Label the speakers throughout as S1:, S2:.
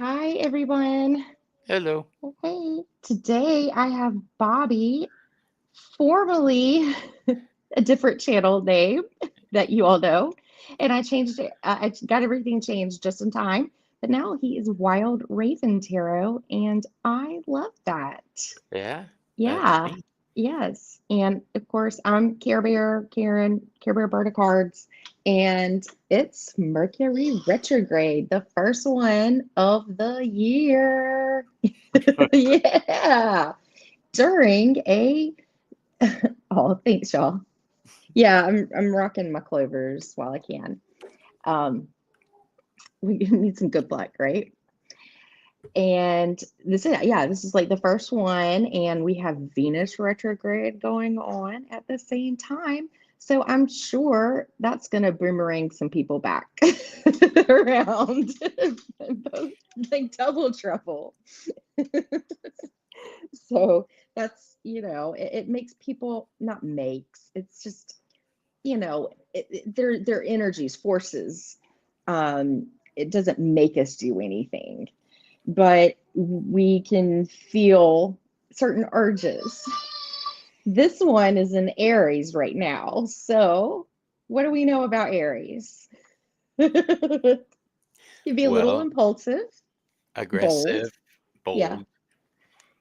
S1: Hi, everyone.
S2: Hello.
S1: Hey, today I have Bobby, formerly a different channel name that you all know, and I changed it. I got everything changed just in time, but now he is Wild Raven Tarot, and I love that.
S2: Yeah, that's
S1: Yeah,
S2: me.
S1: yes. And of course, I'm Care Bear, Karen, Care Bear Bird of Cards, and it's Mercury Retrograde, the first one of the year. Yeah, during a oh, thanks, y'all. Yeah, I'm rocking my clovers while I can. Um, we need some good luck, right? And this is like the first one, and we have Venus retrograde going on at the same time. So I'm sure that's going to boomerang some people back around, like double trouble. So that's, it makes people not makes, it's just, their energies, forces. It doesn't make us do anything, but we can feel certain urges. This one is in Aries right now. So, what do we know about Aries? Can be a little
S2: Well,
S1: impulsive, bold.
S2: aggressive,
S1: Yeah.
S2: bold.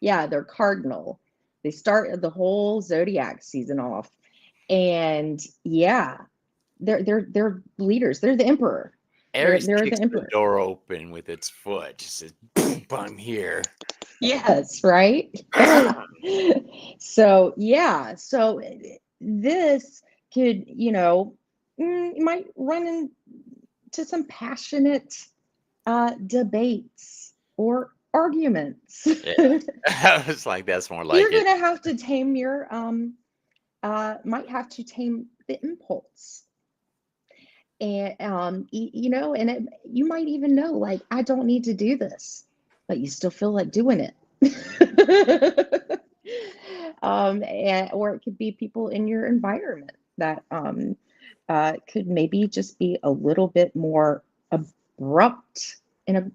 S1: Yeah, they're cardinal. They start the whole zodiac season off. And yeah, they're leaders. They're the emperor. They're
S2: Aries
S1: they're the
S2: kicks the
S1: emperor.
S2: door open with its foot. Just says, "Boom, I'm here."
S1: Yes, right? So, yeah. So this could, might run into some passionate debates or arguments.
S2: Yeah. I was like, that's more like
S1: You're
S2: it.
S1: gonna have to tame your might have to tame the impulse. And and you might even know, like, I don't need to do this, but you still feel like doing it. Or it could be people in your environment that could maybe just be a little bit more abrupt and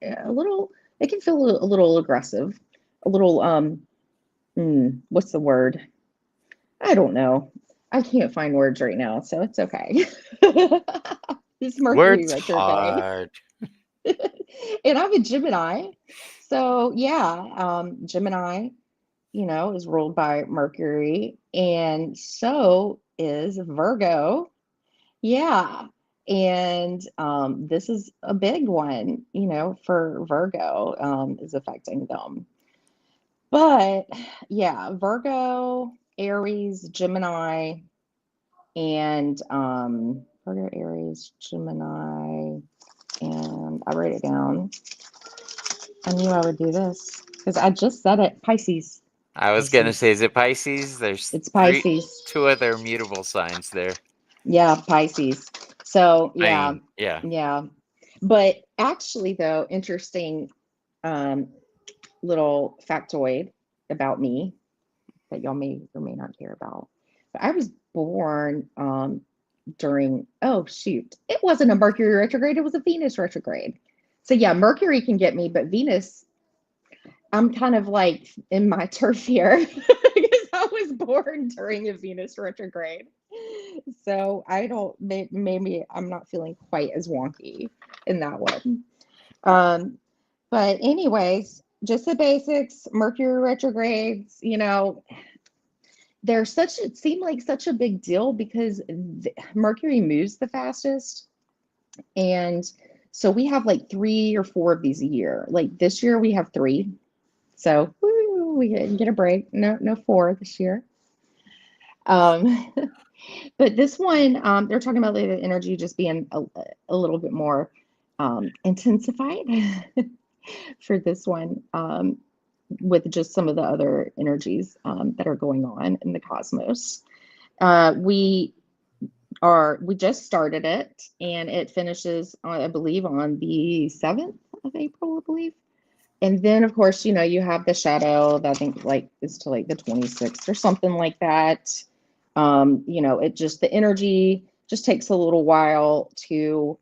S1: a little. It can feel a little aggressive, a little what's the word? I don't know. I can't find words right now, so it's okay. This Mercury
S2: Words
S1: retrograde.
S2: hard.
S1: And I'm a Gemini. So yeah, Gemini, is ruled by Mercury, and so is Virgo. Yeah. And this is a big one, for Virgo, is affecting them. But yeah, Virgo, Aries, Gemini, and Virgo, Aries, Gemini, and I wrote it down. I knew I would do this because I just said it. Pisces.
S2: I was gonna say,
S1: Pisces.
S2: is it Pisces? There's
S1: It's Pisces.
S2: two other mutable signs there.
S1: Yeah, Pisces. So
S2: I
S1: yeah,
S2: mean, yeah.
S1: yeah. But actually, though, interesting um, little factoid about me that y'all may or may not care about. But I was born during, oh shoot, it wasn't a Mercury retrograde, it was a Venus retrograde. So yeah, Mercury can get me, but Venus, I'm kind of like in my turf here because I was born during a Venus retrograde. So I don't, maybe I'm not feeling quite as wonky in that one. Um, but anyways, just the basics, Mercury retrogrades, they're such, it seemed like such a big deal because Mercury moves the fastest. And so we have like 3 or 4 of these a year. Like this year we have 3. So woo, we didn't get a break. No, no 4 this year. Um, but this one, they're talking about the energy just being a little bit more intensified for this one, with just some of the other energies that are going on in the cosmos. We just started it, and it finishes, I believe, on the 7th of April, I believe. And then, of course, you have the shadow that I think like is to like the 26th or something like that. It just, the energy just takes a little while to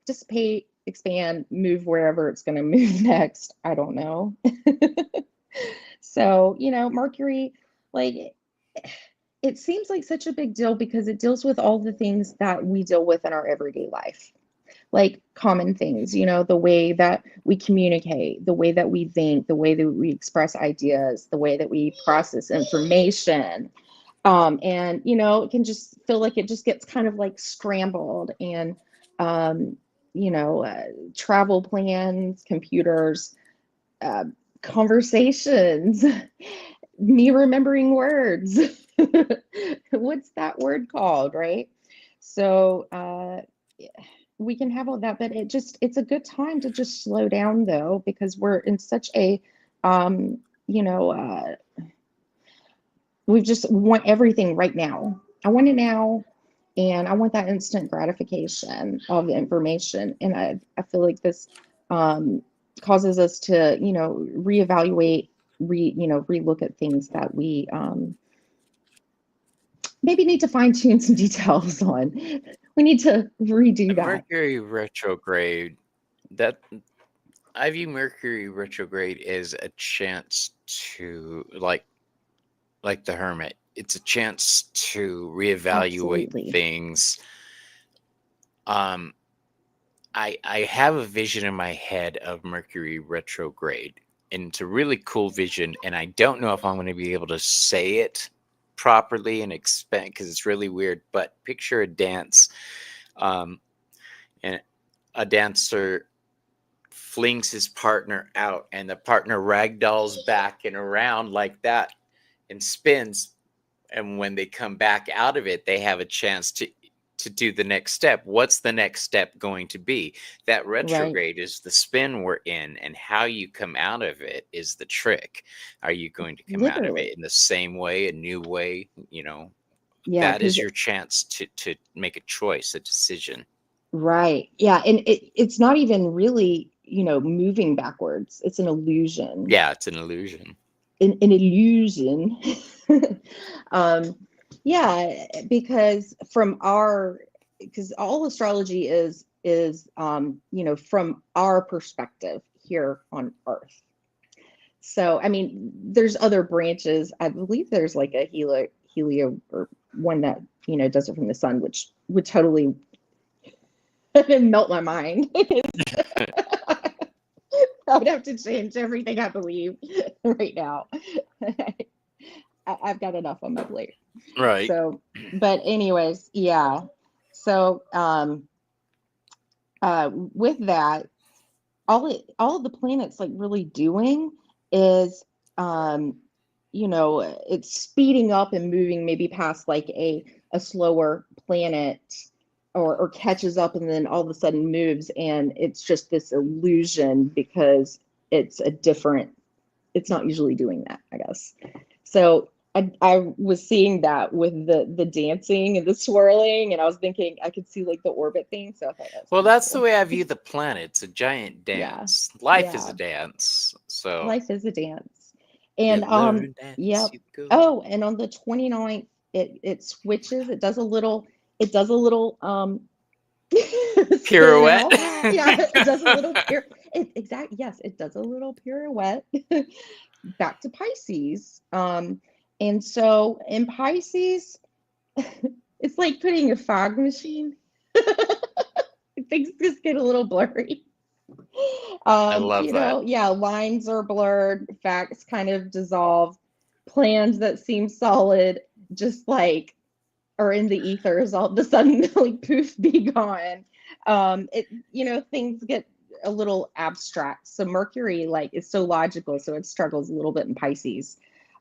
S1: dissipate expand, move wherever it's going to move next. I don't know. So, Mercury, like, it seems like such a big deal because it deals with all the things that we deal with in our everyday life, like common things, the way that we communicate, the way that we think, the way that we express ideas, the way that we process information. And, it can just feel like it just gets kind of like scrambled and, um, travel plans, computers, uh, conversations, me remembering words. What's that word called, right? So we can have all that, but it's a good time to just slow down though, because we're in such a, um, you know, uh, we just want everything right now. I want it now. And I want that instant gratification of the information. And I feel like this causes us to, reevaluate, relook at things that we maybe need to fine tune some details on. We need to redo that.
S2: Mercury retrograde, that I view Mercury retrograde as a chance to like the hermit. It's a chance to reevaluate
S1: Absolutely.
S2: things. I have a vision in my head of Mercury retrograde, and it's a really cool vision, and I don't know if I'm going to be able to say it properly and expand because it's really weird, but picture a dance, and a dancer flings his partner out, and the partner ragdolls back and around like that and spins, and when they come back out of it, they have a chance to do the next step. What's the next step going to be? That retrograde is the spin we're in, and how you come out of it is the trick. Are you going to come out of
S1: Literally.
S2: it in the same way, a new way?
S1: Yeah,
S2: That is
S1: because
S2: your chance to make a choice, a decision.
S1: right. Yeah, and it's not even really, moving backwards. It's an illusion.
S2: Yeah, it's an illusion.
S1: An illusion. um, yeah, because because all astrology is from our perspective here on Earth. So, I mean, there's other branches. I believe there's like a helio or one that, does it from the sun, which would totally melt my mind. I would have to change everything I believe right now. I've got enough on my plate.
S2: Right.
S1: So, but anyways, yeah. So, with that, all of the planets like really doing is, it's speeding up and moving maybe past like a slower planet or catches up and then all of a sudden moves, and it's just this illusion because it's not usually doing that, I guess. So I was seeing that with the dancing and the swirling, and I was thinking I could see like the orbit thing. So I thought
S2: Well,
S1: pretty
S2: that's the
S1: cool.
S2: way I view the planet. It's a giant
S1: Yeah,
S2: dance. Life is
S1: yeah.
S2: a dance. So
S1: Life is a dance.
S2: you
S1: And
S2: learn dance,
S1: yep.
S2: you go.
S1: Oh, and on the 29th, it switches. It does a little spin
S2: Pirouette.
S1: out. Yeah, it does a little yes, it does a little pirouette back to Pisces. And so in Pisces, it's like putting a fog machine. Things just get a little blurry.
S2: I love that.
S1: Yeah, lines are blurred, facts kind of dissolve, plans that seem solid just like are in the ethers all of a sudden, like poof, be gone. Things get a little abstract. So Mercury like is so logical, so it struggles a little bit in Pisces.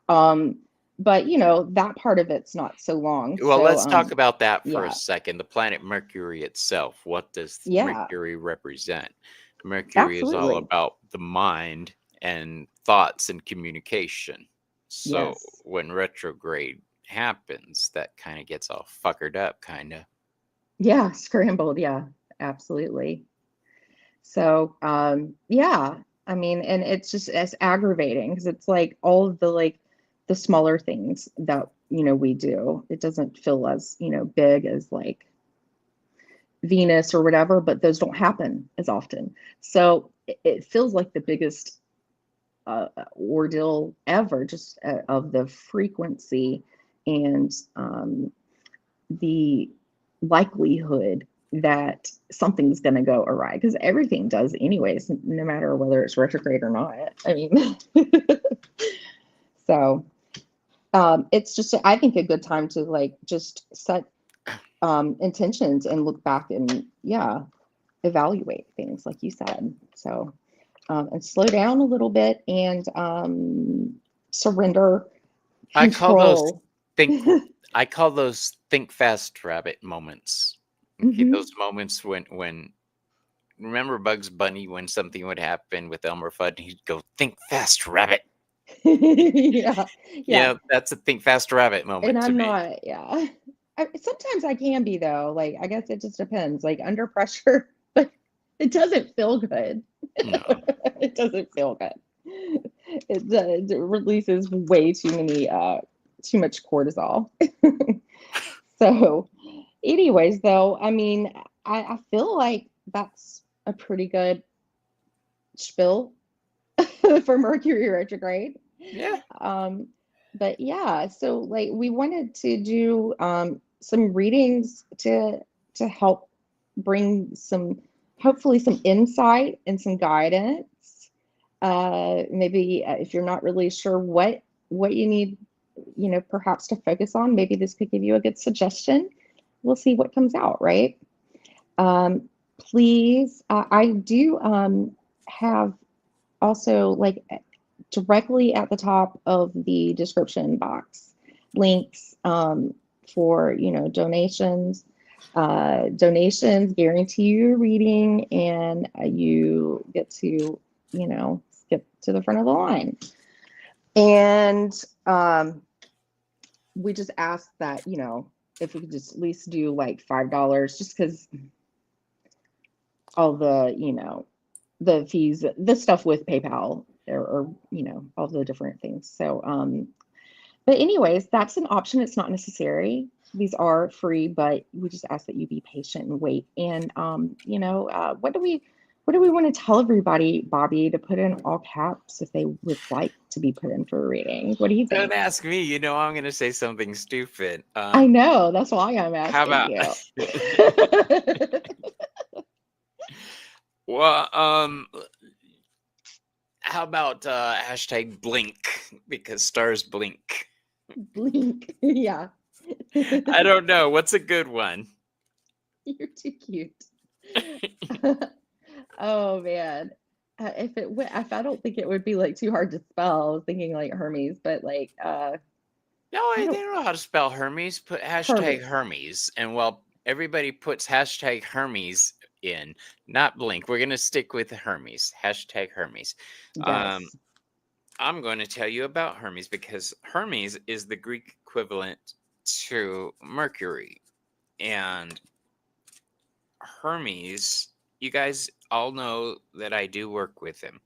S1: But that part of it's not so long.
S2: Well,
S1: So
S2: let's talk about that for a
S1: yeah,
S2: second. The planet Mercury itself. What does
S1: yeah,
S2: Mercury represent? Mercury is all
S1: absolutely.
S2: about the mind and thoughts and communication. So
S1: Yes.
S2: when retrograde happens, that kind of gets all fuckered up, kind of.
S1: Yeah, scrambled. Yeah, absolutely. So, yeah, I mean, and it's just as aggravating because it's like all of the smaller things that, we do. It doesn't feel as, big as like, Venus or whatever, but those don't happen as often. So it feels like the biggest ordeal ever, just of the frequency and the likelihood that something's going to go awry, because everything does anyways, no matter whether it's retrograde or not. I mean, so it's just, I think, a good time to like just set intentions and look back and evaluate things like you said. So and slow down a little bit and surrender
S2: I call those
S1: control.
S2: I call those think fast rabbit moments. Okay,
S1: Mhm.
S2: those moments when remember Bugs Bunny when something would happen with Elmer Fudd, he'd go think fast rabbit.
S1: Yeah, yeah.
S2: Yeah, that's a think fast rabbit
S1: And
S2: moment to
S1: I'm
S2: me.
S1: not, yeah. Sometimes I can be though. Like I guess it just depends. Like under pressure, but it doesn't feel good.
S2: No.
S1: It doesn't feel good. It releases way too many too much cortisol. So, anyways, though, I mean, I feel like that's a pretty good spiel for Mercury retrograde.
S2: Yeah.
S1: Um, but yeah, so like we wanted to do some readings to help bring some, hopefully some insight and some guidance. Maybe if you're not really sure what you need, perhaps to focus on, maybe this could give you a good suggestion. We'll see what comes out, right? Please, I do have also, like, directly at the top of the description box, links for donations. Donations guarantee you a reading, and you get to skip to the front of the line. And we just ask that if we could just at least do like $5, just because all the the fees, the stuff with PayPal, or all the different things. So but anyways, that's an option. It's not necessary. These are free, but we just ask that you be patient and wait. And what do we want to tell everybody, Bobby, to put in all caps if they would like to be put in for a reading? What do you
S2: Don't
S1: think?
S2: ask me. You know I'm going to say something stupid.
S1: I know, that's why I'm
S2: How
S1: asking
S2: about
S1: you.
S2: well, how about hashtag blink because stars blink.
S1: Blink. Yeah.
S2: I don't know. What's a good one?
S1: You're too cute. Oh man. If I don't think it would be like too hard to spell. I was thinking like Hermes, but like
S2: No,
S1: I
S2: they
S1: don't
S2: don't know how to spell Hermes. Put hashtag
S1: Hermes.
S2: Hermes. And while everybody puts hashtag Hermes in, not blink, we're going to stick with Hermes. Hashtag Hermes. Um,
S1: Yes.
S2: I'm going to tell you about Hermes because Hermes is the Greek equivalent to Mercury. And Hermes, you guys all know that I do work with him.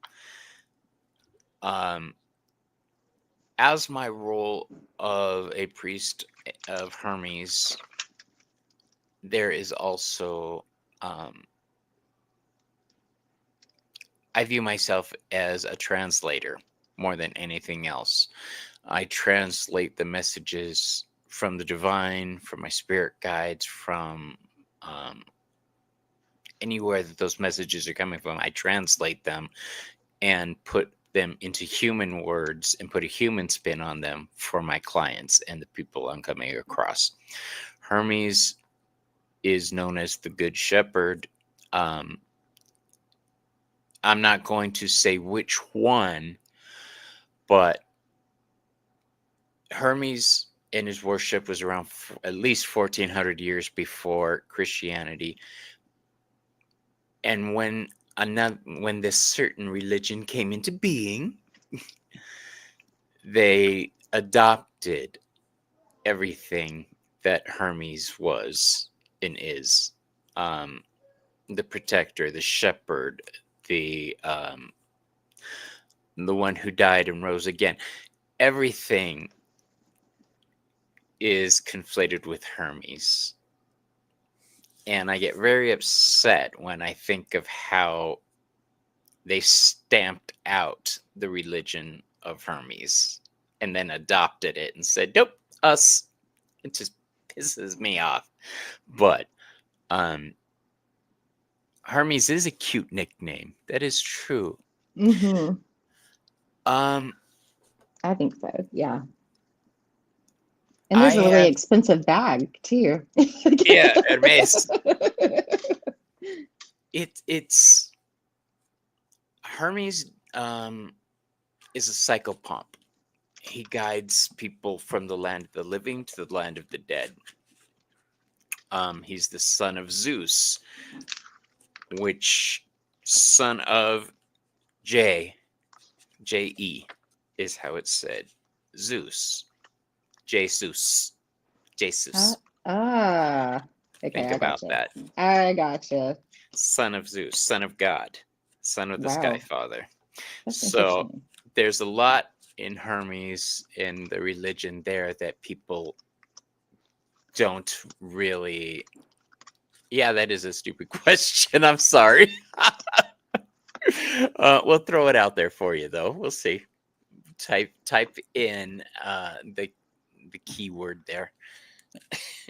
S2: As my role of a priest of Hermes, there is also, I view myself as a translator more than anything else. I translate the messages from the divine, from my spirit guides, from anywhere that those messages are coming from. I translate them and put them into human words and put a human spin on them for my clients and the people I'm coming across. Hermes is known as the Good Shepherd. I'm not going to say which one, but Hermes and his worship was around at least 1400 years before Christianity. And when this certain religion came into being, they adopted everything that Hermes was and is. The protector, the shepherd, the one who died and rose again. Everything is conflated with Hermes. And I get very upset when I think of how they stamped out the religion of Hermes and then adopted it and said, nope, us. It just pisses me off. But Hermes is a cute nickname. That is true.
S1: Mm-hmm.
S2: Um,
S1: I think so. Yeah. And
S2: I
S1: there's a really
S2: have,
S1: expensive bag too.
S2: yeah, Hermes. It's Hermes is a psychopomp. He guides people from the land of the living to the land of the dead. He's the son of Zeus, which son of J-E is how it's said. Zeus. Jesus. Jesus.
S1: Ah, okay,
S2: Think
S1: I
S2: about
S1: gotcha.
S2: that.
S1: I gotcha.
S2: Son of Zeus, son of God, son of the Sky
S1: Wow,
S2: Father.
S1: that's
S2: So
S1: interesting.
S2: there's a lot in Hermes in the religion there that people don't really. Yeah, that is a stupid question. I'm sorry. We'll throw it out there for you, though. We'll see. Type in the keyword there.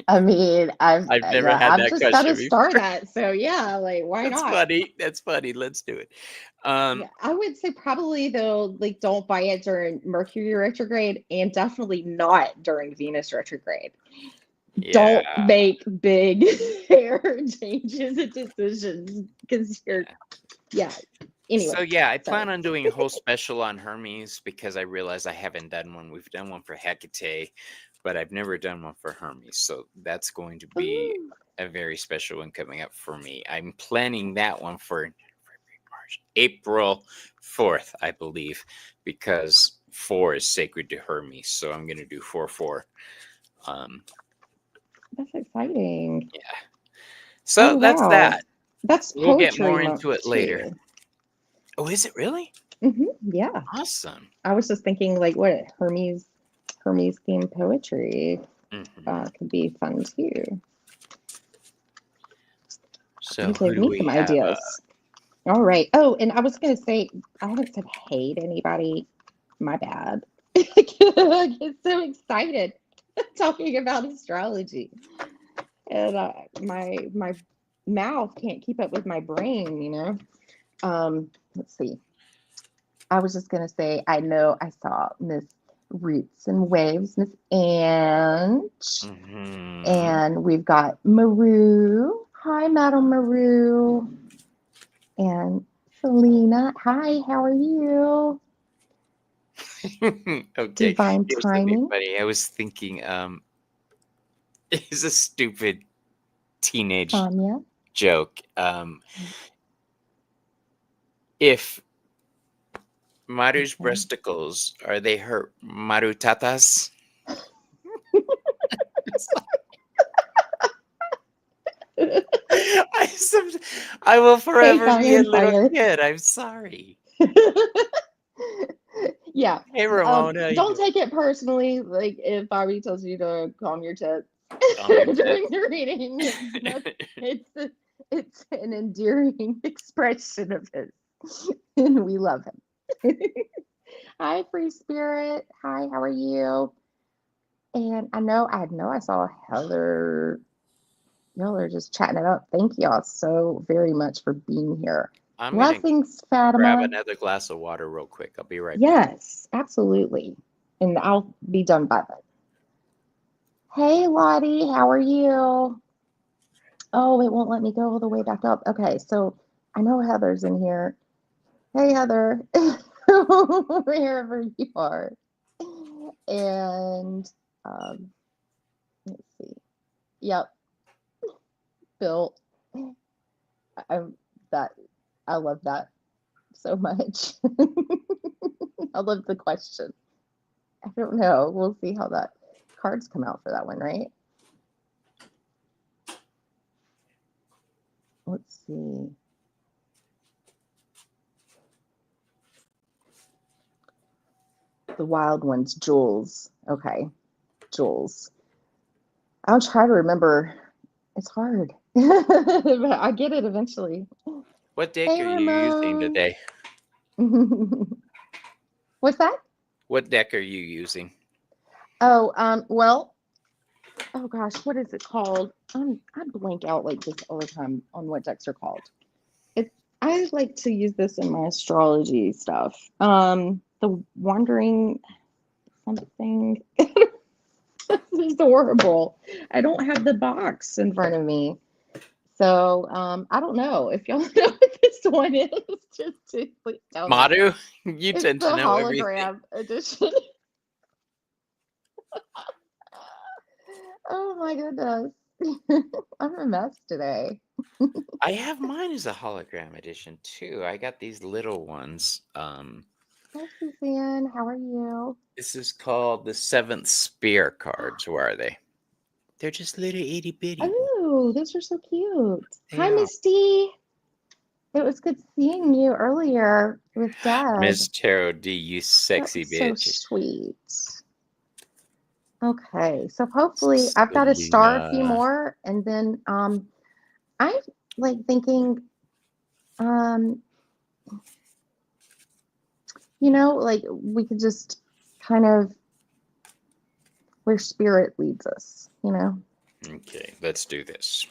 S1: I mean,
S2: I've never
S1: yeah,
S2: had
S1: I've
S2: that
S1: just got to
S2: question before.
S1: start at, so yeah, like why
S2: That's
S1: not?
S2: funny. That's funny. Let's do it.
S1: Yeah, I would say probably though, like don't buy it during Mercury retrograde and definitely not during Venus retrograde.
S2: Yeah.
S1: Don't make big hair changes and decisions because you're, yeah.
S2: So
S1: Anyway,
S2: yeah, I
S1: sorry.
S2: plan on doing a whole special on Hermes because I realize I haven't done one. We've done one for Hecate, but I've never done one for Hermes. So that's going to be
S1: Ooh,
S2: a very special one coming up for me. I'm planning that one for March, April 4th, I believe, because 4 is sacred to Hermes. So I'm going to do 4/4. Um,
S1: that's exciting.
S2: yeah.
S1: Oh
S2: So that's
S1: wow,
S2: that.
S1: that's
S2: We'll get
S1: poetry
S2: more into
S1: month
S2: it later.
S1: too.
S2: Oh, is it really?
S1: Yeah,
S2: Awesome.
S1: I was just thinking like what Hermes themed poetry
S2: Hmm.
S1: could be fun too.
S2: So
S1: You
S2: who
S1: gave
S2: do
S1: me
S2: we
S1: some
S2: have?
S1: ideas. All right. Oh, and I was gonna say I haven't said hey to anybody. My bad. I get so excited talking about astrology, and my mouth can't keep up with my brain. Let's see. I was just gonna say I know I saw Miss Roots and Waves, Miss Ange,
S2: Hmm.
S1: and we've got Maru. Hi, Madam Maru, and Selena. Hi, how are you?
S2: Okay,
S1: Divine
S2: here's something
S1: timing.
S2: funny. I was thinking, it's a stupid teenage
S1: Tanya.
S2: joke. If Maru's
S1: Okay.
S2: breasticles are they her Maru tatas? I, some- I will
S1: Cake
S2: forever be a
S1: iron
S2: little
S1: fire.
S2: kid. I'm sorry.
S1: Yeah.
S2: Hey, Ramon, how you
S1: Don't
S2: doing?
S1: take it personally. Like if Bobby tells you to calm your tits
S2: Calm your
S1: during
S2: tits.
S1: the reading, it's an endearing expression of his, and we love him. Hi, free spirit. Hi, how are you? And I know I saw Heather. Y'all are just chatting it up. Thank y'all so very much for being here.
S2: I'm gonna
S1: Blessings,
S2: grab
S1: Fatima.
S2: another glass of water real quick. I'll be right back.
S1: Yes, absolutely. And I'll be done by then. Hey, Lottie, how are you? Oh, it won't let me go all the way back up. Okay, so I know Heather's in here. Hey, Heather, wherever you are. And let's see. Yep, Bill. I that I love that so much. I love the question. I don't know. We'll see how that cards come out for that one, right? Let's see. The wild ones, Jules. Okay, Jules. I'll try to remember. It's hard. But I get it eventually.
S2: What deck
S1: Hey,
S2: are you using
S1: Ramon.
S2: today?
S1: What's that?
S2: What deck are you using?
S1: Oh, well, oh gosh, what is it called? I blank out like this all the time on what decks are called. It I like to use this in my astrology stuff. The Wandering something. This is horrible. I don't have the box in front of me. So I don't know. If y'all know what this one is, please tell me.
S2: Madu, you
S1: It's
S2: tend
S1: the
S2: to know everything.
S1: hologram edition. Oh my goodness. I'm a mess today.
S2: I have mine as a hologram edition too. I got these little ones.
S1: Hi, Suzanne. How are you?
S2: This is called the Seventh Spear cards. Where are they? They're just little itty bitty.
S1: Oh, those are so cute.
S2: They
S1: Hi,
S2: are.
S1: Misty. It was good seeing you earlier with Dad.
S2: Miss Tarot D, you
S1: That
S2: sexy
S1: was so
S2: bitch.
S1: sweet. Okay, so hopefully I've got to star a few
S2: Selena.
S1: more, and then I'm like thinking, um, like we could just kind of where spirit leads us,
S2: Okay, let's do this.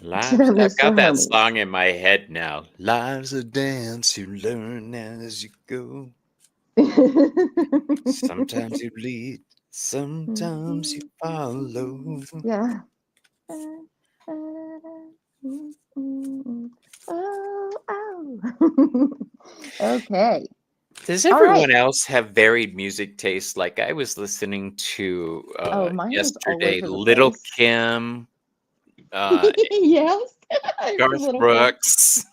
S2: Lives. I've
S1: Mr.
S2: got that
S1: Hermes.
S2: song in my head now. Lives a dance, you learn as you go. Sometimes you lead, sometimes you follow.
S1: Yeah. Oh, oh. Okay.
S2: Does
S1: All right.
S2: everyone else have varied music tastes? Like I was listening to
S1: Oh, mine is all
S2: yesterday,
S1: over the
S2: Little
S1: place.
S2: Kim,
S1: Yes.
S2: Garth
S1: Little Kim.
S2: Brooks,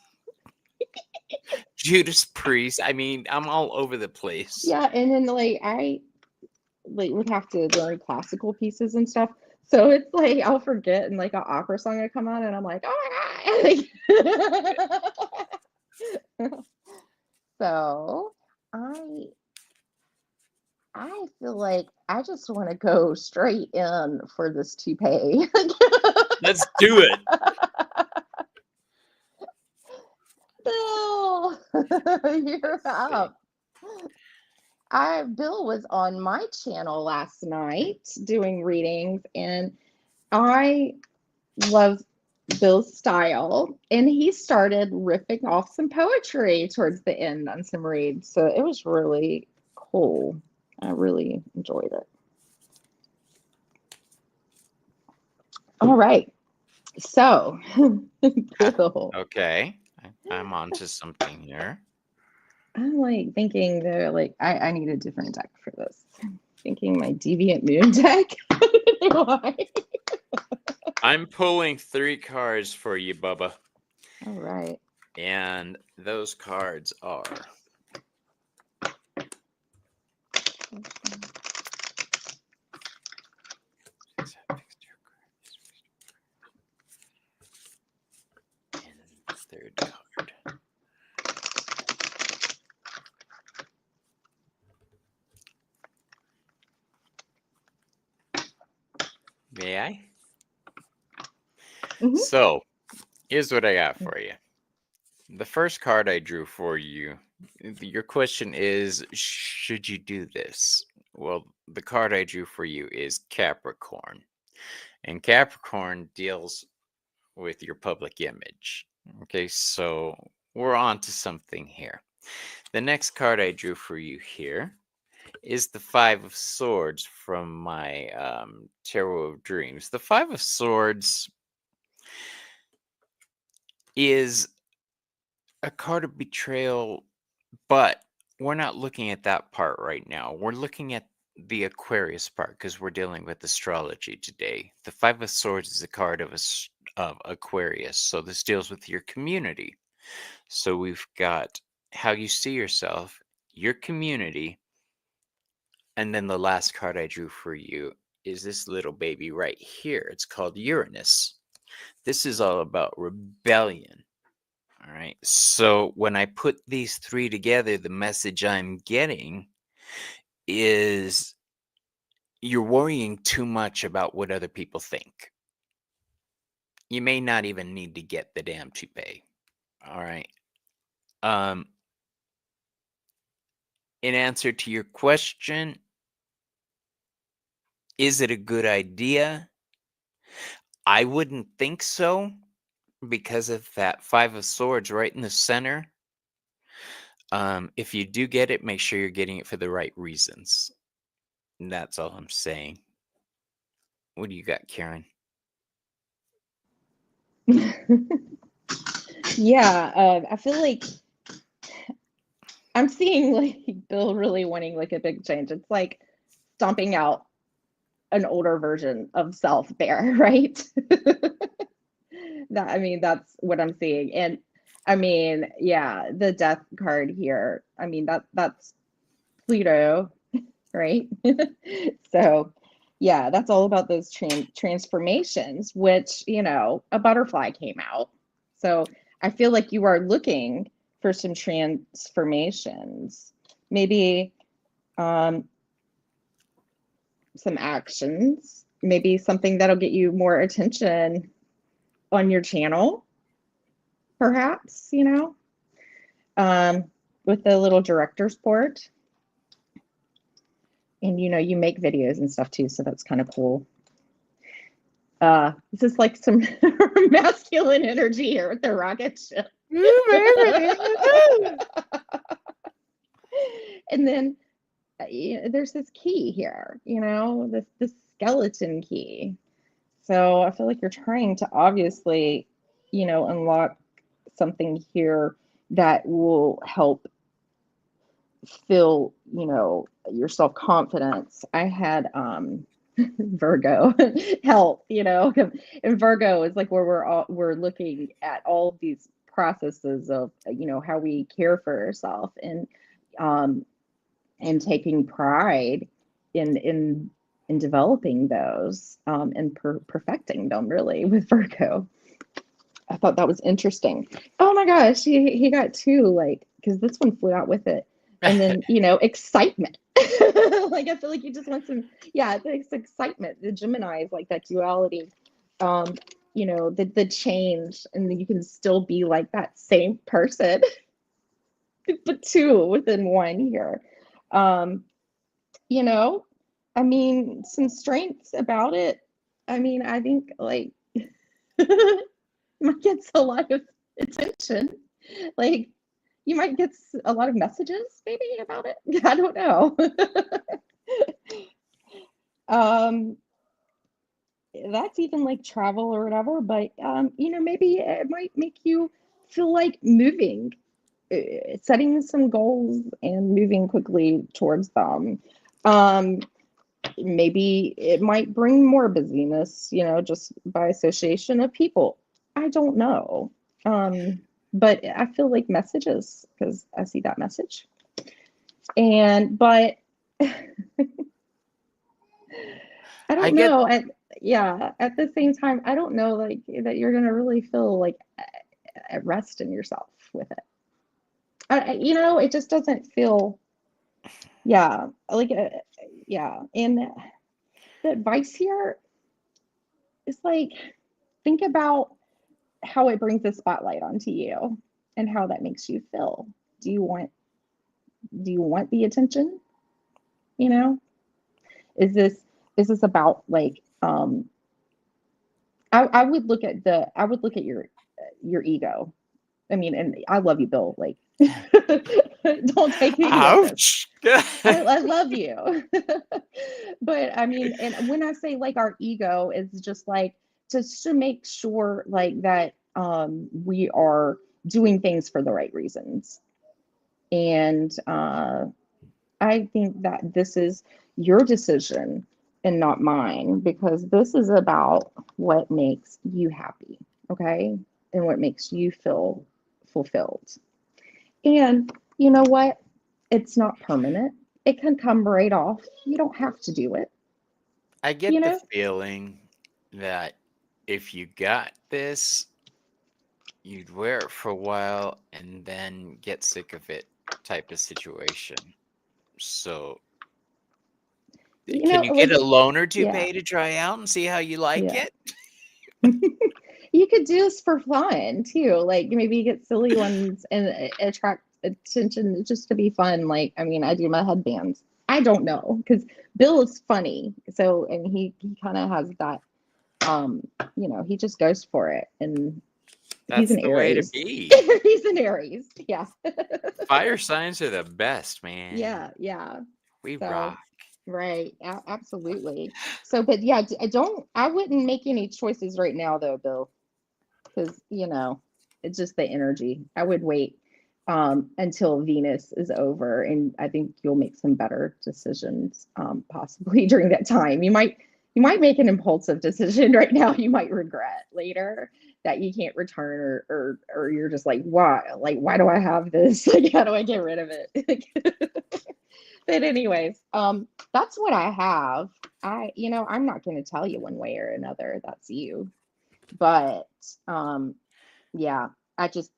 S2: Judas Priest. I mean, I'm all over the place.
S1: Yeah, and then like I would have to learn classical pieces and stuff. So it's like I'll forget and like an opera song will come on and I'm like, oh my god. So I I feel like I just want to go straight in for this toupee.
S2: Let's do it.
S1: Bill, you're up. Bill was on my channel last night doing readings, and I love Bill's style. And he started riffing off some poetry towards the end on some reads. So it was really cool. I really enjoyed it. All right. So, Bill,
S2: Okay, I'm on to something here.
S1: I'm like thinking that like I need a different deck for this. Thinking my Deviant Moon deck. Why?
S2: I'm pulling 3 cards for you, Bubba.
S1: All right.
S2: And those cards are and third card. May I?
S1: Mm-hmm.
S2: So, here's what I got for you. The first card I drew for you, your question is, should you do this? Well, the card I drew for you is Capricorn. And Capricorn deals with your public image. Okay, so we're on to something here. The next card I drew for you here is the Five of Swords from my Tarot of Dreams. The Five of Swords is a card of betrayal, but we're not looking at that part right now. We're looking at the Aquarius part because we're dealing with astrology today. The Five of Swords is a card of Aquarius, so this deals with your community. So we've got how you see yourself, your community, and then the last card I drew for you is this little baby right here. It's called Uranus. This is all about rebellion. All right. So when I put these 3 together, the message I'm getting is you're worrying too much about what other people think. You may not even need to get the damn toupee. All right. In answer to your question, is it a good idea? I wouldn't think so, because of that 5 of Swords right in the center. If you do get it, make sure you're getting it for the right reasons. And that's all I'm saying. What do you got, Karen?
S1: Yeah, I feel like I'm seeing like Bill really wanting like a big change. It's like stomping out an older version of self there, right? That, I mean, that's what I'm seeing. And I mean, yeah, the death card here. I mean, that's Pluto, right? So, yeah, that's all about those transformations, which, you know, a butterfly came out. So, I feel like you are looking for some transformations, maybe some actions, maybe something that'll get you more attention on your channel, perhaps, you know, with the little director's port. And, you know, you make videos and stuff too, so that's kind of cool. This is like some masculine energy here with the rocket ship. And then there's this key here, you know, this skeleton key. So I feel like you're trying to obviously, you know, unlock something here that will help fill, you know, your self-confidence. I had Virgo help, you know, and Virgo is like where we're looking at all of these processes of, you know, how we care for ourselves, and taking pride in developing those, and perfecting them really with Virgo. I thought that was interesting. Oh my gosh, he got two, like, because this one flew out with it. And then, you know, excitement. Like, I feel like you just want some, yeah, it's excitement. The Gemini is like that duality. You know, the change, and then you can still be like that same person, but two within one here. You know, I mean, some strengths about it. I mean, I think like might get a lot of attention. Like, you might get a lot of messages maybe about it. I don't know. um, that's even like travel or whatever, but you know, maybe it might make you feel like moving, setting some goals and moving quickly towards them. Um, Maybe it might bring more busyness, you know, just by association of people. I don't know. But I feel like messages, because I see that message. But I
S2: I
S1: don't
S2: get
S1: know. Yeah, at the same time, I don't know like that you're gonna really feel like at rest in yourself with it. You know, it just doesn't feel, yeah, like, yeah. And the advice here is like, think about how it brings the spotlight onto you and how that makes you feel. Do you want the attention? You know, is this about like, I would look at your ego. I mean, and I love you, Bill. Like, don't take any of this.
S2: ouch.
S1: I love you. But I mean, and when I say like our ego is just like, just to make sure like that we are doing things for the right reasons. And I think that this is your decision and not mine, because this is about what makes you happy, okay? And what makes you feel fulfilled. And you know what? It's not permanent. It can come right off. You don't have to do it,
S2: I
S1: you
S2: get the
S1: know?
S2: feeling that if you got this, you'd wear it for a while and then get sick of it, type of situation. So Can you get
S1: like,
S2: a loan or two
S1: yeah,
S2: pay to try out and see how you like
S1: yeah.
S2: it?
S1: You could do this for fun too. Like maybe get silly ones and attract attention just to be fun. Like, I mean, I do my headbands. I don't know because Bill is funny. So, and he kind of has that, he just goes for it. And he's
S2: That's
S1: an
S2: the way to
S1: Aries.
S2: be.
S1: He's an Aries. Yeah.
S2: Fire signs are the best, man.
S1: Yeah. Yeah.
S2: We
S1: So,
S2: rock.
S1: right. Absolutely. So, but yeah, I wouldn't make any choices right now though, Bill, because it's just the energy. I would wait until Venus is over, and I think you'll make some better decisions possibly during that time. You might make an impulsive decision right now. You might regret later that you can't return, or you're just like, why do I have this? Like, how do I get rid of it? But anyways, that's what I have. I'm not going to tell you one way or another. That's you. But yeah, I just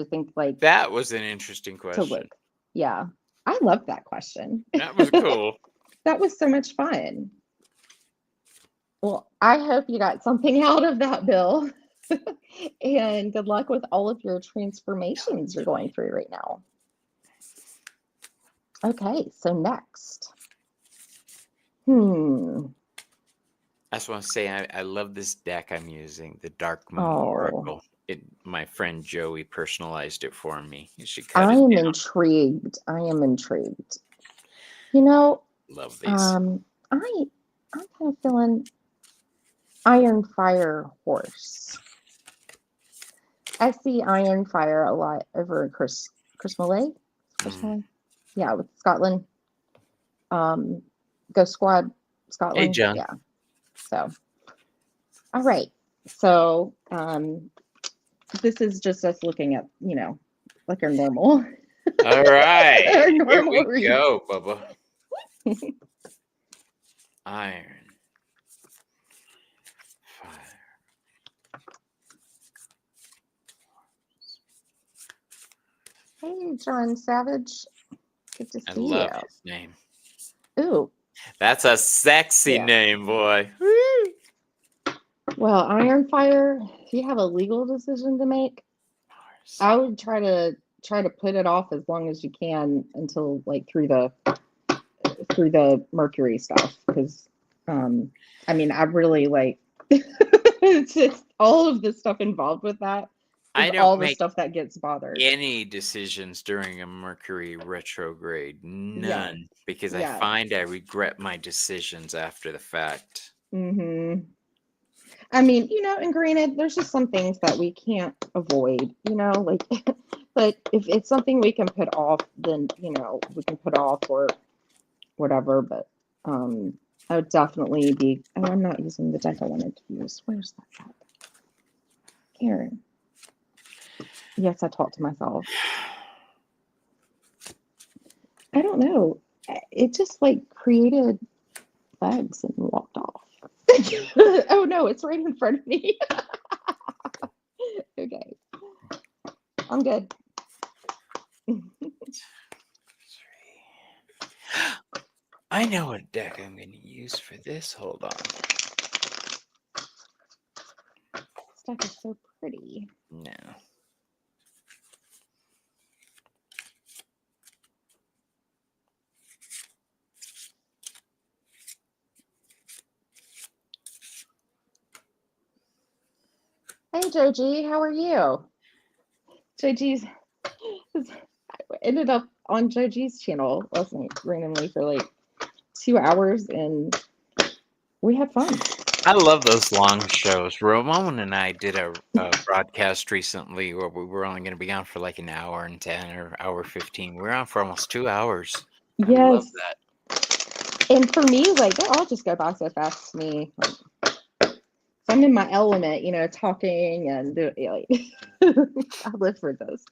S1: think like
S2: That was an interesting
S1: to
S2: question.
S1: look. Yeah. I love that question.
S2: That was cool.
S1: That was so much fun. Well, I hope you got something out of that, Bill. And good luck with all of your transformations you're going through right now. Okay, so next.
S2: I just want to say I love this deck I'm using, the Dark Moon
S1: Oh,
S2: Oracle. My friend Joey personalized it for me. You should cut
S1: I
S2: it
S1: am
S2: down.
S1: intrigued. I am intrigued. You know,
S2: Love these.
S1: I'm kind of feeling Iron Fire Horse. I see Iron Fire a lot over in Chris Millay. Yeah, with Scotland. Ghost Squad, Scotland.
S2: Hey, John.
S1: Yeah. So, all right. So, this is just us looking at, like our normal.
S2: All right.
S1: Our
S2: Here
S1: normal
S2: we
S1: read.
S2: go, Bubba. Iron. Fire.
S1: Hey, John Savage. Good to
S2: I
S1: see
S2: love
S1: you.
S2: his name.
S1: Ooh.
S2: That's a sexy name, boy. Woo!
S1: Well, Iron Fire, if you have a legal decision to make, I would try to put it off as long as you can until like through the Mercury stuff, because I mean, I really like it's all of the stuff involved with that is
S2: I don't
S1: all the
S2: make
S1: stuff that gets bothered.
S2: any decisions during a Mercury retrograde. None. Because I
S1: Yeah.
S2: find I regret my decisions after the fact.
S1: I mean, and granted, there's just some things that we can't avoid, like, but if it's something we can put off, then, we can put off or whatever. But I would definitely be, I'm not using the deck I wanted to use. Where's that deck? Karen. Yes, I talked to myself. I don't know. It just like created legs and walked off. Oh no, it's right in front of me. Okay. I'm good.
S2: I know what deck I'm going to use for this. Hold on.
S1: This deck is so pretty.
S2: No.
S1: Hey Joji, how are you? Joji's I ended up on Joji's channel last night randomly for like 2 hours and we had fun.
S2: I love those long shows. Ramon and I did a broadcast recently where we were only going to be on for like an hour and 10 or hour 15. We were on for almost 2 hours.
S1: Yes.
S2: I love that.
S1: And for me, like, I'll just go by so fast to me. Like, so I'm in my element, talking and like, I live for this.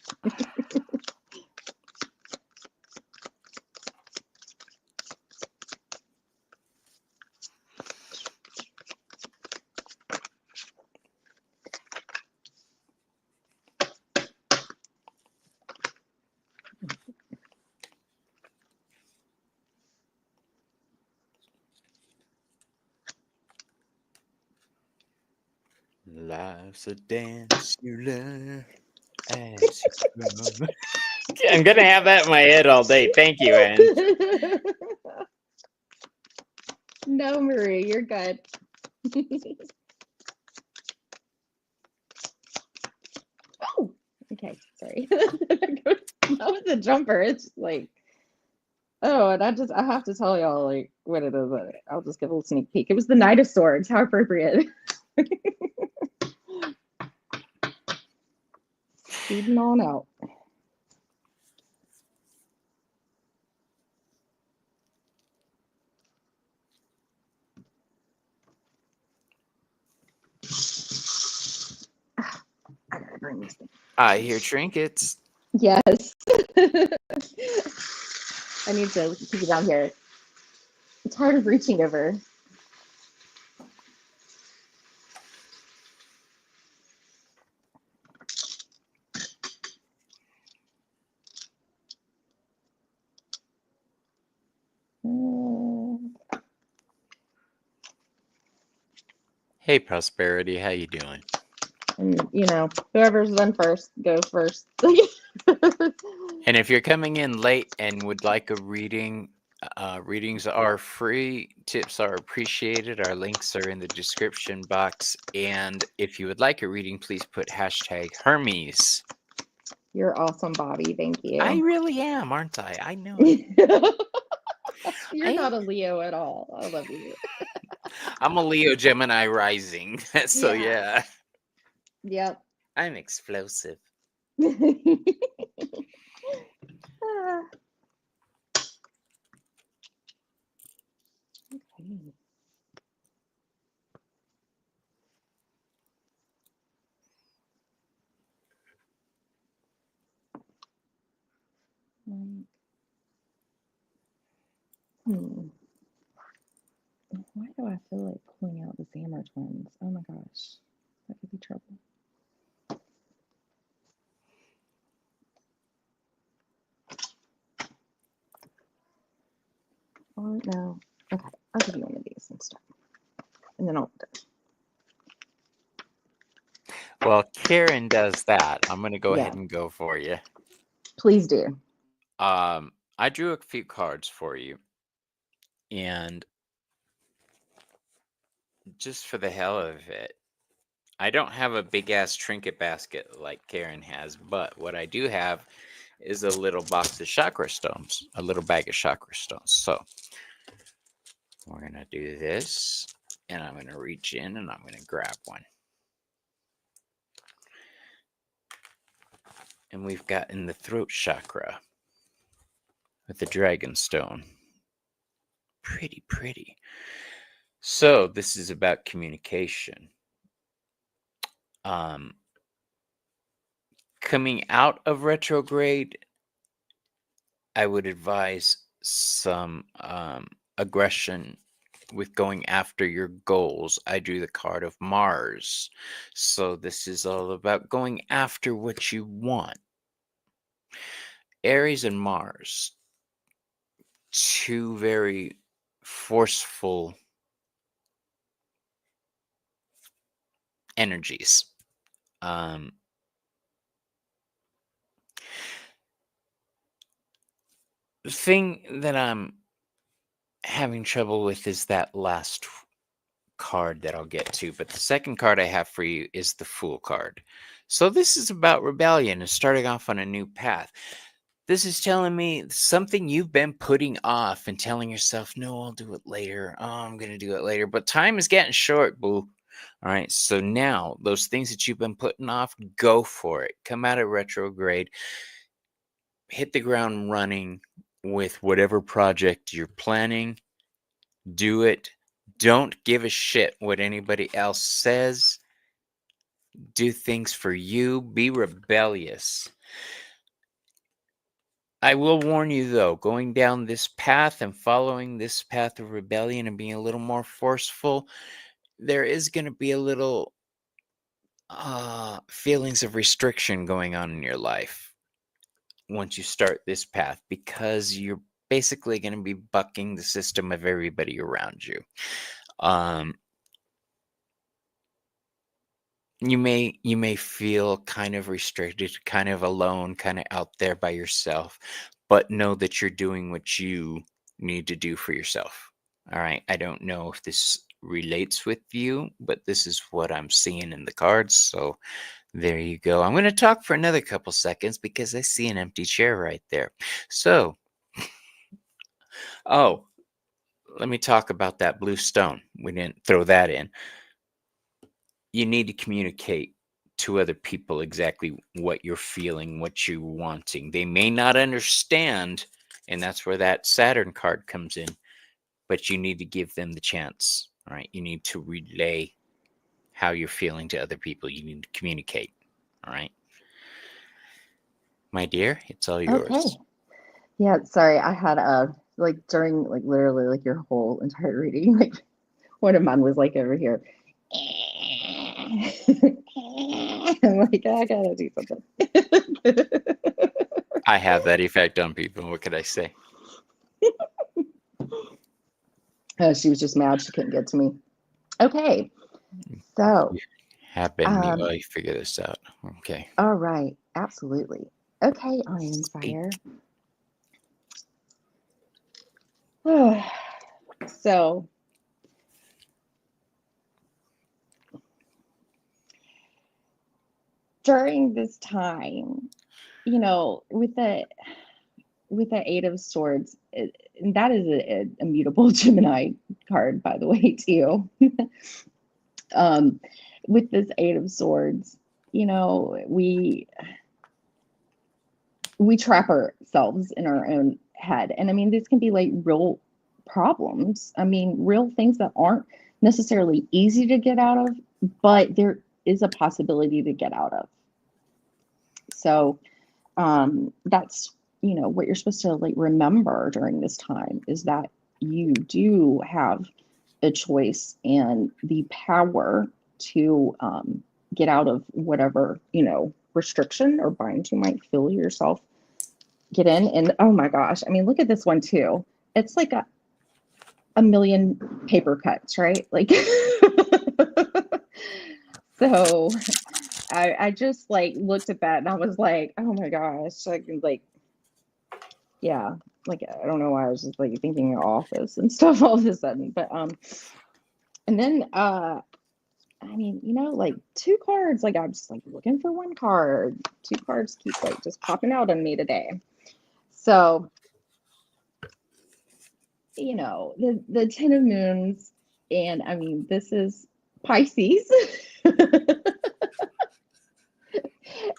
S2: Life's a dance you learn as you grow. I'm gonna have that in my head all day. Thank you, Anne.
S1: No, Marie, you're good. Oh, okay, sorry. That was a jumper. It's like, oh, and I have to tell y'all like what it is. I'll just give a little sneak peek. It was the Knight of Swords. How appropriate. Speeding on out. I gotta bring this thing.
S2: I hear trinkets.
S1: Yes. I need to keep it down here. It's hard of reaching over.
S2: Hey, Prosperity, how you doing?
S1: And you know, whoever's done first goes first.
S2: And if you're coming in late and would like a reading, readings are free. Tips are appreciated. Our links are in the description box. And if you would like a reading, please put hashtag Hermes.
S1: You're awesome, Bobby. Thank you.
S2: I really am, aren't I? I know it.
S1: You're not a Leo at all. I love you.
S2: I'm a Leo Gemini rising. So yeah.
S1: Yep.
S2: I'm explosive.
S1: Ah. Okay. Why do I feel like pulling out the Zammer twins? Oh my gosh. That could be trouble. Oh no. Okay. I'll give you one of these instead. And then I'll
S2: Well, Karen does that. I'm gonna go ahead and go for you.
S1: Please do.
S2: I drew a few cards for you, and just for the hell of it, I don't have a big ass trinket basket like Karen has, but what I do have is a little box of chakra stones, a little bag of chakra stones. So we're gonna do this, and I'm gonna reach in and I'm gonna grab one. And we've got in the throat chakra with the dragon stone. Pretty, pretty. So this is about communication. Coming out of retrograde, I would advise some aggression with going after your goals. I drew the card of Mars. So this is all about going after what you want. Aries and Mars, two very forceful energies. The thing that I'm having trouble with is that last card that I'll get to, but the second card I have for you is the Fool card. So this is about rebellion and starting off on a new path. This is telling me something you've been putting off and telling yourself, no, I'll do it later. Oh, I'm going to do it later. But time is getting short, boo. All right. So now those things that you've been putting off, go for it. Come out of retrograde. Hit the ground running with whatever project you're planning. Do it. Don't give a shit what anybody else says. Do things for you. Be rebellious. I will warn you, though, going down this path and following this path of rebellion and being a little more forceful, there is going to be a little feelings of restriction going on in your life once you start this path, because you're basically going to be bucking the system of everybody around you. you may feel kind of restricted, kind of alone, kind of out there by yourself, but know that you're doing what you need to do for yourself. All right. I don't know if this relates with you, but this is what I'm seeing in the cards. So there you go. I'm going to talk for another couple seconds because I see an empty chair right there. So, oh, let me talk about that blue stone. We didn't throw that in. You need to communicate to other people exactly what you're feeling, what you're wanting. They may not understand, and that's where that Saturn card comes in, but you need to give them the chance. All right. You need to relay how you're feeling to other people. You need to communicate. All right. My dear, it's all
S1: Okay.
S2: yours.
S1: Yeah, sorry. I had like during like literally like your whole entire reading, like one of mine was like over here. I'm like, I gotta do something.
S2: I have that effect on people. What could I say?
S1: She was just mad she couldn't get to me. Okay, so
S2: Have been me while you figure this out. Okay.
S1: all right, absolutely. Okay, Iron Fire. So during this time, you know, with the Eight of Swords, and that is a immutable Gemini card, by the way, too. With this Eight of Swords, you know, we trap ourselves in our own head, and I mean, these can be like real problems. I mean, real things that aren't necessarily easy to get out of, but there is a possibility to get out of. So that's, you know, what you're supposed to like remember during this time is that you do have a choice and the power to get out of whatever, you know, restriction or bind you might feel yourself get in. And oh my gosh, I mean, look at this one too. It's like a million paper cuts, right? Like so I just like looked at that and I was like, oh my gosh, like yeah, like I don't know why I was just like thinking of Office and stuff all of a sudden, but and then I mean, you know, like two cards, like I'm just like looking for one card. Two cards keep like just popping out on me today. So, you know, the Ten of Moons, and I mean, this is Pisces.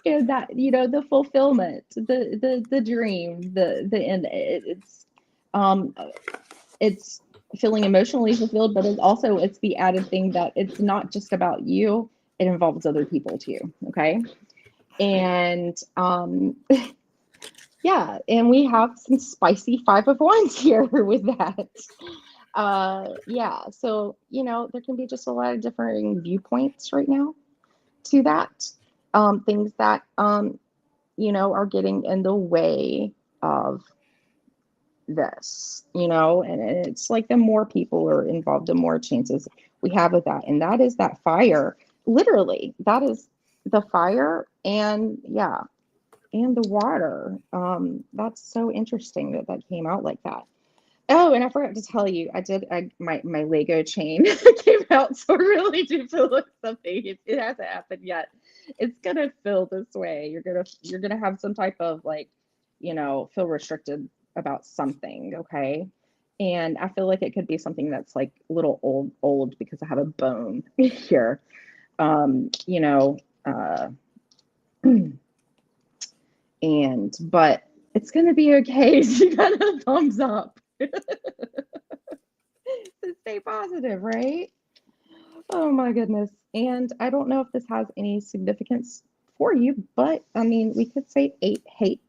S1: And that, you know, the fulfillment, the dream, the end. It's feeling emotionally fulfilled, but it's the added thing that it's not just about you, it involves other people too. Okay. And yeah, and we have some spicy Five of Wands here with that. Yeah, so you know, there can be just a lot of differing viewpoints right now to that. Things that you know, are getting in the way of this, you know, and it's like the more people are involved, the more chances we have of that. And that is that fire. Literally, that is the fire, and yeah, and the water. That's so interesting that that came out like that. Oh, and I forgot to tell you, my Lego chain came out, so I really do feel like something. It hasn't happened yet. It's gonna feel this way. You're gonna have some type of like, you know, feel restricted about something, okay? And I feel like it could be something that's like a little old because I have a bone here. You know, and but it's gonna be okay. So you got a thumbs up. To stay positive, right? Oh my goodness. And I don't know if this has any significance for you, but I mean, we could say H.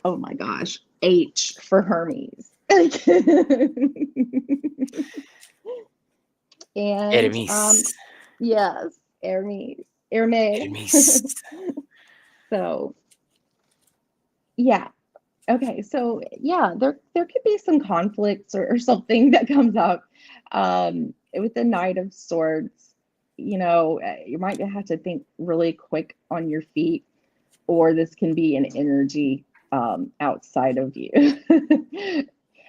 S1: Oh my gosh. H for Hermes. And
S2: Hermes.
S1: yes, Hermes.
S2: Hermes.
S1: So yeah. Okay, so yeah, there could be some conflicts or something that comes up with the Knight of Swords. you might have to think really quick on your feet, or this can be an energy outside of you.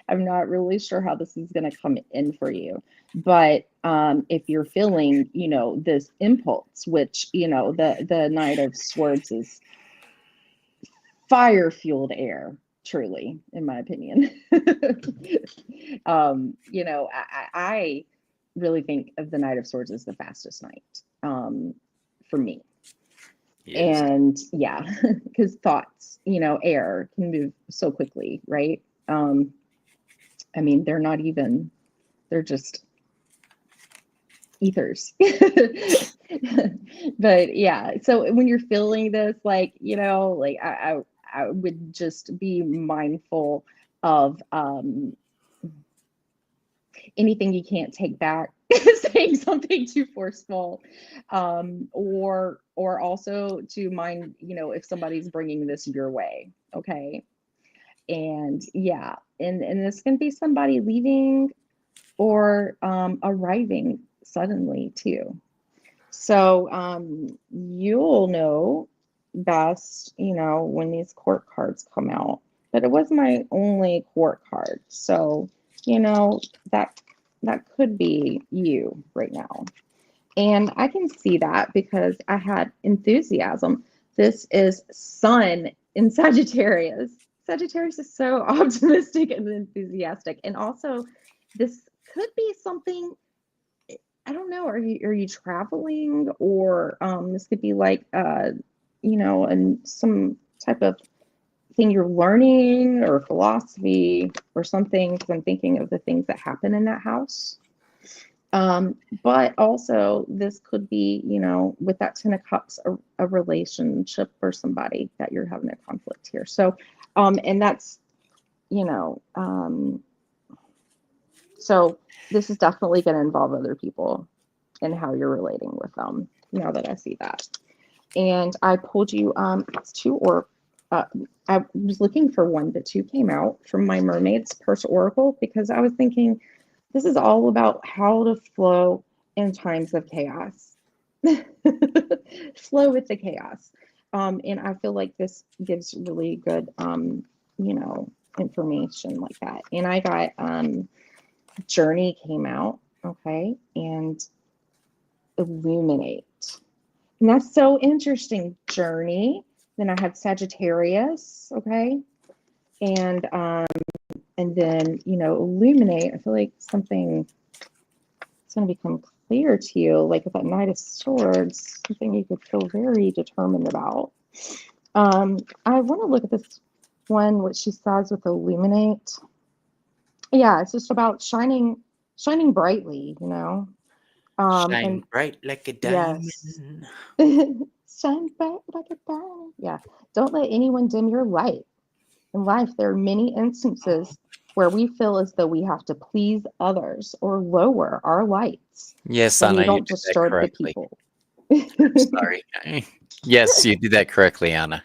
S1: I'm not really sure how this is going to come in for you, but if you're feeling, this impulse, which, the Knight of Swords is fire fueled air, truly, in my opinion. I really think of the Knight of Swords as the fastest knight for me.
S2: Yes.
S1: And yeah, because thoughts, air can move so quickly, right? I mean, they're just ethers. But yeah, so when you're feeling this, like, like I would just be mindful of anything you can't take back, saying something too forceful, or also to mind, if somebody's bringing this your way, okay? And yeah, and this can be somebody leaving or arriving suddenly too. So you'll know best, when these court cards come out. But it was my only court card. So, that that could be you right now. And I can see that because I had enthusiasm. This is Sun in Sagittarius. Sagittarius is so optimistic and enthusiastic. And also, this could be something, I don't know, are you traveling, or this could be like and some type of thing you're learning, or philosophy or something, because I'm thinking of the things that happen in that house. But also this could be, with that 10 of Cups, a relationship or somebody that you're having a conflict here. So, and that's, you know, so this is definitely going to involve other people and how you're relating with them, now that I see that. And I pulled you, it's two, or I was looking for one, but two came out from my Mermaid's Purse Oracle, because I was thinking, this is all about how to flow in times of chaos. Flow with the chaos. And I feel like this gives really good, information like that. And I got Journey came out, okay, and Illuminate. And that's so interesting. Journey. Then I had Sagittarius, okay, and then Illuminate. I feel like something is going to become clear to you, like with that Knight of Swords, something you could feel very determined about. I want to look at this one, what she says with Illuminate. Yeah, it's just about shining brightly,
S2: Shine
S1: and
S2: bright like a
S1: yes.
S2: diamond.
S1: Shine bright like a diamond. Yeah. Don't let anyone dim your light. In life, there are many instances where we feel as though we have to please others or lower our lights,
S2: Yes,
S1: so we
S2: Anna, you
S1: don't
S2: did that
S1: disturb the
S2: correctly.
S1: people.
S2: I'm sorry. Yes, you did that correctly, Anna.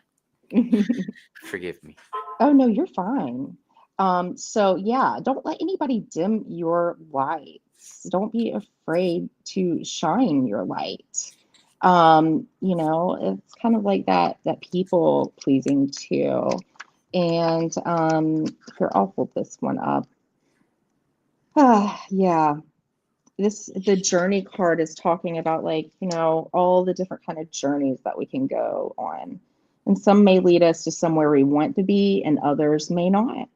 S2: Forgive me.
S1: Oh, no, you're fine. So yeah, don't let anybody dim your lights. Don't be afraid to shine your light. It's kind of like that people pleasing too. And here, I'll hold this one up. Yeah, the journey card is talking about, like, all the different kind of journeys that we can go on. And some may lead us to somewhere we want to be, and others may not.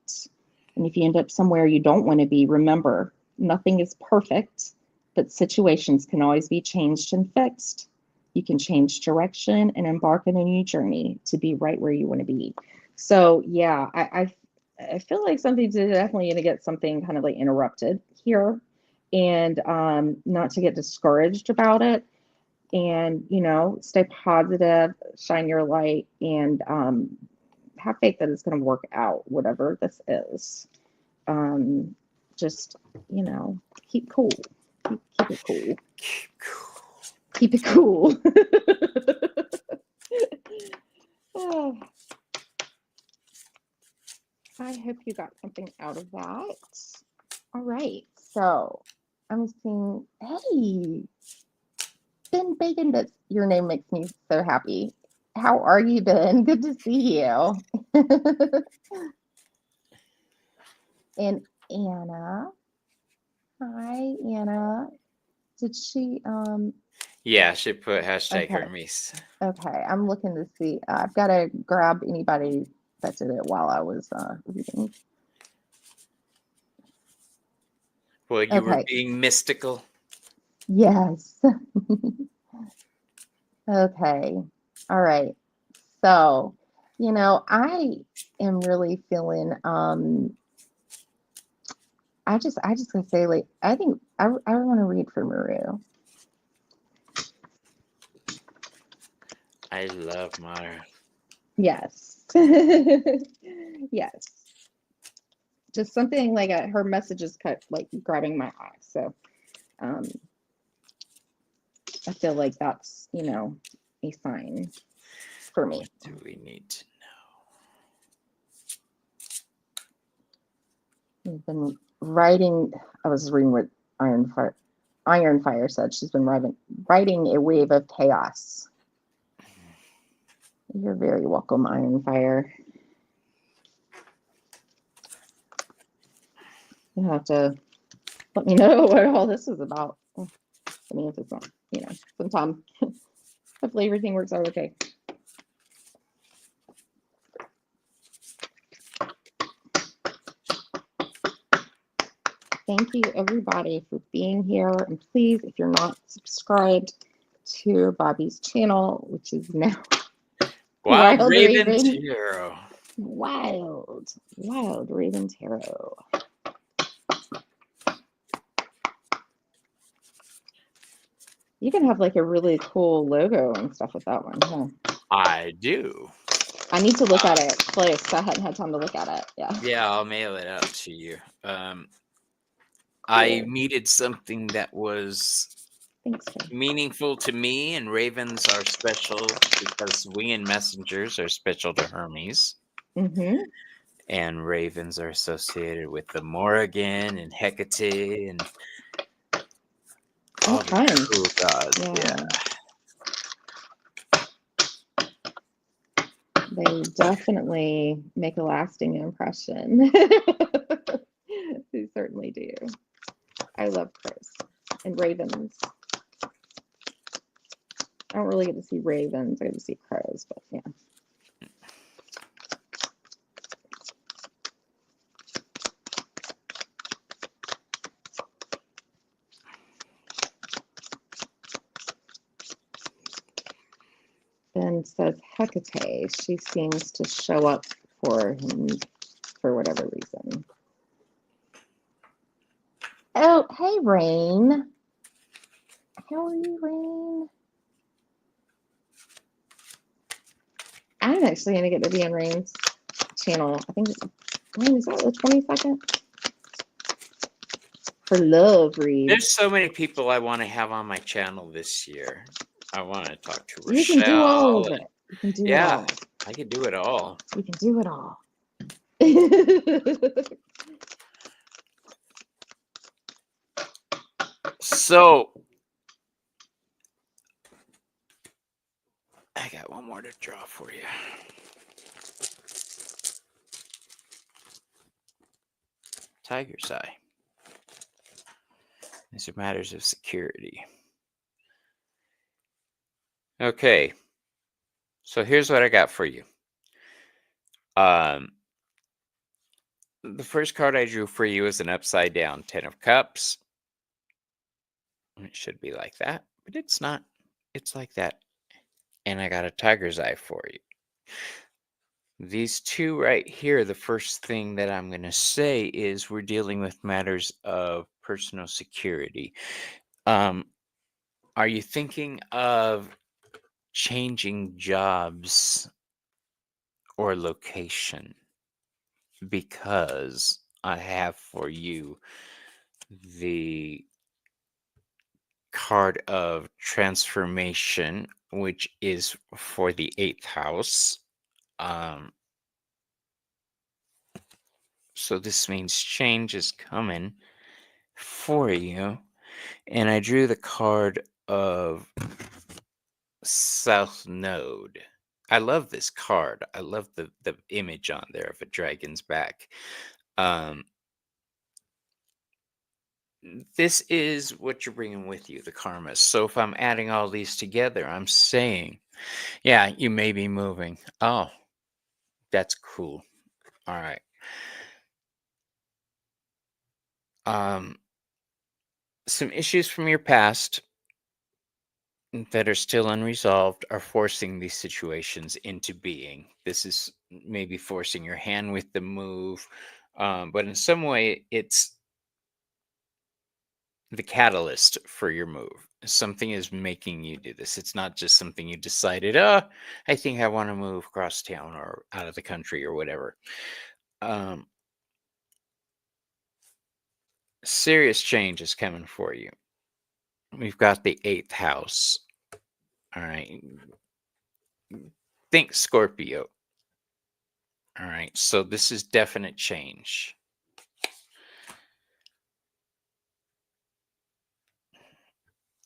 S1: And if you end up somewhere you don't want to be, remember, nothing is perfect, but situations can always be changed and fixed. You can change direction and embark on a new journey to be right where you want to be. So yeah, I feel like something's definitely going to get something kind of like interrupted here, and not to get discouraged about it, and stay positive, shine your light, and have faith that it's going to work out, whatever this is. Just keep cool, keep it cool, keep it cool. Oh, I hope you got something out of that. All right, so I'm seeing, hey, Ben Bacon, but your name makes me so happy. How are you, Ben? Good to see you. And Anna. Hi, Anna. Did she
S2: Yeah, she put hashtag
S1: okay.
S2: Hermes.
S1: Okay, I'm looking to see. I've got to grab anybody that did it while I was reading.
S2: Well, you were
S1: Okay.
S2: being mystical.
S1: Yes. Okay. All right. So, I am really feeling I just gonna say, like, I think I want to read for Maru.
S2: I love Mara.
S1: Yes. Yes. Just something like her messages cut like grabbing my eye. So um I feel like that's, a sign for me.
S2: What do we need to
S1: We've been writing, I was reading what Iron Fire said. She's been writing a wave of chaos. You're very welcome, Iron Fire. You have to let me know what all this is about. I mean, if it's not, sometime. Hopefully everything works out okay. Thank you, everybody, for being here. And please, if you're not subscribed to Bobby's channel, which is now
S2: Wild Raven
S1: Raven.
S2: Tarot.
S1: Wild Raven Tarot. You can have like a really cool logo and stuff with that one, huh?
S2: I do.
S1: I need to look at it close. I hadn't had time to look at it. Yeah.
S2: Yeah, I'll mail it out to you.
S1: Cool.
S2: I needed something that was
S1: Thanks, Jay.
S2: meaningful to me, and ravens are special because winged messengers are special to Hermes.
S1: Mm-hmm.
S2: And ravens are associated with the Morrigan and Hecate and all the cool gods. Yeah.
S1: They definitely make a lasting impression. They certainly do. I love crows and ravens. I don't really get to see ravens. I get to see crows, but yeah. Ben says Hecate. She seems to show up for him for whatever reason. Oh, hey, Rain. How are you, Rain? I'm actually going to get to be on Rain's channel. I think, Rain, is that the 22nd? For love read.
S2: There's so many people I want to have on my channel this year. I want to talk to Rochelle.
S1: You can do all of it. You can do it all.
S2: I can do it all.
S1: You can do it all.
S2: So I got one more to draw for you. Tiger's Eye. These are matters of security. Okay. So here's what I got for you. The first card I drew for you is an upside down 10 of Cups. It should be like that, but it's not. It's like that. And I got a Tiger's Eye for you. These two right here, the first thing that I'm going to say is we're dealing with matters of personal security. Are you thinking of changing jobs or location? Because I have for you the card of transformation, which is for the 8th house. So this means change is coming for you. And I drew the card of South Node. I love this card. I love the image on there of a dragon's back. This is what you're bringing with you, the karma. So if I'm adding all these together, I'm saying, yeah, you may be moving. Oh, that's cool. All right. Some issues from your past that are still unresolved are forcing these situations into being. This is maybe forcing your hand with the move, but in some way, it's the catalyst for your move. Something is making you do this. It's not just something you decided, I think I want to move across town or out of the country or whatever. Serious change is coming for you. We've got the 8th house. All right. Think Scorpio. All right. So this is definite change.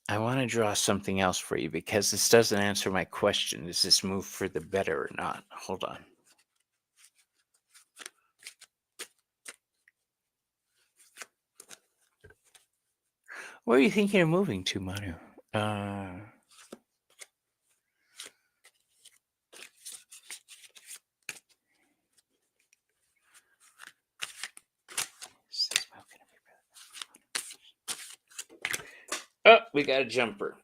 S2: I want to draw something else for you because this doesn't answer my question. Is this move for the better or not? Hold on. Where are you thinking of moving to, Manu? Oh, we got a jumper.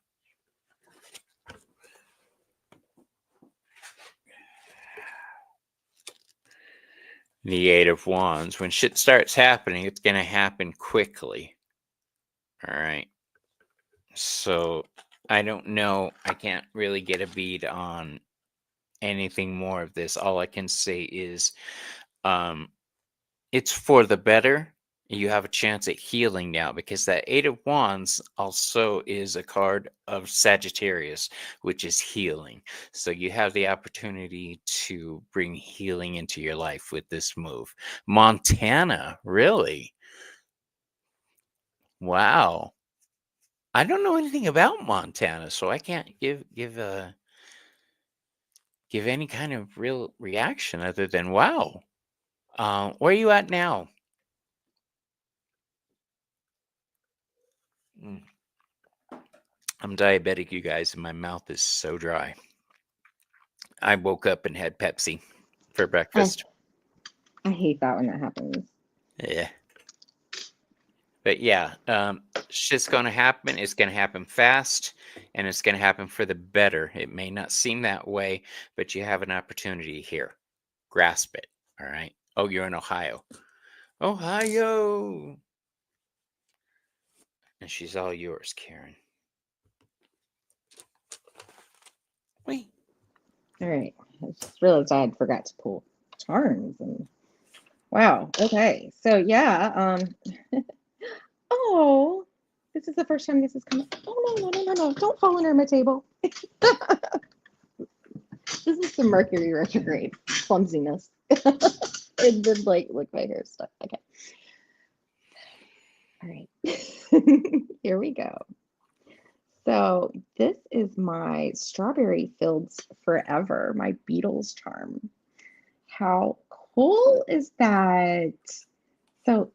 S2: The 8 of Wands. When shit starts happening, it's going to happen quickly. All right. So I don't know. I can't really get a bead on anything more of this. All I can say is it's for the better. You have a chance at healing now because that 8 of Wands also is a card of Sagittarius, which is healing. So you have the opportunity to bring healing into your life with this move. Montana, really? Wow. I don't know anything about Montana, so I can't give any kind of real reaction other than wow. Where are you at now? I'm diabetic, you guys, and my mouth is so dry. I woke up and had Pepsi for breakfast.
S1: I hate that when that happens.
S2: Yeah. But yeah, shit's going to happen. It's going to happen fast, and it's going to happen for the better. It may not seem that way, but you have an opportunity here. Grasp it. All right. Oh, you're in Ohio. Ohio. And she's all yours, Karen. Wait.
S1: All right. I just realized I had forgot to pull charms and wow. Okay. So yeah. Oh, this is the first time this is coming. Oh no. Don't fall under my table. This is some Mercury retrograde clumsiness. It did like look my hair stuck. Okay. All right. Here we go. So this is my Strawberry Fields Forever, my Beatles charm. How cool is that? So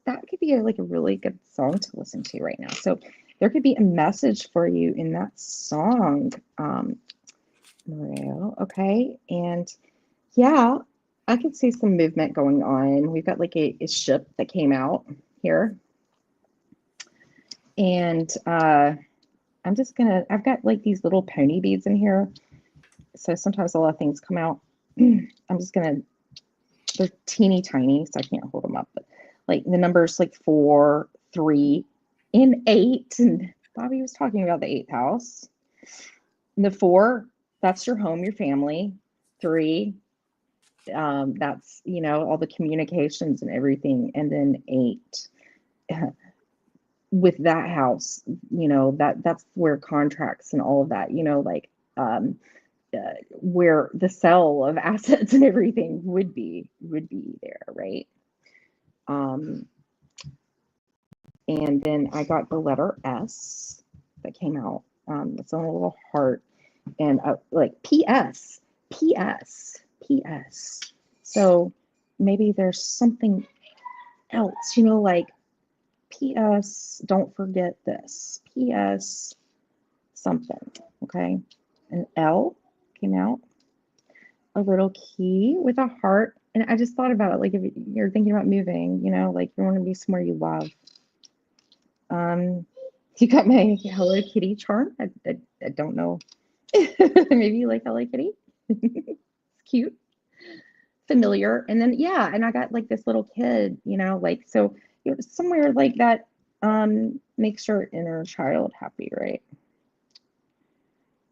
S1: that could be like a really good song to listen to right now. So there could be a message for you in that song, Mario. Okay. And yeah, I can see some movement going on. We've got like a ship that came out here. And I've got like these little pony beads in here. So sometimes a lot of things come out. They're teeny tiny, so I can't hold them up. But like the numbers like 4, 3, and 8. And Bobby was talking about the 8th house. And the 4, that's your home, your family. 3, that's, all the communications and everything. And then 8. With that house, that's where contracts and all of that, where the sale of assets and everything would be there, right? And then I got the letter S that came out It's on a little heart, and like P.S. P.S. P.S. So maybe there's something else, like P.S. Don't forget this. P.S. something. Okay. An L came out, a little key with a heart. And I just thought about it. Like if you're thinking about moving, like you want to be somewhere you love. You got my Hello Kitty charm. I don't know. Maybe you like Hello Kitty. It's cute, familiar. And then and I got like this little kid, like so somewhere like that makes your inner child happy, right?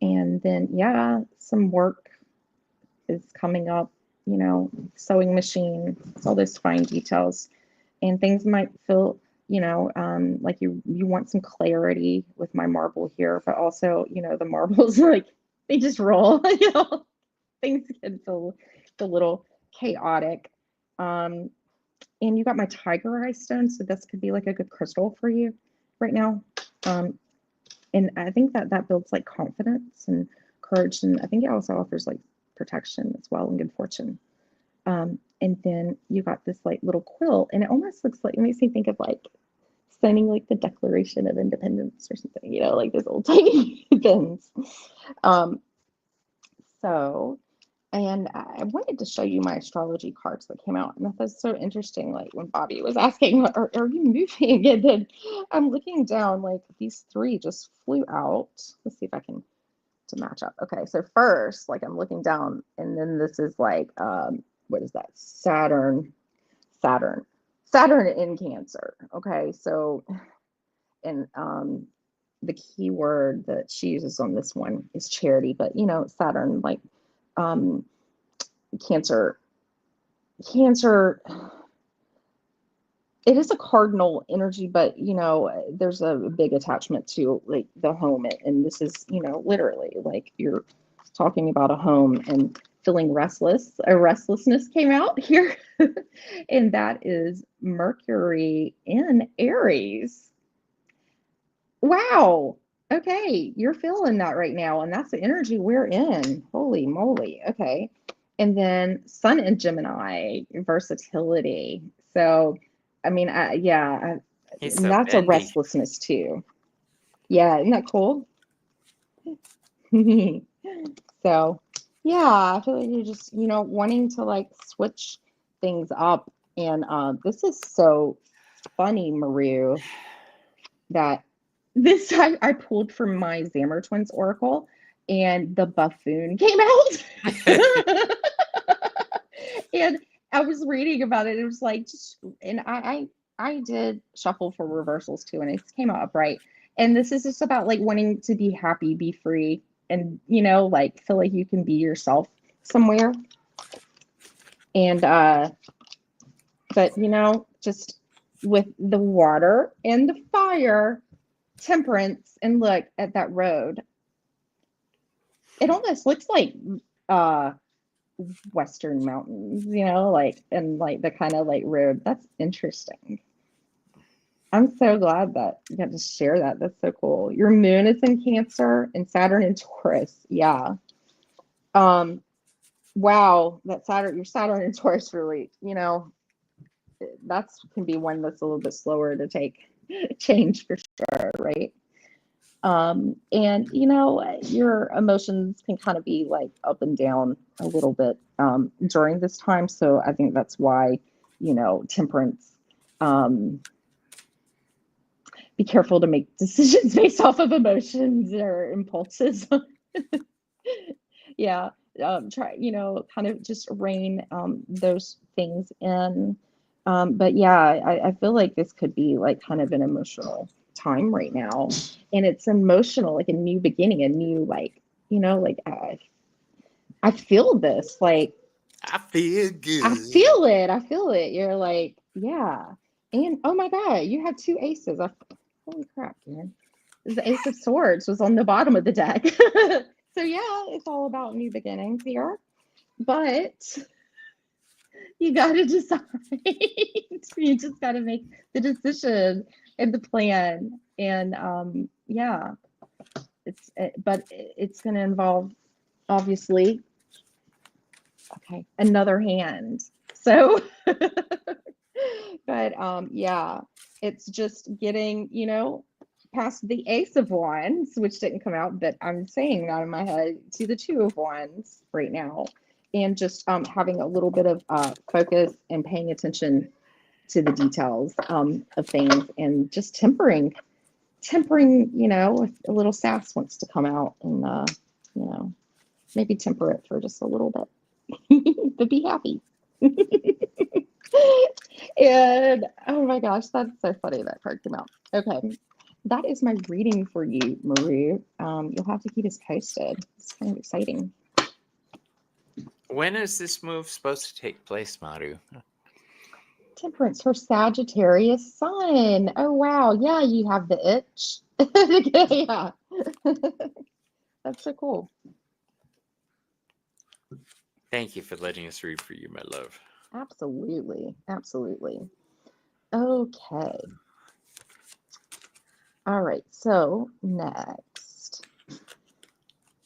S1: And then some work is coming up, sewing machine, all those fine details. And things might feel, like you want some clarity with my marble here, but also, the marbles like they just roll, things can feel a little chaotic. And you got my tiger eye stone, so this could be like a good crystal for you right now. And I think that builds like confidence and courage, and I think it also offers like protection as well and good fortune. And then you got this like little quill, and it almost looks like, it makes me think of like signing like the Declaration of Independence or something, like those old tiny pins. And I wanted to show you my astrology cards that came out, and that was so interesting. Like when Bobby was asking, are you moving? And then I'm looking down, like these three just flew out. Let's see if I can to match up. Okay, so first, like I'm looking down, and then this is like, what is that? Saturn in Cancer. Okay, so, and the key word that she uses on this one is charity, but Saturn, like Cancer, it is a cardinal energy, but there's a big attachment to like the home, and this is literally like you're talking about a home and feeling restless. A restlessness came out here, and that is Mercury in Aries. Wow. Okay, you're feeling that right now, and that's the energy we're in. Holy moly. Okay. And then Sun in Gemini, versatility. So, I mean,
S2: He's
S1: and
S2: so
S1: that's a
S2: bendy.
S1: restlessness too. Yeah, isn't that cool? So, I feel like you're just, wanting to like switch things up. And this is so funny, Maru, that this I pulled from my Xamer Twins Oracle, and the buffoon came out. And I was reading about it. It was like, and I did shuffle for reversals too, and it came out upright. And this is just about like wanting to be happy, be free, and like feel like you can be yourself somewhere. And but just with the water and the fire, temperance, and look at that road. It almost looks like Western mountains, like, and like the kind of like road. That's interesting. I'm so glad that you got to share that. That's so cool. Your moon is in Cancer and Saturn in Taurus. Yeah. Wow, your Saturn in Taurus really, that's can be one that's a little bit slower to take change for sure, right? And your emotions can kind of be like up and down a little bit during this time. So I think that's why, temperance, be careful to make decisions based off of emotions or impulses. Yeah. Try, kind of just rein those things in. But I feel like this could be like kind of an emotional time right now, and it's emotional, like a new beginning, a new like like I feel this, like
S2: I feel good.
S1: I feel it. You're like, and oh my god, you had two aces. Holy crap, man. The Ace of Swords was on the bottom of the deck. So it's all about new beginnings here, but you got to decide. You just got to make the decision and the plan. And but it's going to involve, obviously, okay, another hand. So, but yeah, it's just getting, past the Ace of Wands, which didn't come out, but I'm saying that in my head, to the Two of Wands right now, and just having a little bit of focus and paying attention to the details of things, and just tempering, if a little sass wants to come out, and maybe temper it for just a little bit, but be happy. And oh my gosh, that's so funny that card came out. Okay, that is my reading for you, Maru. You'll have to keep us posted. It's kind of exciting.
S2: When is this move supposed to take place, Maru?
S1: Temperance, her Sagittarius sun. Oh wow, yeah, you have the itch. Yeah, that's so cool.
S2: Thank you for letting us read for you, my love.
S1: Absolutely, absolutely. Okay. All right, so next.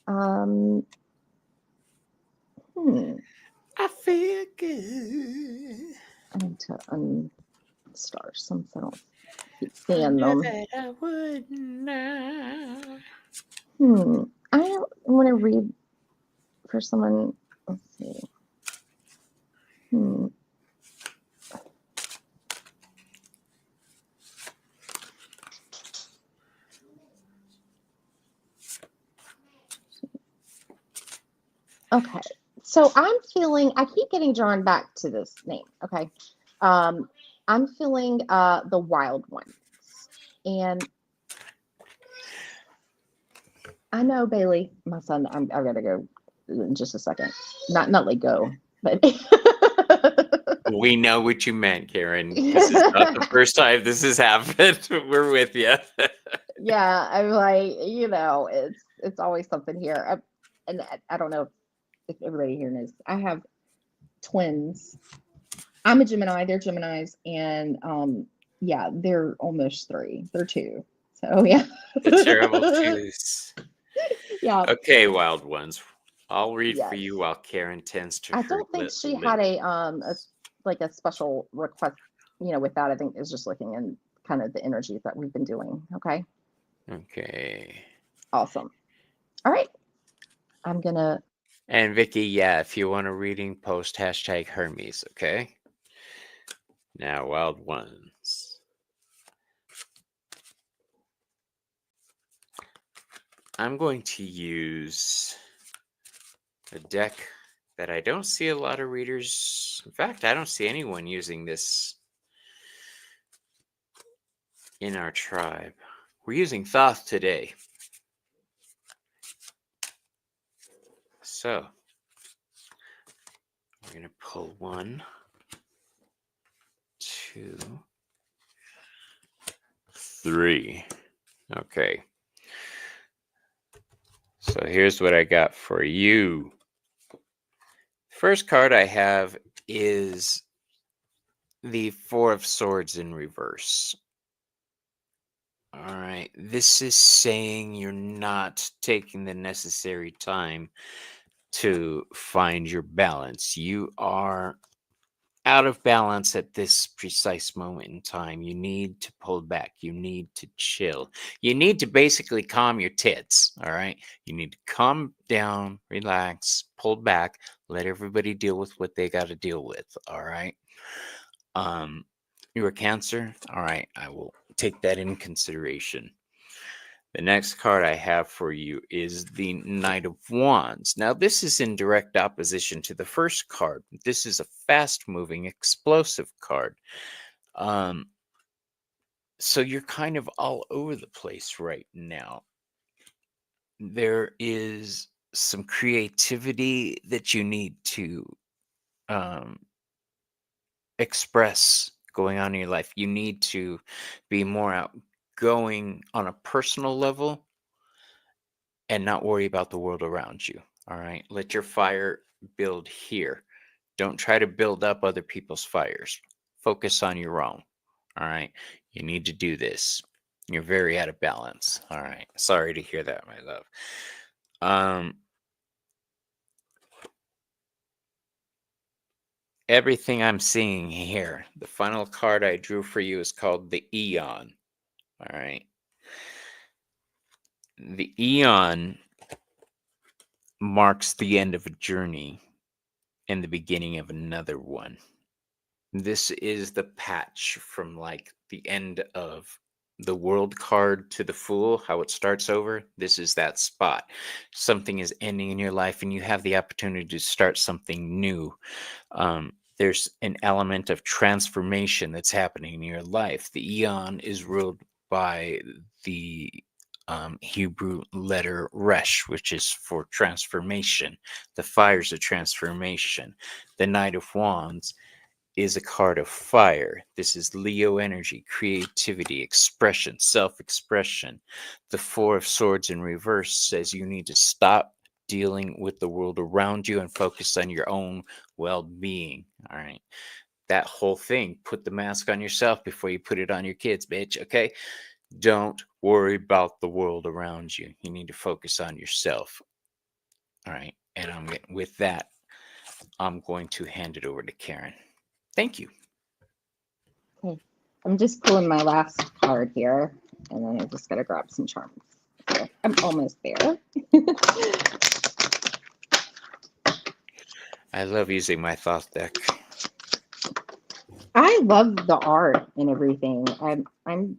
S2: I feel good.
S1: I need to unstar some so I don't keep
S2: I
S1: seeing
S2: knew
S1: them.
S2: that I would not.
S1: I want to read for someone. Let's see. Okay, so I'm feeling. I keep getting drawn back to this name. Okay, I'm feeling the wild ones, and I know Bailey, my son. I've got to go in just a second. Not let go, but.
S2: We know what you meant, Karen. This is not the first time this has happened. We're with you.
S1: Yeah, I'm like, it's always something here. And I don't know if everybody here knows. I have twins. I'm a Gemini, they're Geminis, and yeah, they're almost 3. They're 2. So yeah.
S2: The terrible twos.
S1: Yeah.
S2: Okay, wild ones. I'll read for
S1: Yes.
S2: you while Karen tends to
S1: I
S2: her
S1: don't think she had a special request, with that. I think is just looking in kind of the energies that we've been doing. Okay.
S2: Okay.
S1: Awesome. All right. I'm gonna.
S2: And Vicky, yeah, if you want a reading, post #Hermes, okay? Now, wild ones. I'm going to use a deck that I don't see a lot of readers. In fact, I don't see anyone using this in our tribe. We're using Thoth today. So, we're going to pull 1, 2, 3. Okay. So here's what I got for you. First card I have is the 4 of Swords in reverse. All right. This is saying you're not taking the necessary time to find your balance. You are out of balance at this precise moment in time. You need to pull back. You need to chill. You need to basically calm your tits. All right. You need to calm down, relax, pull back, let everybody deal with what they got to deal with. All right. You're a Cancer. All right. I will take that in consideration. The next card I have for you is the Knight of Wands. Now, this is in direct opposition to the first card. This is a fast-moving, explosive card. So you're kind of all over the place right now. There is some creativity that you need to express going on in your life. You need to be more outgoing on a personal level and not worry about the world around you. All right. Let your fire build here. Don't try to build up other people's fires. Focus on your own. All right. You need to do this. You're very out of balance. All right. Sorry to hear that, my love. Everything I'm seeing here, the final card I drew for you is called the Eon. All right. The Eon marks the end of a journey and the beginning of another one. This is the patch from like the end of the world card to the Fool, how it starts over. This is that spot. Something is ending in your life and you have the opportunity to start something new. There's an element of transformation that's happening in your life. The Eon is ruled by the Hebrew letter Resh, which is for transformation. The fires of transformation. The Knight of Wands is a card of fire. This is Leo energy, creativity, expression, self-expression. The Four of Swords in reverse says you need to stop dealing with the world around you and focus on your own well-being. All right. That whole thing, put the mask on yourself before you put it on your kids, bitch. Okay. Don't worry about the world around you. You need to focus on yourself. All right. And with that, I'm going to hand it over to Karen. Thank you.
S1: Okay. I'm just pulling my last card here, and then I just got to grab some charms. So I'm almost there.
S2: I love using my thought deck.
S1: I love the art and everything. I'm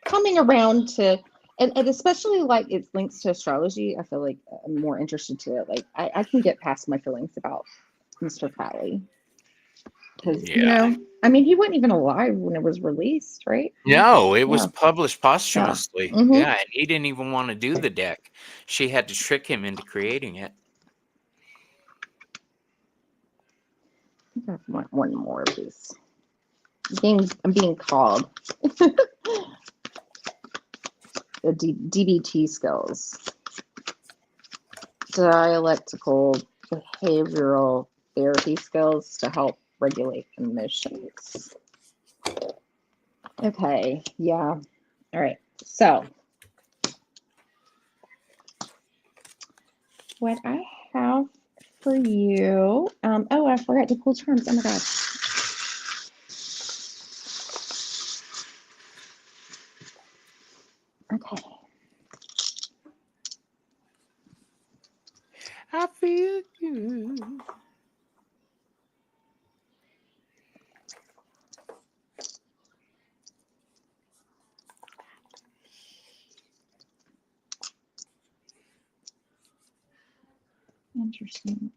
S1: coming around to, and especially like it's links to astrology. I feel like I'm more interested to it. Like I can get past my feelings about Mr. Crowley. Because, I mean, he wasn't even alive when it was released, right?
S2: No, it was published posthumously.
S1: Yeah. Mm-hmm.
S2: Yeah, and he didn't even want to do the deck. She had to trick him into creating it.
S1: I think I want one more of these. I'm being called. The DBT skills. Dialectical behavioral therapy skills to help regulate emotions. Okay, yeah. All right. So what I have for you, oh, I forgot to pull charms. Oh my gosh. Okay.
S2: I feel good.
S1: Interesting.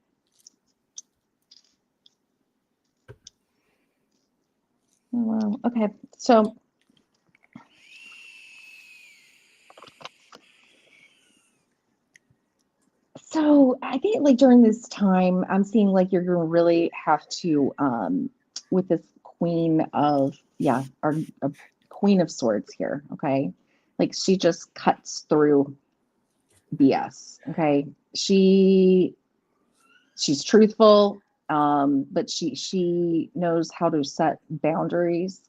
S1: Oh, wow. Okay. So I think like during this time, I'm seeing like you're going to really have to, with this our Queen of Swords here. Okay. Like she just cuts through BS. Okay. She's truthful, but she knows how to set boundaries.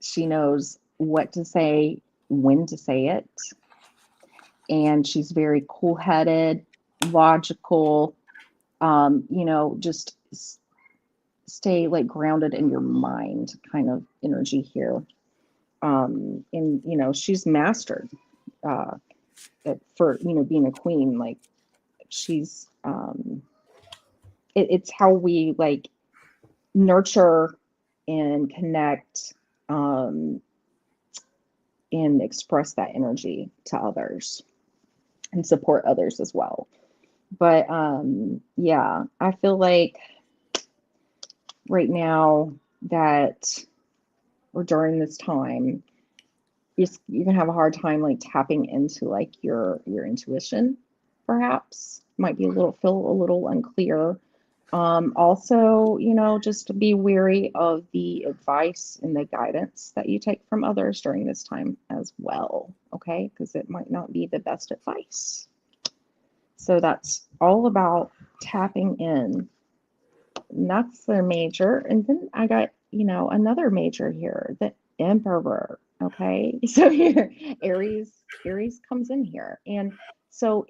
S1: She knows what to say, when to say it. And she's very cool-headed, logical, just stay like grounded in your mind kind of energy here. And she's mastered for being a queen. Like she's it's how we like nurture and connect and express that energy to others and support others as well. But yeah, I feel like right now that or during this time, you're gonna have a hard time like tapping into like your intuition, perhaps. Might be feel a little unclear. Also, just be wary of the advice and the guidance that you take from others during this time as well, okay? Because it might not be the best advice. So that's all about tapping in. And that's the major. And then I got, another major here, the Emperor. Okay. So here, Aries comes in here. And so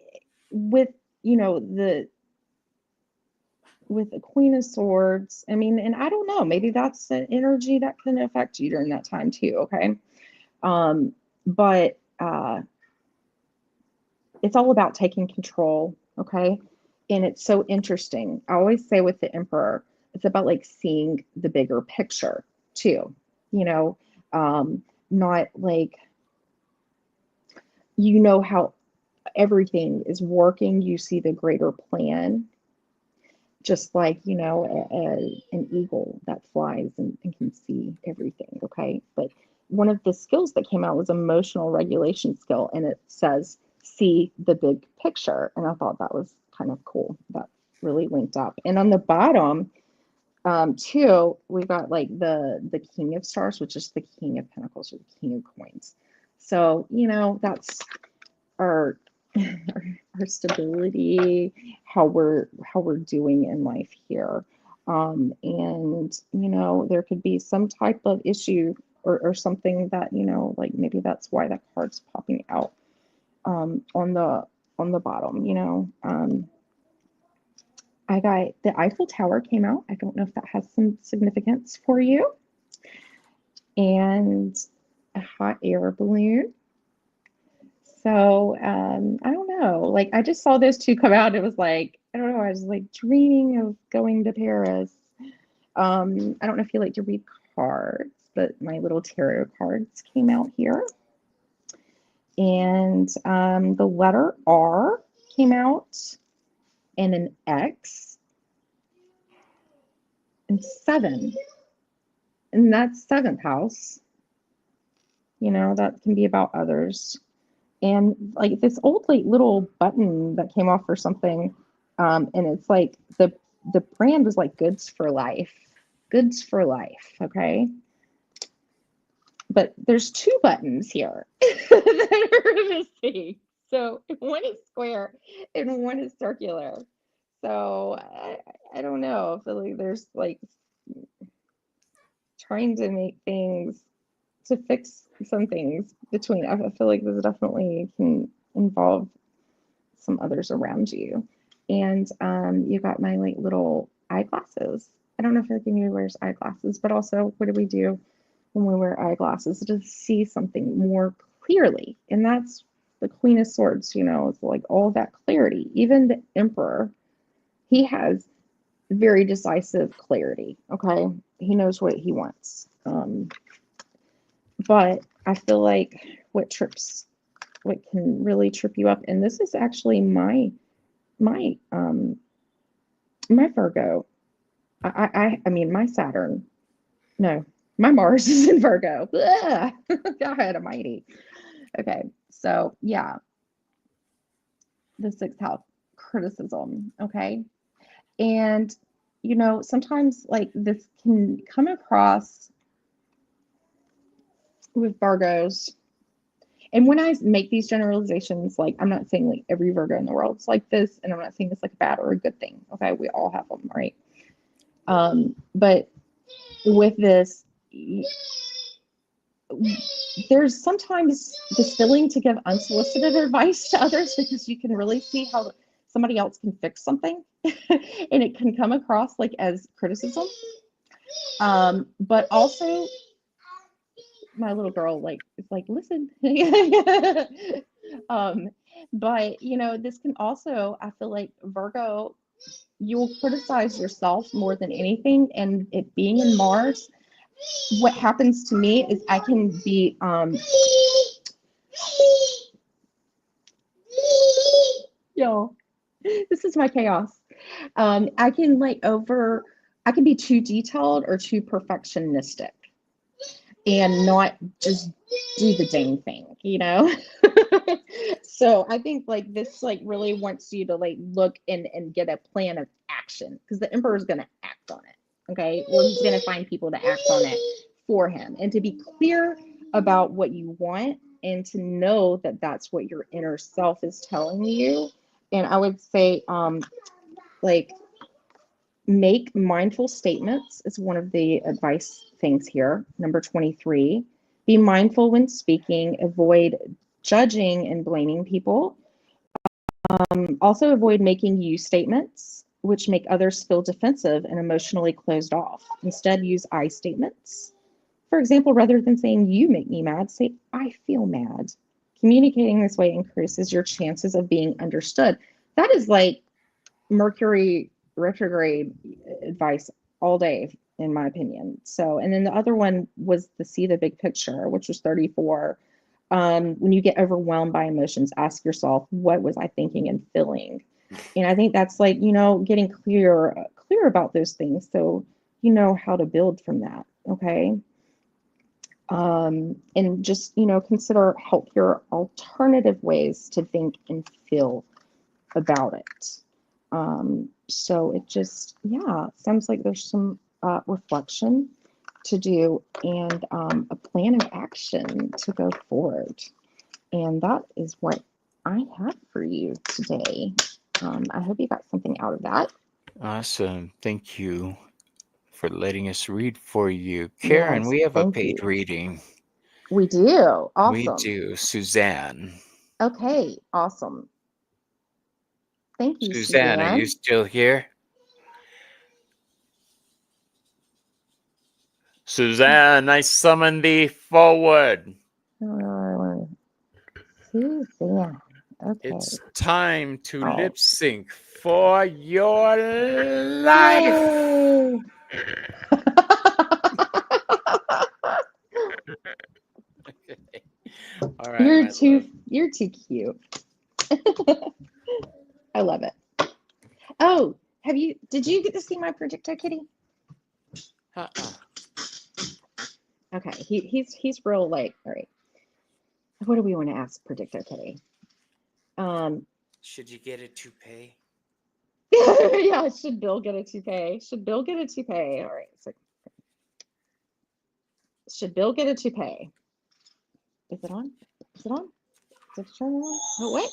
S1: with, you know, with the Queen of Swords, I mean, and I don't know, maybe that's an energy that can affect you during that time too. Okay. But it's all about taking control. Okay. And it's so interesting. I always say with the Emperor, it's about like seeing the bigger picture too, you know, not like, you know, how everything is working, you see the greater plan, just like, you know, an eagle that flies and can see everything. Okay. But one of the skills that came out was emotional regulation skill, and it says see the big picture. And I thought that was kind of cool. That really linked up. And on the bottom, too, we got like the King of Stars, which is the King of Pentacles or the King of Coins. So, you know, that's our our stability, how we're doing in life here. And you know, there could be some type of issue or something that, you know, like maybe that's why that card's popping out on the bottom, you know. I got the Eiffel Tower came out. I don't know if that has some significance for you. And a hot air balloon. So I don't know. Like I just saw those two come out. It was like, I don't know, I was like dreaming of going to Paris. I don't know if you like to read cards, but my little tarot cards came out here. And the letter R came out, and an X, and 7. And that's 7th house. You know, that can be about others. And like this old like little button that came off or something, and it's like the brand was like goods for life. Okay, but there's 2 buttons here that are missing. So one is square and one is circular. So I don't know, I feel like there's like trying to make things to fix some things between. I feel like this definitely can involve some others around you. And you got my like little eyeglasses. I don't know if anybody wears eyeglasses, but also what do we do when we wear eyeglasses? To see something more clearly. And that's the Queen of Swords, you know, it's like all that clarity. Even the Emperor, he has very decisive clarity. Okay. He knows what he wants. But I feel like what can really trip you up, and this is actually my Virgo. I mean my Saturn. No, my Mars is in Virgo. God almighty. Okay, so yeah, the 6th house, criticism. Okay, and you know, sometimes like this can come across with Virgos. And when I make these generalizations, like I'm not saying like every Virgo in the world is like this, and I'm not saying it's like a bad or a good thing. Okay, we all have them, right? But with this, there's sometimes this feeling to give unsolicited advice to others because you can really see how somebody else can fix something, and it can come across like as criticism. But also my little girl like is like listen. But you know, this can also, I feel like Virgo, you will criticize yourself more than anything, and it being in Mars, what happens to me is I can be yo, this is my chaos. I can I can be too detailed or too perfectionistic and not just do the dang thing, you know? So I think like this like really wants you to like look and get a plan of action, because the Emperor is going to act on it. Okay. Well, he's going to find people to act on it for him, and to be clear about what you want, and to know that that's what your inner self is telling you. And I would say, like, make mindful statements is one of the advice things here. Number 23, Be mindful when speaking. Avoid judging and blaming people. Also, avoid making you statements which make others feel defensive and emotionally closed off. Instead, use I statements. For example, rather than saying, you make me mad, say, I feel mad. Communicating this way increases your chances of being understood. That is like Mercury retrograde advice all day, in my opinion. So, and then the other one was the see the big picture, which was 34. When you get overwhelmed by emotions, ask yourself, what was I thinking and feeling? And I think that's like, getting clear about those things. So you know how to build from that. Okay. And just, consider healthier alternative ways to think and feel about it. So it just, yeah, sounds like there's some reflection to do and a plan of action to go forward. And that is what I have for you today. I hope you got something out of that.
S2: Awesome. Thank you for letting us read for you. Karen,
S1: Yes,
S2: we have a
S1: thank you.
S2: paid reading.
S1: We do.
S2: We
S1: Awesome.
S2: do. Suzanne.
S1: Okay, awesome. Thank you,
S2: Suzanne, are you
S1: Suzanne.
S2: still here? Suzanne, I summon thee forward.
S1: Suzanne. Okay.
S2: It's time to
S1: Oh.
S2: lip sync for your life.
S1: Yay!
S2: All right, my love.
S1: You're too cute. I love it. Oh, did you get to see my Projecto Kitty?
S2: Uh-uh.
S1: Okay, he's real like, all right. What do we want to ask Projecto Kitty?
S2: Should you get a toupee?
S1: Yeah, should Bill get a toupee? Should Bill get a toupee? All right. So, should Bill get a toupee? Is it on? Is it on? Is it turning on? Oh, wait.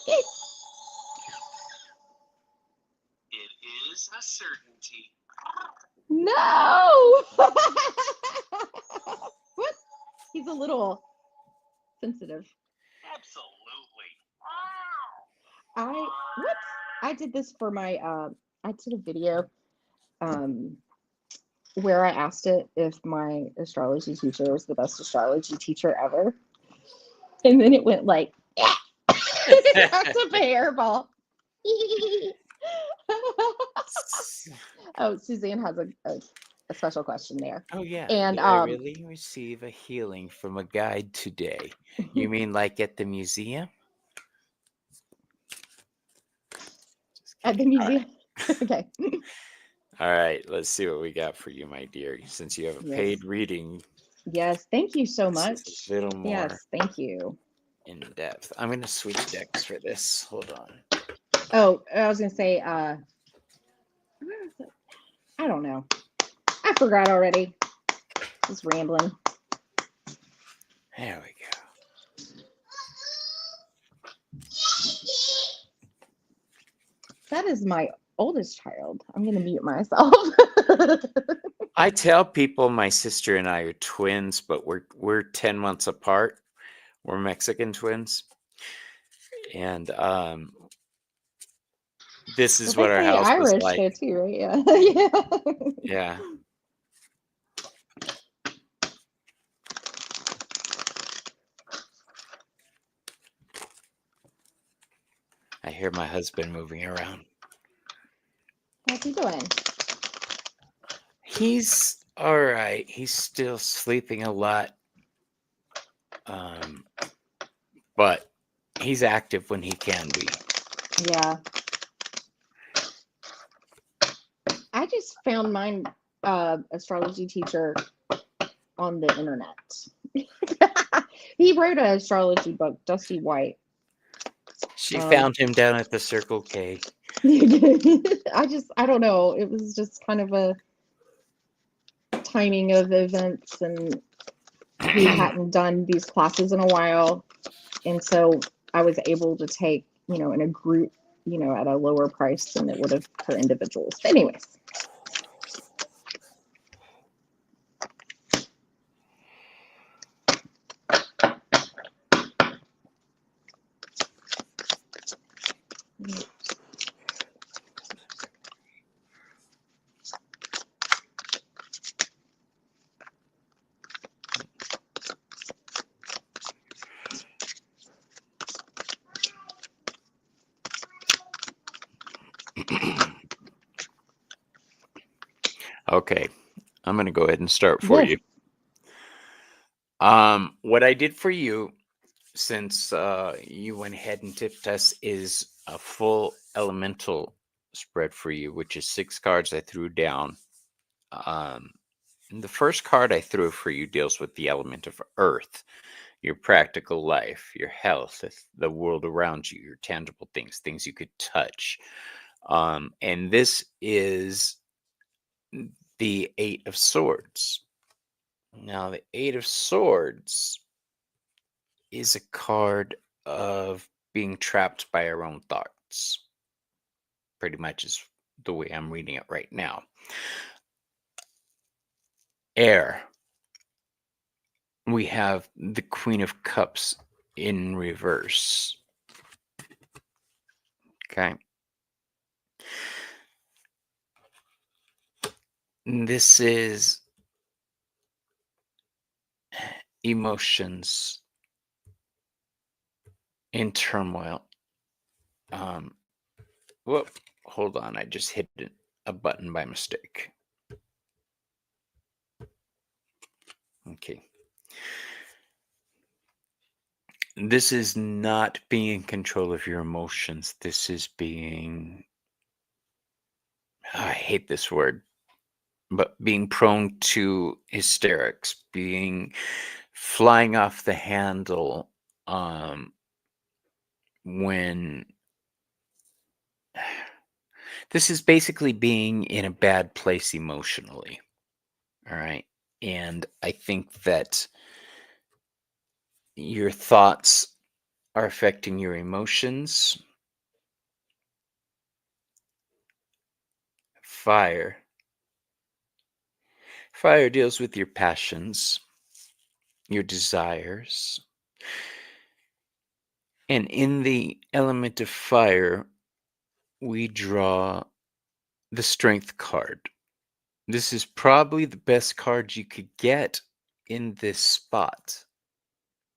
S3: It is a certainty.
S1: No! What? He's a little sensitive.
S3: Absolutely.
S1: I did this for my I did a video where I asked it if my astrology teacher was the best astrology teacher ever. And then it went like it knocked up a hairball. Oh, Suzanne has a special question there.
S2: Oh, yeah.
S1: And
S2: Did I really receive a healing from a guide today? You mean like at the museum?
S1: at the museum. Okay.
S2: All right, let's see what we got for you, my dear. Since you have a paid reading,
S1: Yes, thank you so much.
S2: this is a little more
S1: Yes, thank you.
S2: in depth. I'm going to switch decks for this. Hold on.
S1: Oh, I was gonna say, I don't know. I forgot already. Just rambling.
S2: There we go.
S1: That is my oldest child. I'm gonna mute myself.
S2: I tell people my sister and I are twins, but we're 10 months apart. We're Mexican twins. And this is what our house was
S1: Irish
S2: like.
S1: though too, right? Yeah. Yeah.
S2: Yeah. I hear my husband moving around.
S1: What's he doing?
S2: He's all right. He's still sleeping a lot. But he's active when he can be.
S1: Yeah. I just found my astrology teacher on the internet. He wrote an astrology book, Dusty White.
S2: She found him down at the Circle K.
S1: I don't know. It was just kind of a timing of events, and he hadn't done these classes in a while. And so I was able to take, in a group, at a lower price than it would have for individuals. But anyways.
S2: Okay, I'm going to go ahead and start for
S1: Yes.
S2: you. What I did for you, since you went ahead and tipped us, is a full elemental spread for you, which is 6 cards I threw down. And the first card I threw for you deals with the element of earth, your practical life, your health, the world around you, your tangible things, things you could touch. And this is the 8 of Swords. Now, the 8 of Swords is a card of being trapped by our own thoughts. Pretty much is the way I'm reading it right now. Air. We have the Queen of Cups in reverse. Okay. This is emotions in turmoil. Whoop, hold on. I just hit a button by mistake. Okay. This is not being in control of your emotions. This is being, I hate this word, but being prone to hysterics, being flying off the handle when this is basically being in a bad place emotionally. All right. And I think that your thoughts are affecting your emotions. Fire. Fire deals with your passions, your desires. And in the element of fire, we draw the strength card. This is probably the best card you could get in this spot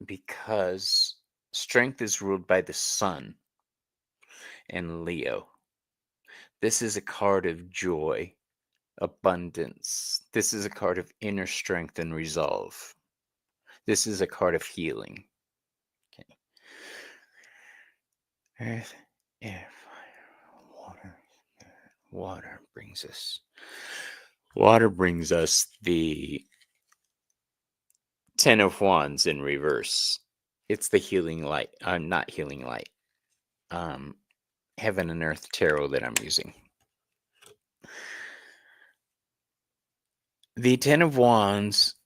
S2: because strength is ruled by the sun and Leo. This is a card of joy, abundance. This is a card of inner strength and resolve. This is a card of healing. Okay. Earth, air, fire, water. Water brings us. Water brings us the 10 of Wands in reverse. It's the healing light. Not healing light. Heaven and Earth tarot that I'm using. The 10 of Wands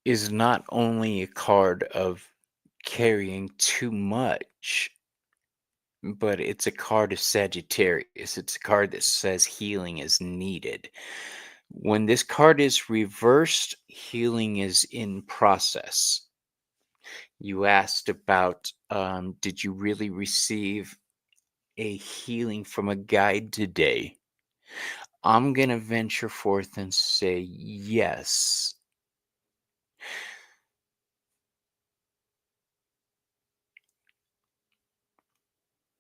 S2: is not only a card of carrying too much, but it's a card of Sagittarius. It's a card that says healing is needed. When this card is reversed, healing is in process. You asked about did you really receive a healing from a guide today? I'm going to venture forth and say yes.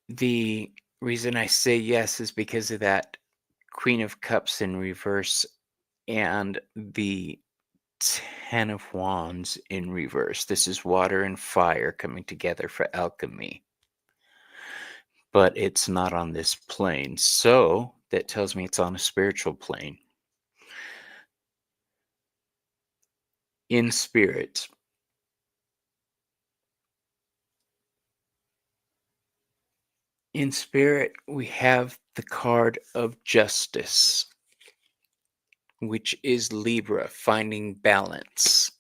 S2: The reason I say yes is because of that Queen of Cups in reverse and the 10 of Wands in reverse. This is water and fire coming together for alchemy. But it's not on this plane. So that tells me it's on a spiritual plane. In spirit. In spirit, we have the card of justice, which is Libra, finding balance.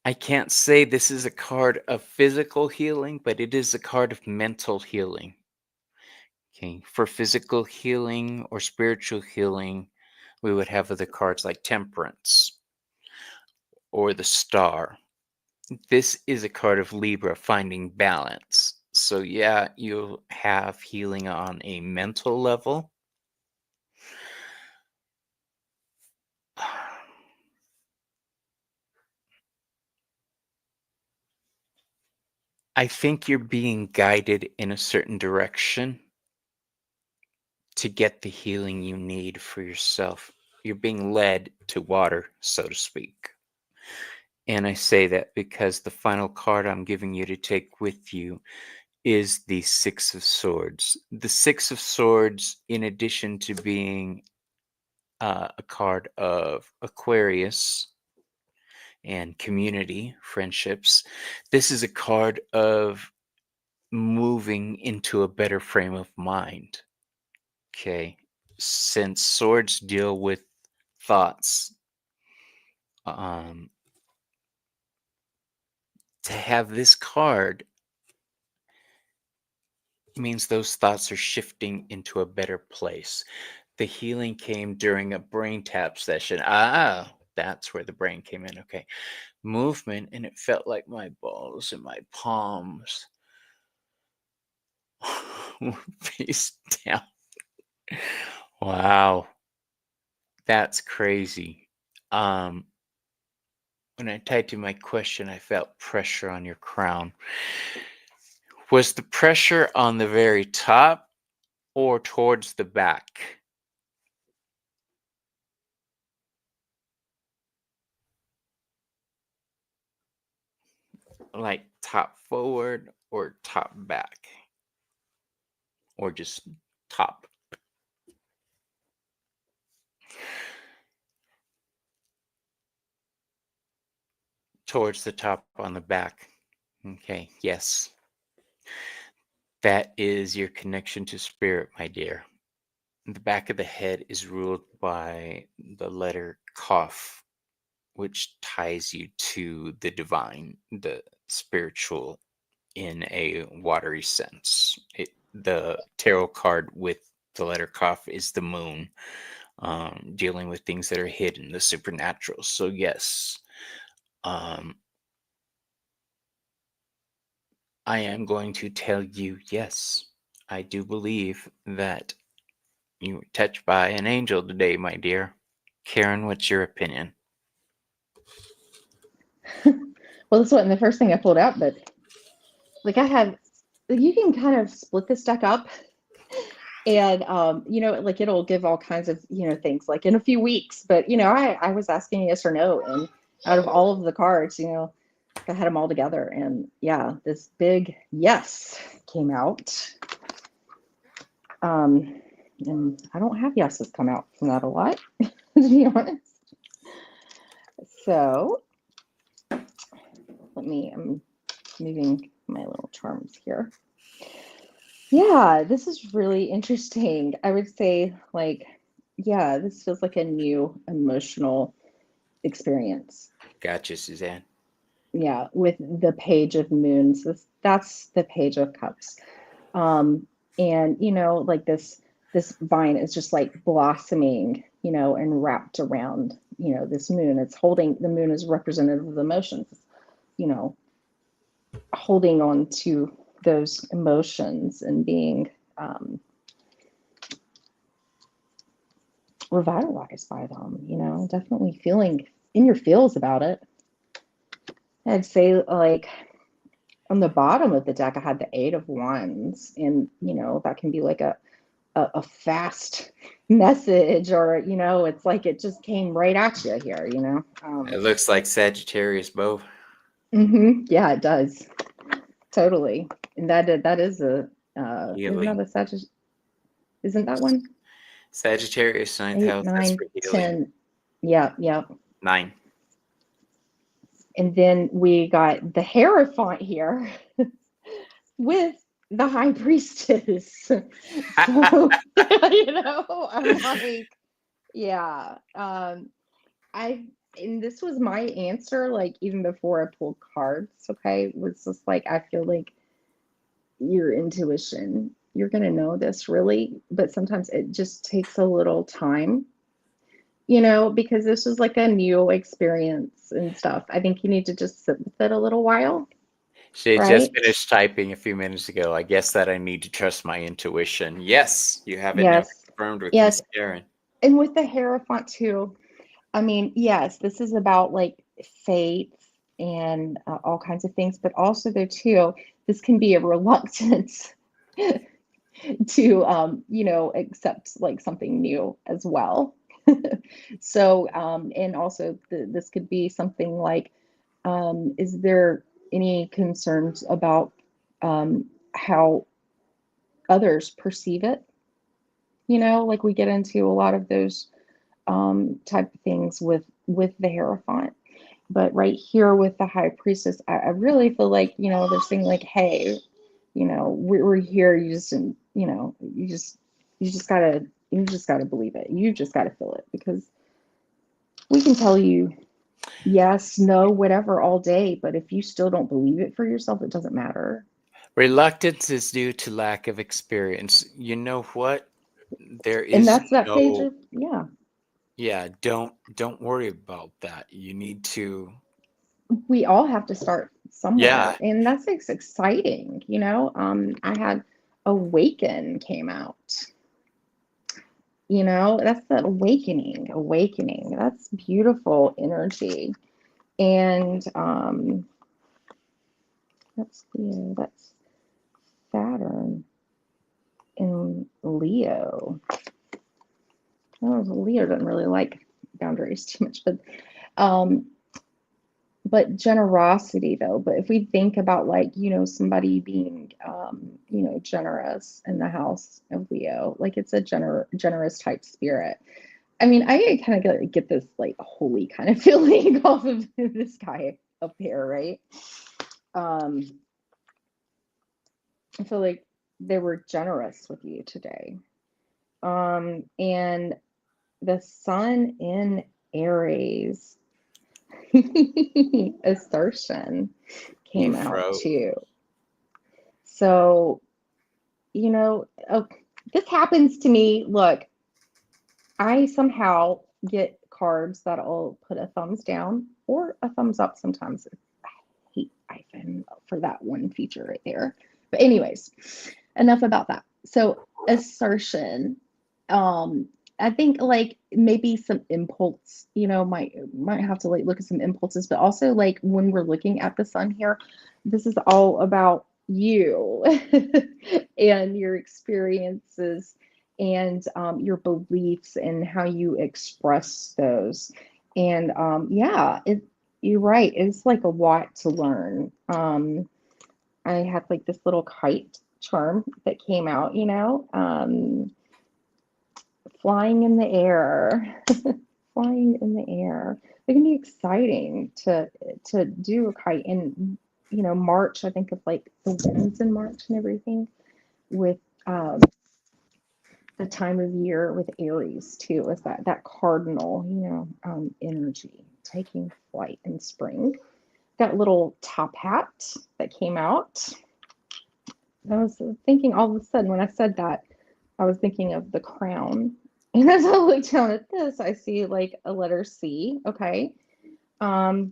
S2: I can't say this is a card of physical healing, but it is a card of mental healing. Okay, for physical healing or spiritual healing, we would have other cards like Temperance or the Star. This is a card of Libra, finding balance. So yeah, you'll have healing on a mental level. I think you're being guided in a certain direction to get the healing you need for yourself. You're being led to water, so to speak. And I say that because the final card I'm giving you to take with you is the Six of Swords. The Six of Swords, in addition to being a card of Aquarius and community, friendships, this is a card of moving into a better frame of mind. Okay. Since swords deal with thoughts, um, to have this card means those thoughts are shifting into a better place. The healing came during a brain tap session. Ah, that's where the brain came in. Okay. Movement, and it felt like my balls and my palms were face down. Wow. That's crazy. When I typed in my question, I felt pressure on your crown. Was the pressure on the very top or towards the back? Like top forward or top back? Or just top? Towards the top on the back. Okay, yes. That is your connection to spirit, my dear. The back of the head is ruled by the letter Kaf, which ties you to the divine, the spiritual, in a watery sense. The tarot card with the letter Kaf is the moon, dealing with things that are hidden, the supernatural. So yes, I am going to tell you, yes, I do believe that you were touched by an angel today, my dear. Karen, what's your opinion?
S1: Well, this wasn't the first thing I pulled out, but like you can kind of split this deck up, and like it'll give all kinds of things like in a few weeks. But I was asking yes or no, and out of all of the cards, I had them all together, and yeah, this big yes came out. And I don't have yeses come out from that a lot, to be honest. So I'm moving my little charms here. Yeah, this is really interesting. I would say, this feels like a new emotional experience.
S2: Gotcha, Suzanne.
S1: Yeah, with the Page of Moons. That's the Page of Cups. And like this vine is just like blossoming, and wrapped around, this moon. The moon is representative of emotions, holding on to those emotions and being revitalized by them, definitely feeling in your feels about it. I'd say like on the bottom of the deck, I had the Eight of Wands, and that can be like a fast message, or it's like it just came right at you here.
S2: It looks like Sagittarius, Bo.
S1: Yeah, it does, totally. And that is a isn't
S2: Healing.
S1: that a Sagittarius? Isn't that one?
S2: Sagittarius, 9th
S1: 8,
S2: house. That's
S1: 9,
S2: for healing.
S1: 10. Yeah.
S2: 9.
S1: And then we got the Hierophant here with the High Priestess. So, I'm like, yeah. And this was my answer, like even before I pulled cards, okay, was just like, I feel like your intuition, you're gonna know this really, but sometimes it just takes a little time, because this is like a new experience and stuff. I think you need to just sit with it a little while.
S2: She had
S1: Right?
S2: just finished typing a few minutes ago. I guess that I need to trust my intuition. Yes, you have it now
S1: Yes.
S2: confirmed with
S1: Yes.
S2: Miss Karen.
S1: And with the Hierophant too, I mean, yes, this is about like faith and all kinds of things. But also, though, too, this can be a reluctance to, accept like something new as well. So, and also this could be something like, is there any concerns about how others perceive it? Like we get into a lot of those type of things with the Hierophant. But right here with the High Priestess, I really feel like, they're saying like, hey, we're here. You just, you just gotta believe it. You just gotta feel it, because we can tell you yes, no, whatever all day, but if you still don't believe it for yourself, it doesn't matter.
S2: Reluctance is due to lack of experience. You know what? There
S1: And
S2: is
S1: that's that page
S2: no,
S1: of, yeah.
S2: yeah, don't worry about that. You need to,
S1: We all have to start
S2: yeah,
S1: somewhere, and that's exciting. I had Awaken came out. That's the awakening. That's beautiful energy. And that's Saturn in Leo. Oh, Leo doesn't really like boundaries too much, um but generosity though. But if we think about like, somebody being generous in the house of Leo, like it's a generous type spirit. I mean, I kind of get this like holy kind of feeling off of this guy up here, right? I feel like they were generous with you today. And the sun in Aries assertion
S2: you
S1: came out
S2: froze.
S1: too. So, oh, this happens to me. Look, I somehow get cards that'll put a thumbs down or a thumbs up sometimes. I hate iPhone for that one feature right there. But anyways, enough about that. So assertion. I think like maybe some impulse, might have to like look at some impulses, but also like when we're looking at the sun here, this is all about you and your experiences and your beliefs and how you express those. And yeah, you're right. It's like a lot to learn. I had like this little kite charm that came out, flying in the air, flying in the air. It can be exciting to do a kite in, March. I think of like the winds in March and everything with the time of year with Aries too, is that cardinal, energy taking flight in spring. That little top hat that came out. I was thinking all of a sudden when I said that, I was thinking of the crown. And as I look down at this, I see like a letter C. Okay. A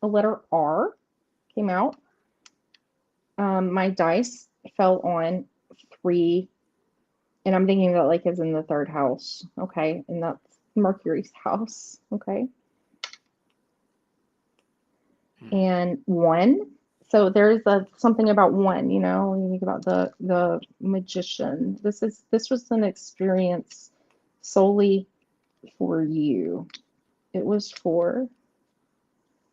S1: letter R came out. My dice fell on 3, and I'm thinking that like is in the 3rd house. Okay. And that's Mercury's house. Okay. And 1. So there's something about 1, when you think about the magician. This was an experience solely for you. It was for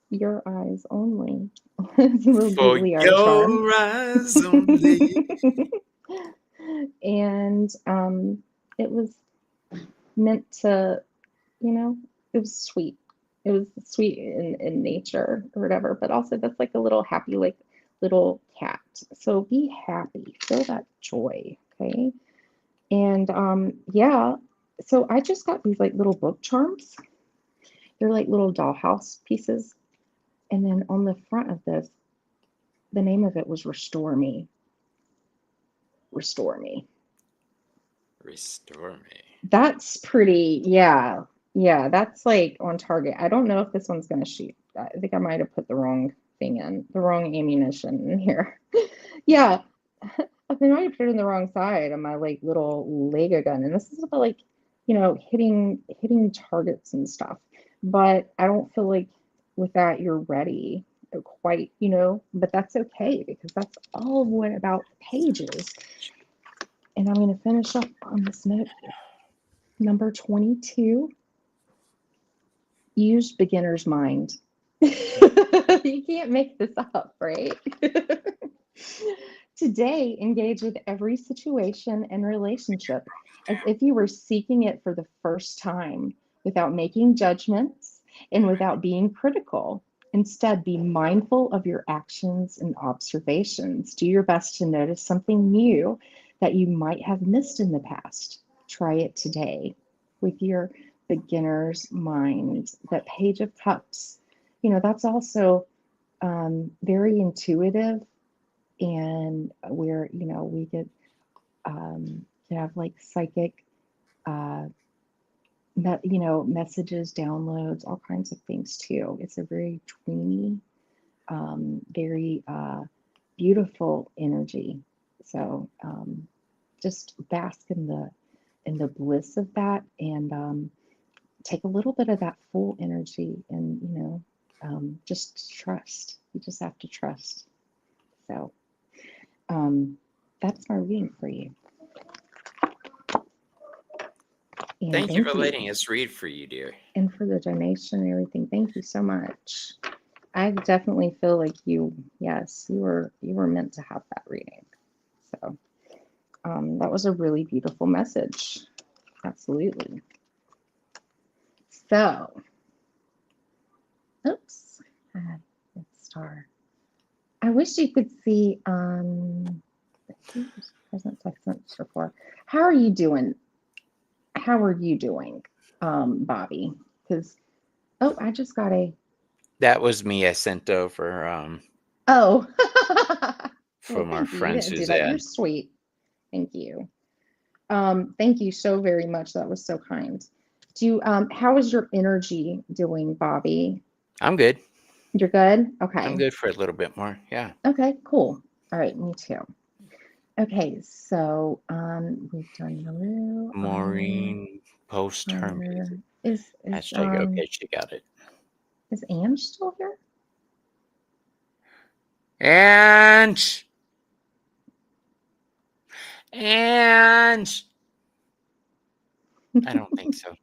S1: your eyes only. It's a little
S2: For
S1: Leo charm.
S2: your eyes only.
S1: And it was meant to, it was sweet. It was sweet in nature or whatever, but also that's like a little happy, like little cat. So be happy, feel that joy, okay? And yeah, so I just got these like little book charms. They're like little dollhouse pieces. And then on the front of this, the name of it was Restore Me. Restore Me.
S2: Restore me.
S1: That's pretty, yeah. Yeah, that's like on target. I don't know if this one's going to shoot. I think I might have put the wrong thing in, the wrong ammunition in here. Yeah, I might have put it in the wrong side of my like little Lego gun. And this is about like, hitting targets and stuff. But I don't feel like with that, you're ready. Quite, but that's okay because that's all what about pages. And I'm going to finish up on this note. Number 22, use beginner's mind. You can't make this up, right? Today, engage with every situation and relationship as if you were seeking it for the first time, without making judgments and without being critical. Instead, be mindful of your actions and observations. Do your best to notice something new that you might have missed in the past. Try it today with your beginner's mind. That Page of Cups, that's also very intuitive, and where we get to have like psychic messages, downloads, all kinds of things too. It's a very dreamy, very beautiful energy. So just bask in the bliss of that, and take a little bit of that full energy, and just trust. You just have to trust. So that's my reading for you. And
S2: Thank you for letting us read for you, dear.
S1: And for the donation and everything. Thank you so much. I definitely feel like you were meant to have that reading. So that was a really beautiful message. Absolutely. So, oops, I had a star. I wish you could see present tense before. How are you doing? Bobby? Because I just got a.
S2: That was me. I sent over
S1: Oh.
S2: from our friend
S1: You didn't do that.
S2: Suzanne.
S1: You're sweet. Thank you. Thank you so very much. That was so kind. How is your energy doing, Bobby?
S2: I'm good.
S1: You're good? Okay.
S2: I'm good for a little bit more. Yeah.
S1: Okay, cool. All right, me too. Okay, so we've done Maru.
S2: Maureen post her music. Hashtag okay, she got it.
S1: Is Ange still here?
S2: And I don't think so.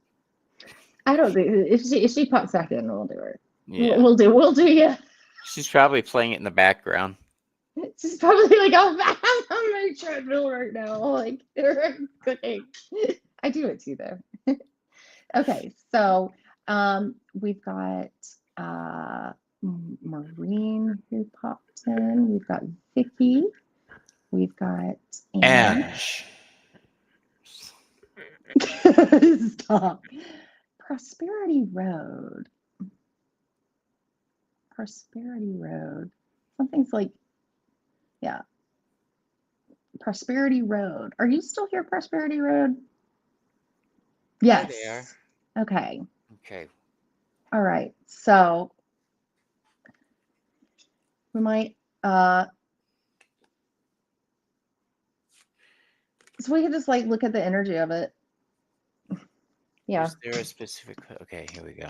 S1: I don't think if she pops back in, we'll do her.
S2: Yeah.
S1: We'll do you.
S2: She's probably playing it in the background.
S1: She's probably like, I'm on my treadmill right now, like cooking. I do it too, though. Okay, so we've got Maureen who popped in. We've got Vicky. We've got
S2: Ange.
S1: Stop. Prosperity Road. Something's like, yeah. Prosperity Road. Are you still here, Prosperity Road? Yes.
S2: There they are.
S1: Okay.
S2: Okay.
S1: All right. So we might so we could just like look at the energy of it. Yeah.
S2: Is there a specific? Okay, here we go.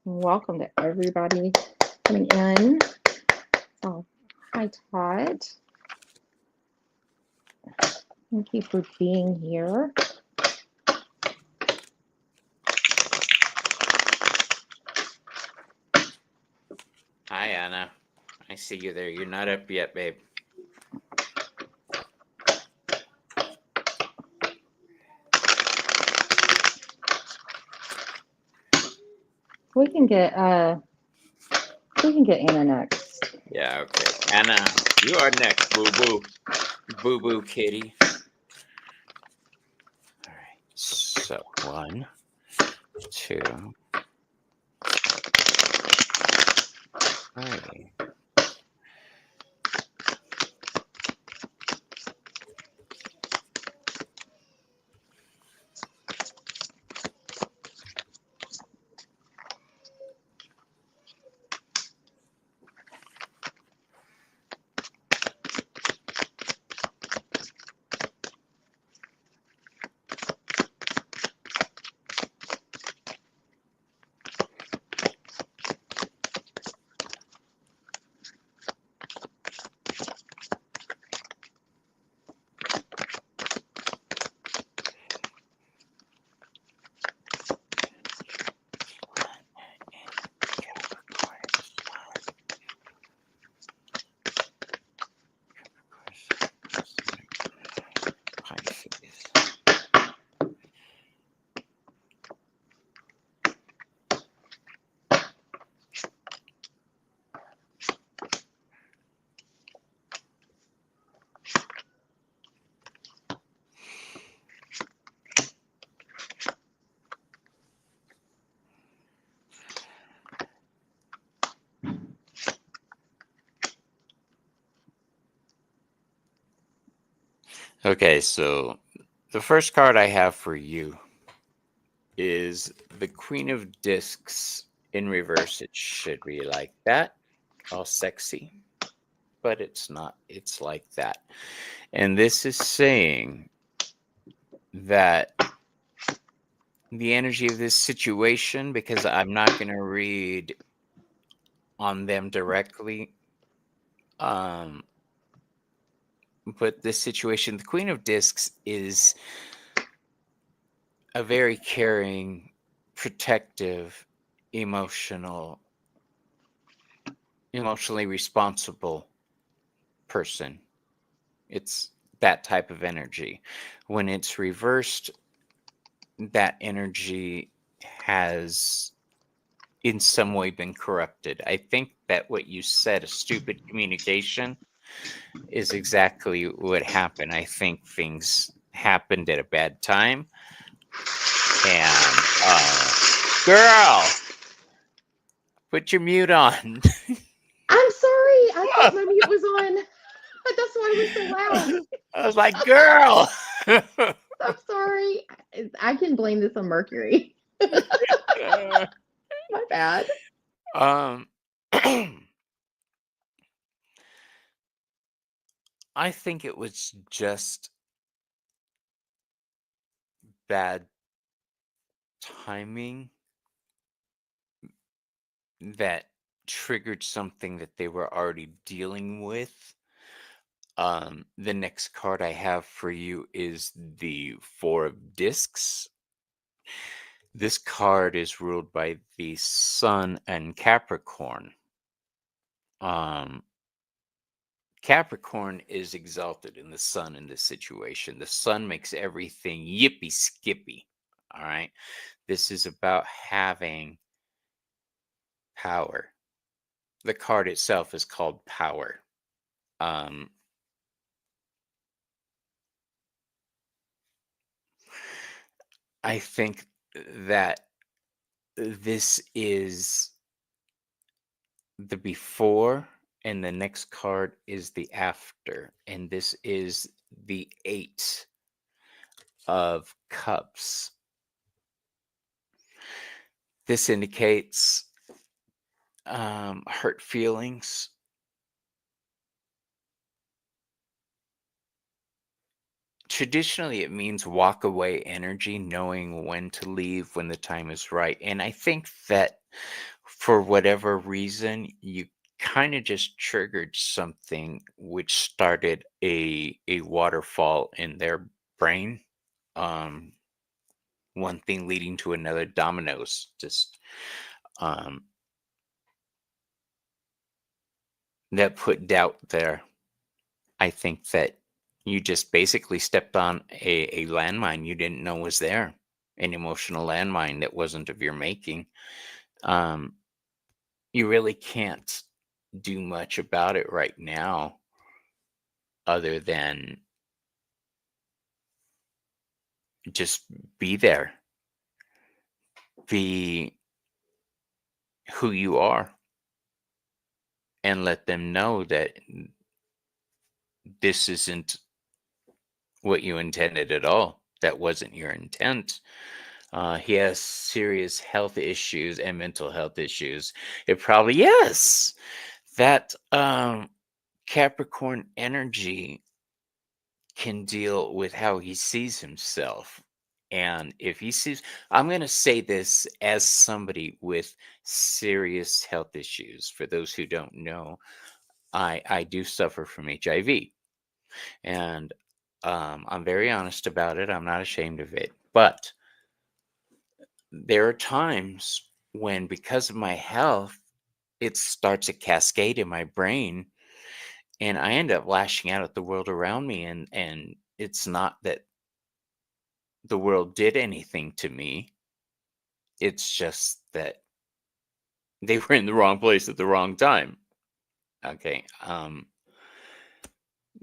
S1: Welcome to everybody coming in. Oh, hi, Todd. Thank you for being here.
S2: Hi, Anna. I see you there. You're not up yet, babe.
S1: We can get Anna next.
S2: Yeah, okay. Anna, you are next, boo-boo. Boo-boo kitty. All right. So 1, 2, 3. Okay, so the first card I have for you is the Queen of Discs in reverse. It should be like that, all sexy, but it's not. It's like that. And this is saying that the energy of this situation, because I'm not going to read on them directly, but this situation, the Queen of Discs is a very caring, protective, emotionally responsible person. It's that type of energy. When it's reversed, that energy has in some way been corrupted. I think that what you said, a stupid communication, is exactly what happened. I think things happened at a bad time. And girl, put your mute on.
S1: I'm sorry. I thought my mute was on. That's why it was so loud.
S2: I was like, girl.
S1: I'm sorry. I can blame this on Mercury. My bad.
S2: I think it was just bad timing that triggered something that they were already dealing with. The next card I have for you is the Four of Discs. This card is ruled by the Sun and Capricorn. Capricorn is exalted in the Sun in this situation. The Sun makes everything yippee skippy. All right. This is about having power. The card itself is called Power. I think that this is the before, and the next card is the after, and this is the Eight of Cups. This indicates hurt feelings. Traditionally, it means walk away energy, knowing when to leave when the time is right. And I think that for whatever reason, you kind of just triggered something which started a waterfall in their brain. One thing leading to another, dominoes. Just that put doubt there. I think that you just basically stepped on a landmine you didn't know was there, an emotional landmine that wasn't of your making. You really can't do much about it right now other than just be there, be who you are, and let them know that this isn't what you intended at all. That wasn't your intent. He has serious health issues and mental health issues. It probably, yes, that Capricorn energy can deal with how he sees himself. And if he sees, I'm going to say this as somebody with serious health issues. For those who don't know, I do suffer from HIV. And I'm very honest about it. I'm not ashamed of it. But there are times when, because of my health, it starts a cascade in my brain, and I end up lashing out at the world around me. And it's not that the world did anything to me. It's just that they were in the wrong place at the wrong time. Okay.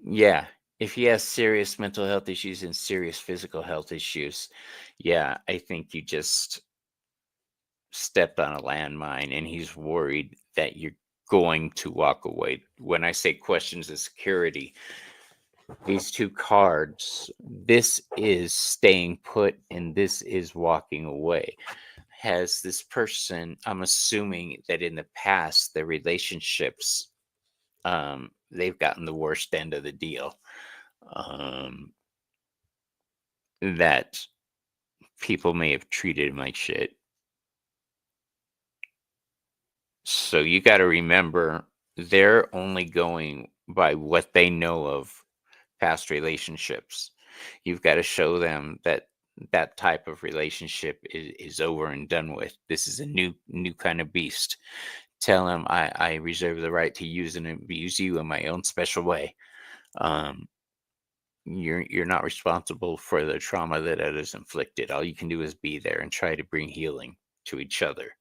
S2: Yeah. If he has serious mental health issues and serious physical health issues, yeah, I think you just stepped on a landmine, and he's worried that you're going to walk away. When I say questions of security, these two cards, this is staying put and this is walking away. Has this person, I'm assuming that in the past, their relationships, they've gotten the worst end of the deal. That people may have treated him like shit. So you got to remember, they're only going by what they know of past relationships. You've got to show them that that type of relationship is over and done with. This is a new kind of beast. Tell them I reserve the right to use and abuse you in my own special way. You're not responsible for the trauma that others inflicted. All you can do is be there and try to bring healing to each other.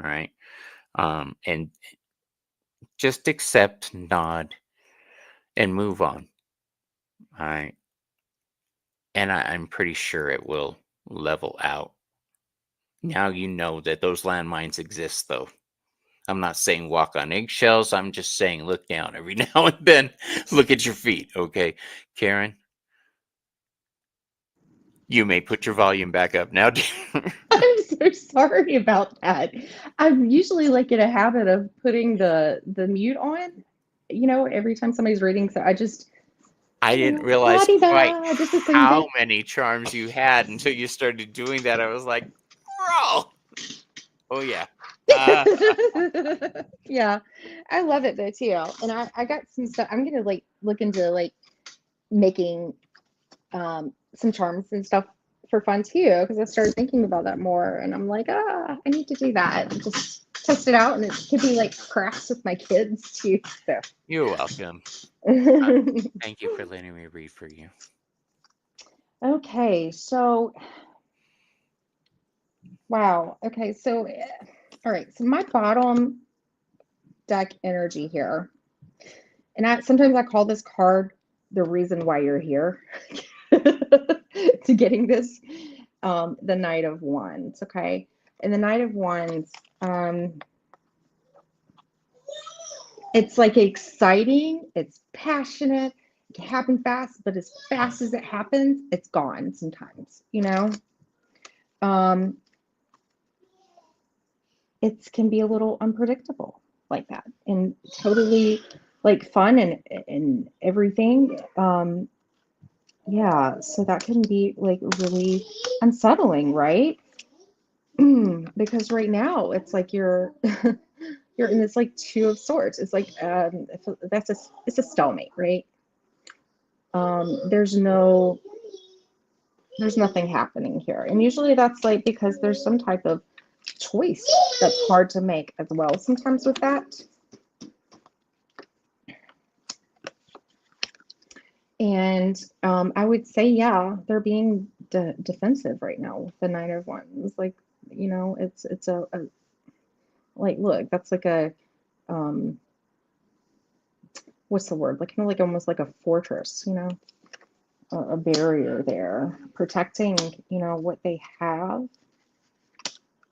S2: All right. And just accept, nod, and move on. All right. And I'm pretty sure it will level out. Now you know that those landmines exist, though. I'm not saying walk on eggshells. I'm just saying look down every now and then. Look at your feet, okay? Karen, you may put your volume back up now.
S1: I'm so sorry about that. I'm usually like in a habit of putting the mute on, every time somebody's reading. So
S2: I didn't realize quite
S1: la-di-da, just a sing
S2: how
S1: bit.
S2: many charms you had until you started doing that. I was like, bro. Oh, yeah.
S1: Yeah, I love it though too. And I got some stuff. I'm gonna like look into like making some charms and stuff for fun too, because I started thinking about that more, and I'm like, I need to do that and just test it out, and it could be like crafts with my kids too. So
S2: You're welcome. Thank you for letting me read for you.
S1: okay, so wow. Okay, so all right, so my bottom deck energy here, and sometimes I call this card the reason why you're here to getting this, the Knight of Wands. Okay, and the Knight of Wands, it's like exciting, it's passionate, it can happen fast, but as fast as it happens, it's gone sometimes, um it can be a little unpredictable like that, and totally like fun and everything. Yeah, so that can be like really unsettling, right? Because right now it's like you're you're in this like two of swords. It's like it's a stalemate, right? There's nothing happening here, and usually that's like because there's some type of choice that's hard to make as well sometimes with that. And I would say, yeah, they're being defensive right now with the Knight of Wands. Like, it's a like, look, that's like a what's the word? Like kind of like almost like a fortress, a barrier there, protecting, what they have.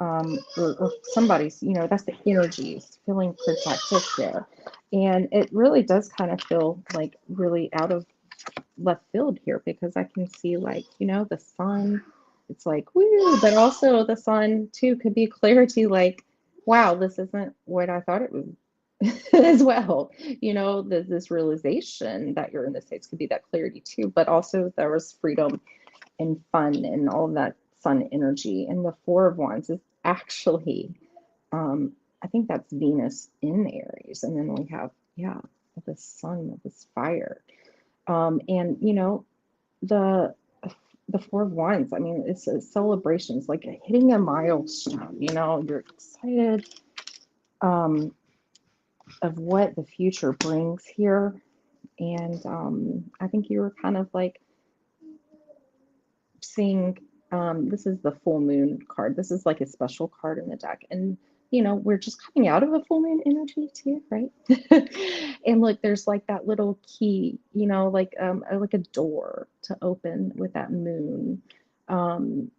S1: Or somebody's, that's the energies feeling protected there. And it really does kind of feel like really out of left field here, because I can see like, the sun, it's like, woo, but also the sun too could be clarity, like, wow, this isn't what I thought it was as well. This realization that you're in the States could be that clarity too, but also there was freedom and fun and all of that sun energy. And the Four of Wands is actually, I think that's Venus in Aries. And then we have, yeah, the sun of this fire. And the the Four of Wands, I mean, it's a celebration. It's like hitting a milestone. You're excited of what the future brings here. And I think you were kind of like seeing, this is the full moon card. This is like a special card in the deck. And we're just coming out of a full moon energy too, right? And look, there's like that little key, like a door to open with that moon. And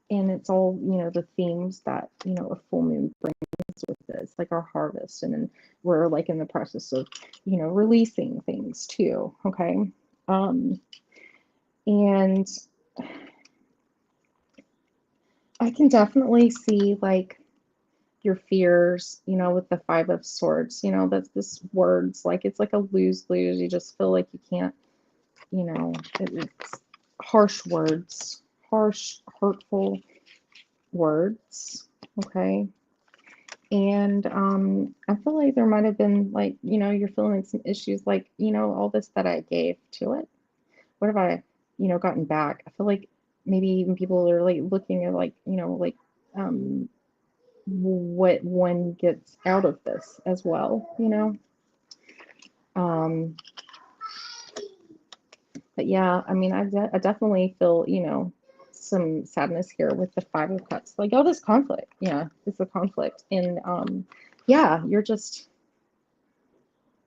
S1: it's all, the themes that, a full moon brings with this, like our harvest, and then we're like in the process of, releasing things too. Okay. And I can definitely see like your fears, with the Five of Swords, that's this words, like it's like a lose-lose. You just feel like you can't, it's harsh words, harsh, hurtful words. Okay. And I feel like there might have been like, you're feeling some issues, like, all this that I gave to it. What have I, gotten back? I feel like maybe even people are like looking at like, like what one gets out of this as well, But yeah, I mean, I definitely feel, some sadness here with the Five of Cups. Like, oh, this conflict. Yeah, it's a conflict. And yeah, you're just,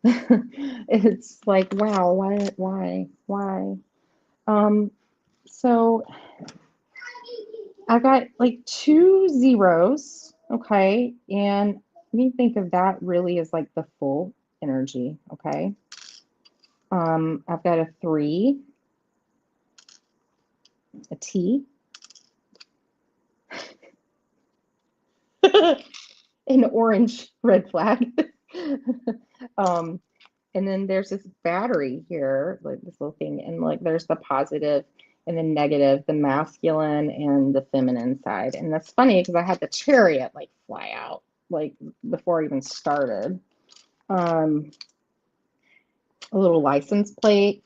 S1: it's like, wow, why? So I got like 2 zeros, okay? And we think of that really as like the full energy, okay? I've got a 3, a T, an orange red flag. um, and then there's this battery here, like this little thing, and like there's the positive and the negative, the masculine and the feminine side. And that's funny because I had the chariot like fly out like before I even started. A little license plate.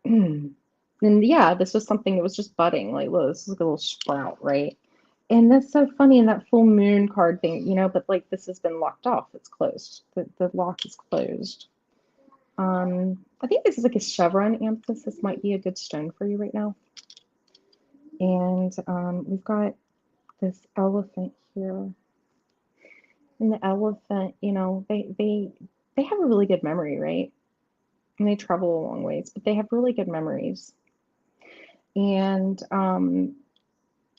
S1: And yeah, this was something that was just budding. Like, look, this is like a little sprout, right? And that's so funny in that full moon card thing, but like this has been locked off. It's closed. The lock is closed. I think this is like a chevron amethyst. This might be a good stone for you right now. And we've got this elephant here. And the elephant, they have a really good memory, right? And they travel a long ways, but they have really good memories. And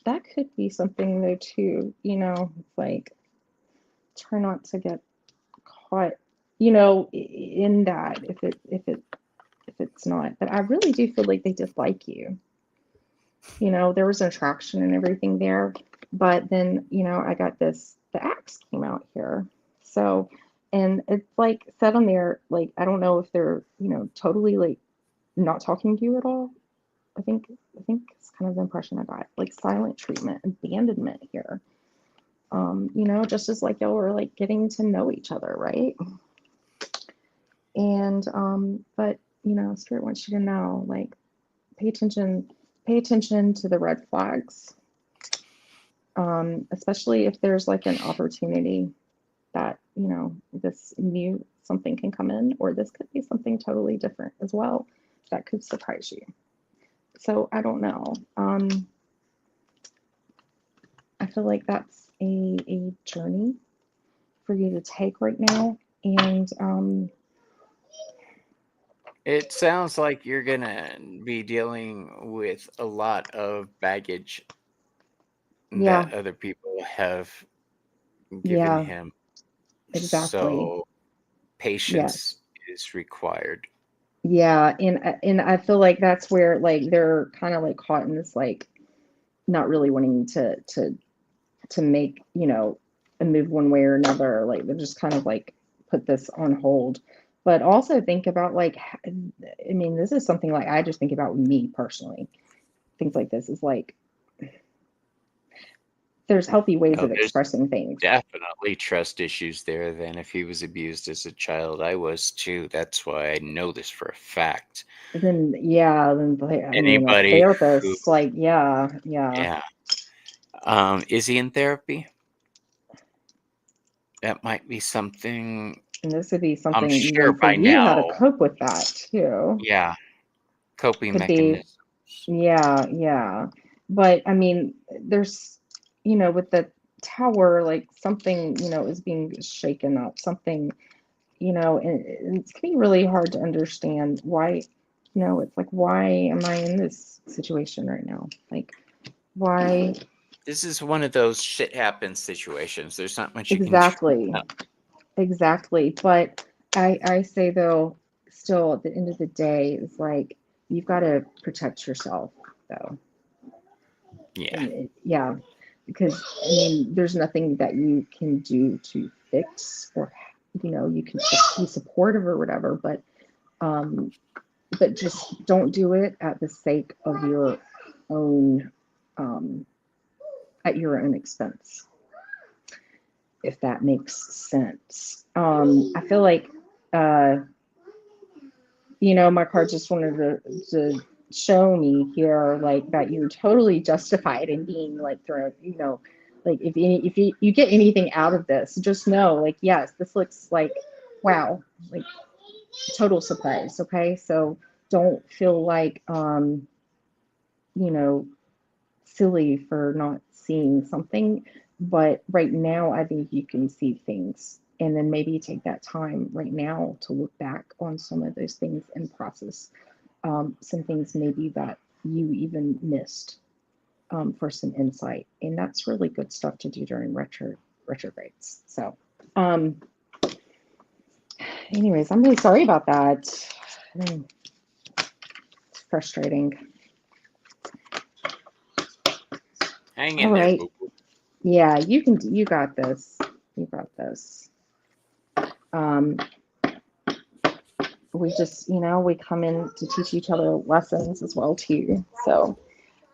S1: that could be something though too, like try not to get caught, in that if it's not. But I really do feel like they dislike you. There was an attraction and everything there, but then, I got this, the axe came out here. So, and it's like said on there, like, I don't know if they're, totally like not talking to you at all. I think it's kind of the impression I got, like silent treatment, abandonment here. Just as like y'all were like getting to know each other, right? And but Spirit wants you to know, like, pay attention to the red flags. Especially if there's like an opportunity that, this new something can come in, or this could be something totally different as well that could surprise you. So I don't know. I feel like that's a journey for you to take right now. And
S2: It sounds like you're gonna be dealing with a lot of baggage
S1: yeah,
S2: that other people have given
S1: yeah,
S2: him.
S1: exactly.
S2: So
S1: Yes.
S2: patience is required.
S1: Yeah, and I feel like that's where like they're kind of like caught in this like not really wanting to make, a move one way or another. Like they're just kind of like put this on hold. But also think about like, I mean, this is something like I just think about me personally. Things like this is like there's healthy ways
S2: Oh,
S1: of
S2: there's
S1: expressing things.
S2: definitely trust issues there. Then, if he was abused as a child, I was too. That's why I know this for a fact.
S1: Then yeah, then I mean, a
S2: Anybody who,
S1: therapist, like yeah.
S2: yeah, is he in therapy? That might be something.
S1: And this would be
S2: I'm
S1: something
S2: sure
S1: even for
S2: by
S1: you how to
S2: now.
S1: cope with that too.
S2: Yeah, coping
S1: Could be,
S2: mechanisms.
S1: yeah. But I mean, there's, with the tower, like something, is being shaken up, something, and it's gonna be really hard to understand why, it's like, why am I in this situation right now? Like, why
S2: This is one of those shit happens situations. There's not much you can do.
S1: Exactly. Exactly. But I say though, still at the end of the day, it's like you've got to protect yourself though.
S2: Yeah.
S1: Yeah. Because I mean, there's nothing that you can do to fix or you can just be supportive or whatever, but just don't do it at the sake of your own at your own expense, if that makes sense. I feel like my card just wanted to show me here like that you're totally justified in being like thrown, like if you get anything out of this, just know like yes, this looks like wow, like total surprise. Okay, so don't feel like you know silly for not seeing something, but right now I think you can see things, and then maybe take that time right now to look back on some of those things and process some things maybe that you even missed, for some insight, and that's really good stuff to do during retrogrades. So um anyways, I'm really sorry about that. It's frustrating.
S2: Hang
S1: All
S2: in there,
S1: right.
S2: boo-boo.
S1: Yeah, you got this. You got this. Um, we just, we come in to teach each other lessons as well too. So,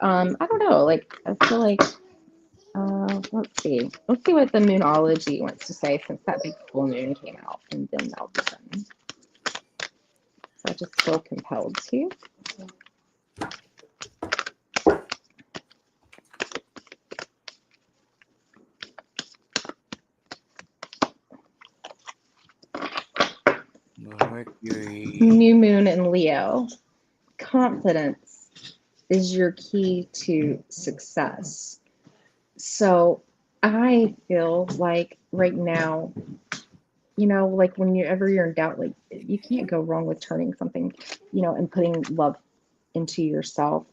S1: I don't know, like I feel like let's see. Let's see what the moonology wants to say since that big full moon came out and then all of a sudden. So I just feel compelled to.
S2: Mercury.
S1: New moon in Leo. Confidence is your key to success. So I feel like right now, like whenever you're in doubt, like you can't go wrong with turning something, and putting love into yourself,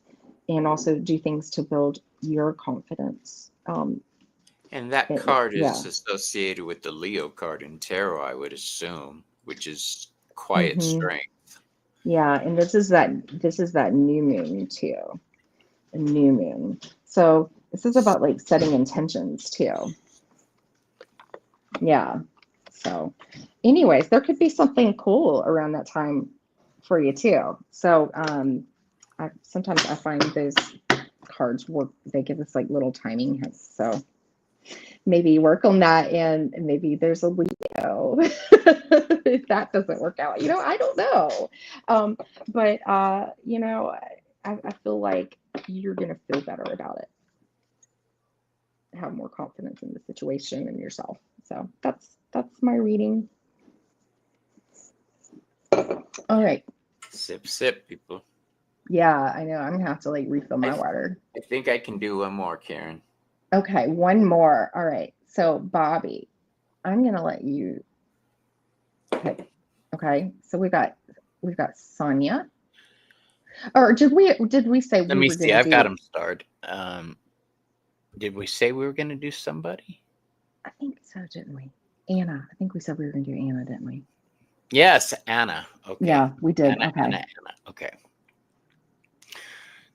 S1: and also do things to build your confidence.
S2: And that card
S1: Yeah.
S2: is associated with the Leo card in tarot, I would assume, which is quiet
S1: hmm
S2: strength.
S1: Yeah, and this is that new moon too. A new moon. So this is about like setting intentions too. Yeah. So, anyways, there could be something cool around that time for you too. So, sometimes I find those cards work. They give us like little timing hints. So maybe work on that, and maybe there's a Leo if that doesn't work out. I don't know. But I feel like you're gonna feel better about it. Have more confidence in the situation and yourself. So that's my reading. All right.
S2: Sip, sip, people.
S1: Yeah, I know. I'm gonna have to like refill my
S2: I
S1: water.
S2: think I can do one more, Karen.
S1: Okay, one more. All right. So Bobby, I'm gonna let you pick. Okay. So we've got Sonia. Or did we say
S2: Let
S1: we
S2: me
S1: were
S2: see.
S1: gonna
S2: I've got
S1: do?
S2: them starred. Did we say we were going to do somebody?
S1: I think so, didn't we? Anna. I think we said we were gonna do Anna, didn't we?
S2: Yes, Anna. Okay.
S1: Yeah, we did.
S2: Anna,
S1: Okay.
S2: Anna. Okay.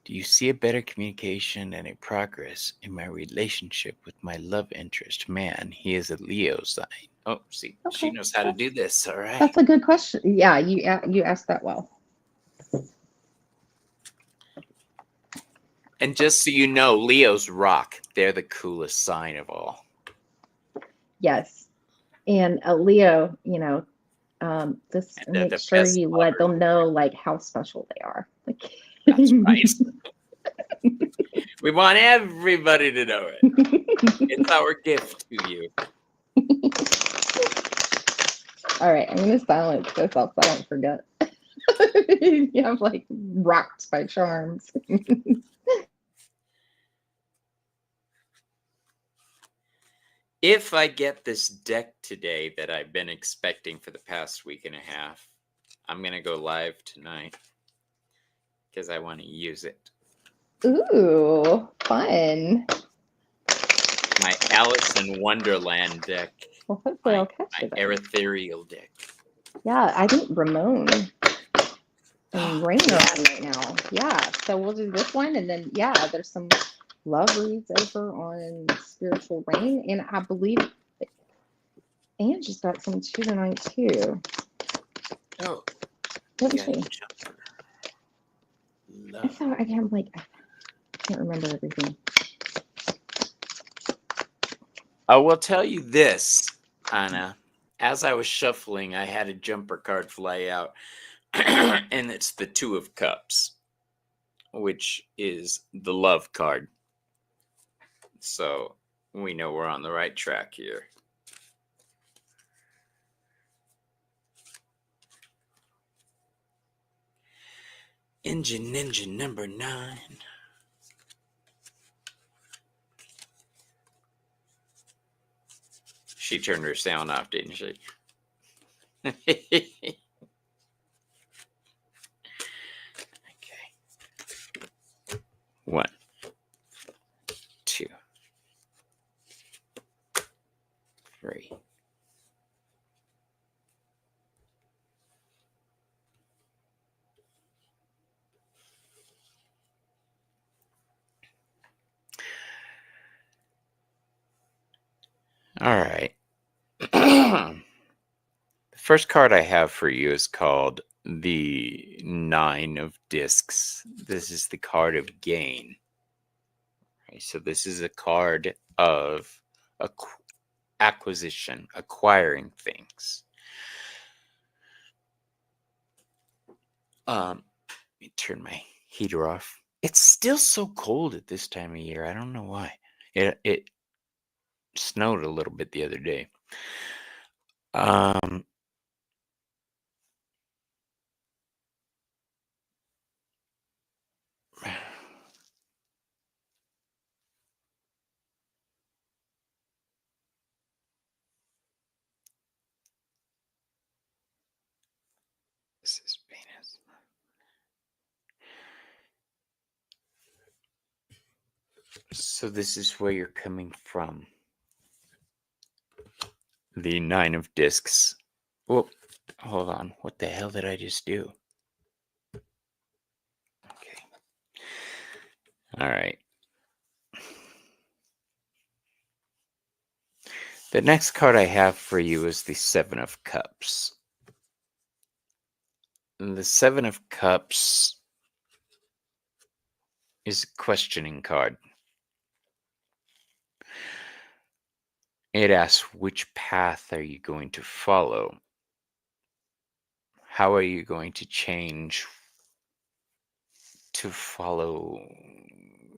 S2: Do you see a better communication and a progress in my relationship with my love interest? Man, he is a Leo sign. Oh, see, she
S1: Okay.
S2: knows how to do this. All right.
S1: That's a good question. Yeah, you asked that well.
S2: And just so you know, Leos rock. They're the coolest sign of all.
S1: Yes. And Leo, just
S2: And they're
S1: make
S2: the
S1: sure
S2: best
S1: you let
S2: lovers.
S1: them know like how special they are. Like,
S2: That's right. We want everybody to know it. It's our gift to you.
S1: All right, I'm gonna silence this up so I don't forget. Yeah, I'm like rocked by charms.
S2: If I get this deck today that I've been expecting for the past week and a half, I'm going to go live tonight because I want to use it.
S1: Ooh, fun.
S2: Wonderland deck.
S1: Well, hopefully I'll catch
S2: My
S1: it.
S2: ethereal deck.
S1: Yeah, I think Ramon and Rain are on right now. Yeah, so we'll do this one, and then yeah, there's some love reads over on Spiritual Rain, and I believe Angie's got some too tonight too,
S2: Oh,
S1: doesn't
S2: yeah,
S1: she?
S2: jumper.
S1: I
S2: Love.
S1: thought I can't remember everything.
S2: I will tell you this, Anna. As I was shuffling, I had a jumper card fly out, and it's the Two of Cups, which is the love card. So we know we're on the right track here. Engine number 9. She turned her sound off, didn't she? Okay. 1, 2, 3. All right. The first card I have for you is called the 9 of Discs. This is the card of gain. Okay, so this is a card of acquisition, acquiring things. Let me turn my heater off. It's still so cold at this time of year. I don't know why. It snowed a little bit the other day. This is Venus. So this is where you're coming from. The 9 of Discs. Whoop. Hold on. What the hell did I just do? Okay. All right. The next card I have for you is the 7 of Cups. And the 7 of Cups is a questioning card. It asks, which path are you going to follow? How are you going to change to follow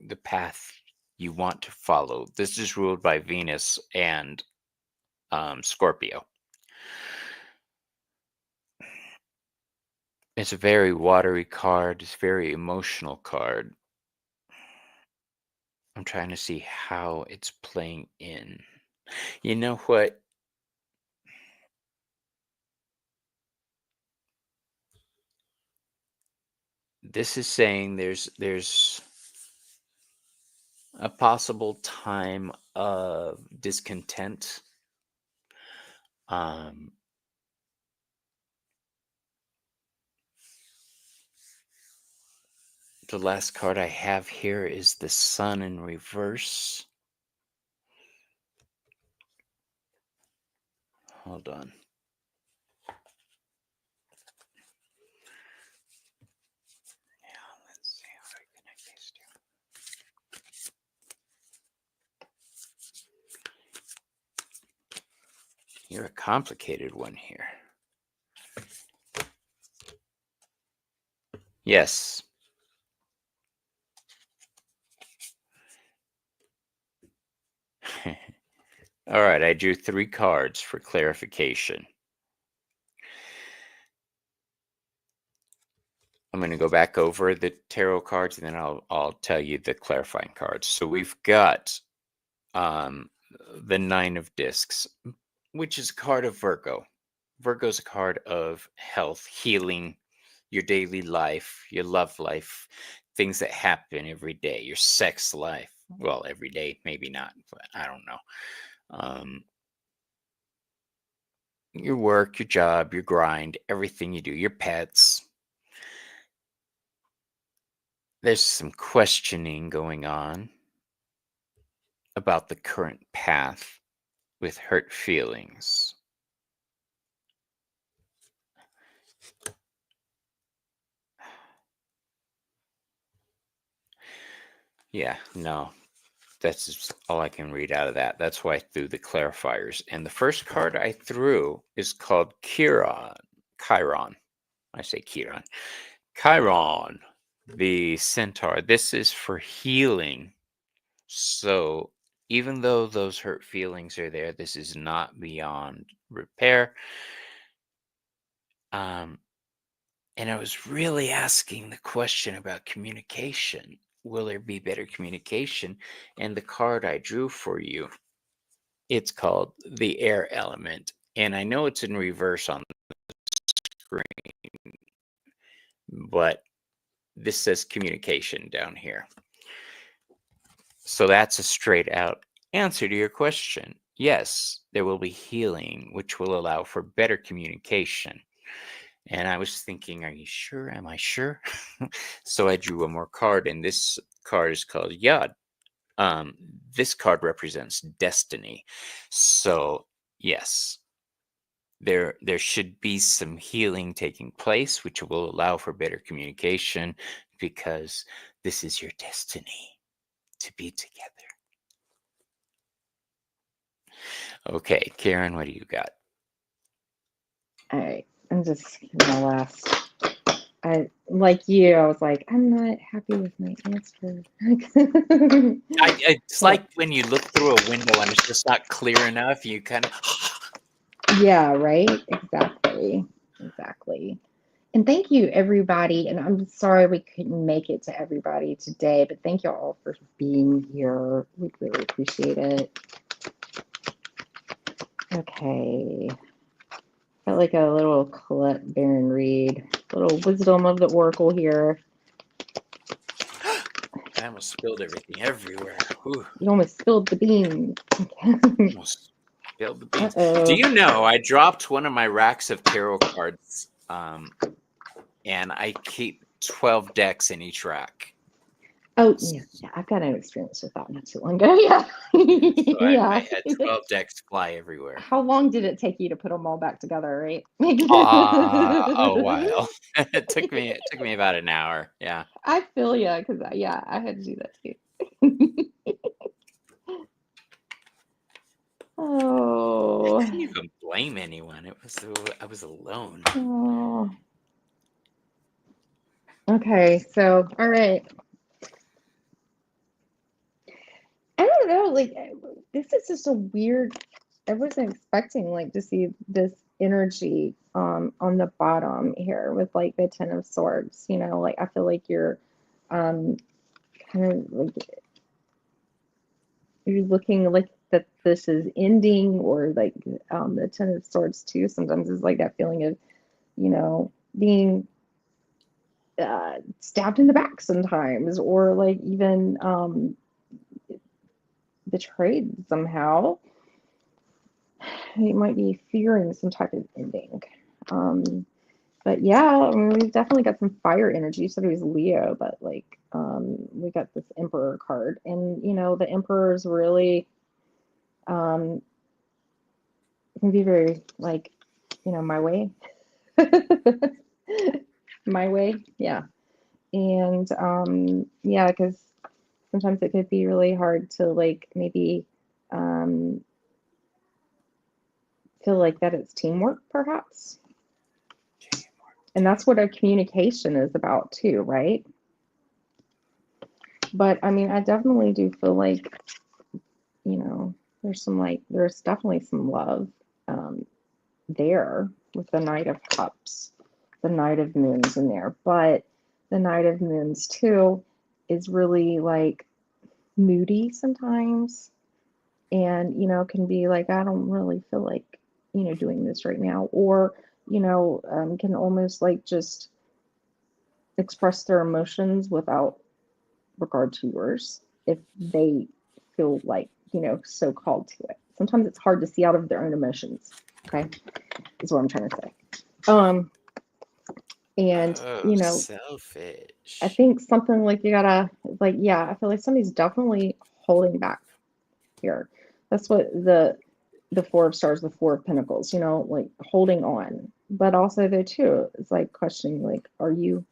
S2: the path you want to follow? This is ruled by Venus and Scorpio. It's a very watery card. It's a very emotional card. I'm trying to see how it's playing in. You know what? This is saying there's a possible time of discontent. The last card I have here is the Sun in reverse. Hold on. Yeah, let's see how I connect these two. You're a complicated one here. Yes. All right, I drew 3 cards for clarification. I'm going to go back over the tarot cards, and then I'll tell you the clarifying cards. So we've got the 9 of Discs, which is a card of Virgo. Virgo's a card of health, healing, your daily life, your love life, things that happen every day, your sex life. Well, every day, maybe not, but I don't know. Your work, your job, your grind, everything you do, your pets. There's some questioning going on about the current path with hurt feelings. Yeah, no, that's just all I can read out of that. That's why I threw the clarifiers. And the first card I threw is called Chiron. I say Chiron. Chiron, the centaur. This is for healing. So even though those hurt feelings are there, this is not beyond repair. And I was really asking the question about communication. Will there be better communication? And the card I drew for you, it's called the air element. And I know it's in reverse on the screen, but this says communication down here. So that's a straight out answer to your question. Yes, there will be healing, which will allow for better communication. And I was thinking, are you sure? Am I sure? So I drew one more card, and this card is called Yod. This card represents destiny. So yes, there should be some healing taking place, which will allow for better communication, because this is your destiny to be together. Okay, Karen, what do you got?
S1: All right, I'm just gonna last. I like you. I was like, I'm not happy with my answer.
S2: It's like when you look through a window and it's just not clear enough, you kind of.
S1: Yeah, right. Exactly. And thank you, everybody. And I'm sorry we couldn't make it to everybody today, but thank you all for being here. We really appreciate it. Okay. Got like a little Colette Baron Reed, little wisdom of the oracle here.
S2: I almost spilled everything everywhere. Whew.
S1: You almost spilled the beans.
S2: Almost spilled the beans. Do you know I dropped one of my racks of tarot cards, and I keep 12 decks in each rack.
S1: Oh, yeah, I've got an experience with that not too long ago. Yeah.
S2: So
S1: Yeah.
S2: I had 12 decks fly everywhere.
S1: How long did it take you to put them all back together, right?
S2: A while. It took me about an hour. Yeah.
S1: I feel you, because yeah, I had to do that too. Oh.
S2: I couldn't even blame anyone. I was alone.
S1: Oh. Okay, so all right. I don't know, like this is just a weird. I wasn't expecting like to see this energy on the bottom here with like the Ten of Swords. You know, like I feel like you're kind of like you're looking like that this is ending, or like the Ten of Swords too. Sometimes it's like that feeling of, you know, being stabbed in the back sometimes, or like even betrayed somehow. You might be fearing some type of ending. But yeah, I mean, we've definitely got some fire energy. You said it was Leo, but like we got this Emperor card, and you know the Emperor is really can be very like, you know, my way, my way, yeah. And yeah, because sometimes it could be really hard to like maybe feel like that it's teamwork, perhaps. And that's what our communication is about too, right? But I mean, I definitely do feel like, you know, there's definitely some love there with the Knight of Cups, the Knight of Moons in there. But the Knight of Moons too is really like moody sometimes, and you know, can be like, I don't really feel like, you know, doing this right now, or you know, can almost like just express their emotions without regard to yours if they feel like, you know, so called to it. sometimes it's hard to see out of their own emotions. Okay, is what I'm trying to say. Um, and
S2: Oh,
S1: you know, I
S2: selfish.
S1: think something like you gotta like, yeah, I feel like somebody's definitely holding back here. That's what the Four of Stars, the Four of Pentacles, you know, like holding on. But also though too, it's like questioning, like, are you,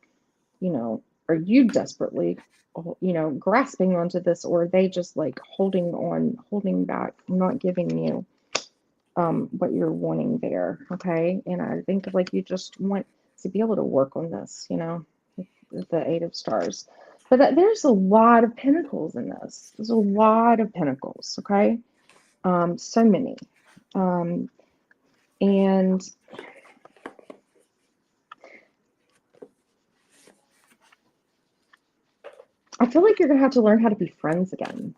S1: you know, are you desperately, you know, grasping onto this, or are they just like holding on, holding back, not giving you what you're wanting there? Okay. And I think like you just want to be able to work on this, you know, with the Eight of Stars. But there's a lot of pentacles in this. There's a lot of pentacles, okay? So many. Um, and I feel like you're gonna have to learn how to be friends again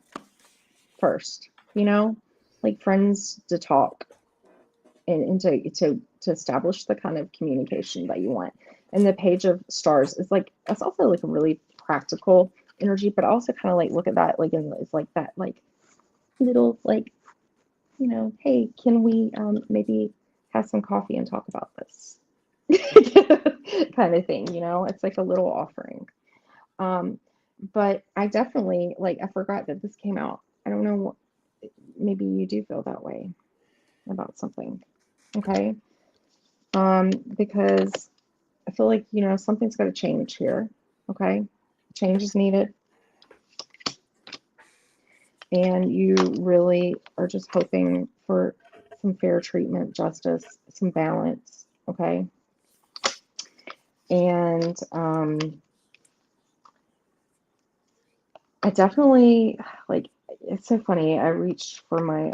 S1: first, you know, like friends to talk and to establish the kind of communication that you want. And the Page of Stars is like, it's also like a really practical energy, but also kind of like look at that like in it's like that like little like, you know, hey, can we maybe have some coffee and talk about this? Kind of thing, you know, it's like a little offering. Um, but I definitely like, I forgot that this came out. I don't know, maybe you do feel that way about something. Okay. Because I feel like, you know, something's got to change here. Okay. Change is needed. And you really are just hoping for some fair treatment, justice, some balance. Okay. And I definitely like, it's so funny. I reached for my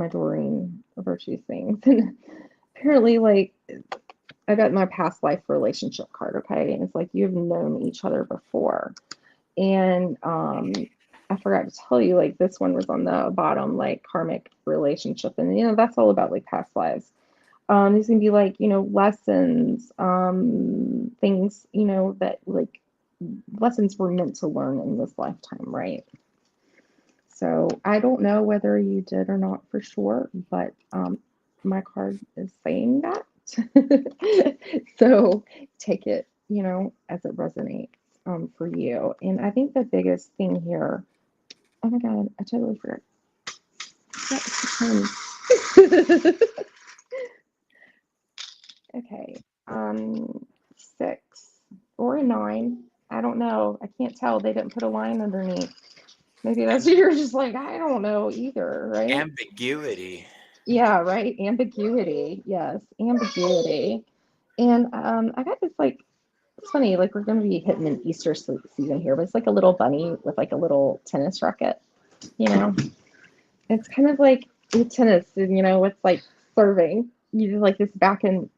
S1: Doreen virtue things, and apparently like I got my past life relationship card, okay? And it's like you've known each other before. And I forgot to tell you, like this one was on the bottom, like karmic relationship. And you know, that's all about like past lives. These can be like, you know, lessons, things, you know, that like lessons we're meant to learn in this lifetime, right? So I don't know whether you did or not for sure, but my card is saying that. So take it, you know, as it resonates for you. And I think the biggest thing here, oh my God, I totally forgot. Okay, 6 or a 9. I don't know. I can't tell. They didn't put a line underneath. Maybe that's you're just like, I don't know either, right?
S2: Ambiguity.
S1: Yeah, right. Ambiguity. Yes, ambiguity. And I got this like, it's funny, like we're going to be hitting an Easter season here, but it's like a little bunny with like a little tennis racket, you know? It's kind of like with tennis, and you know, it's like serving. You do like this back and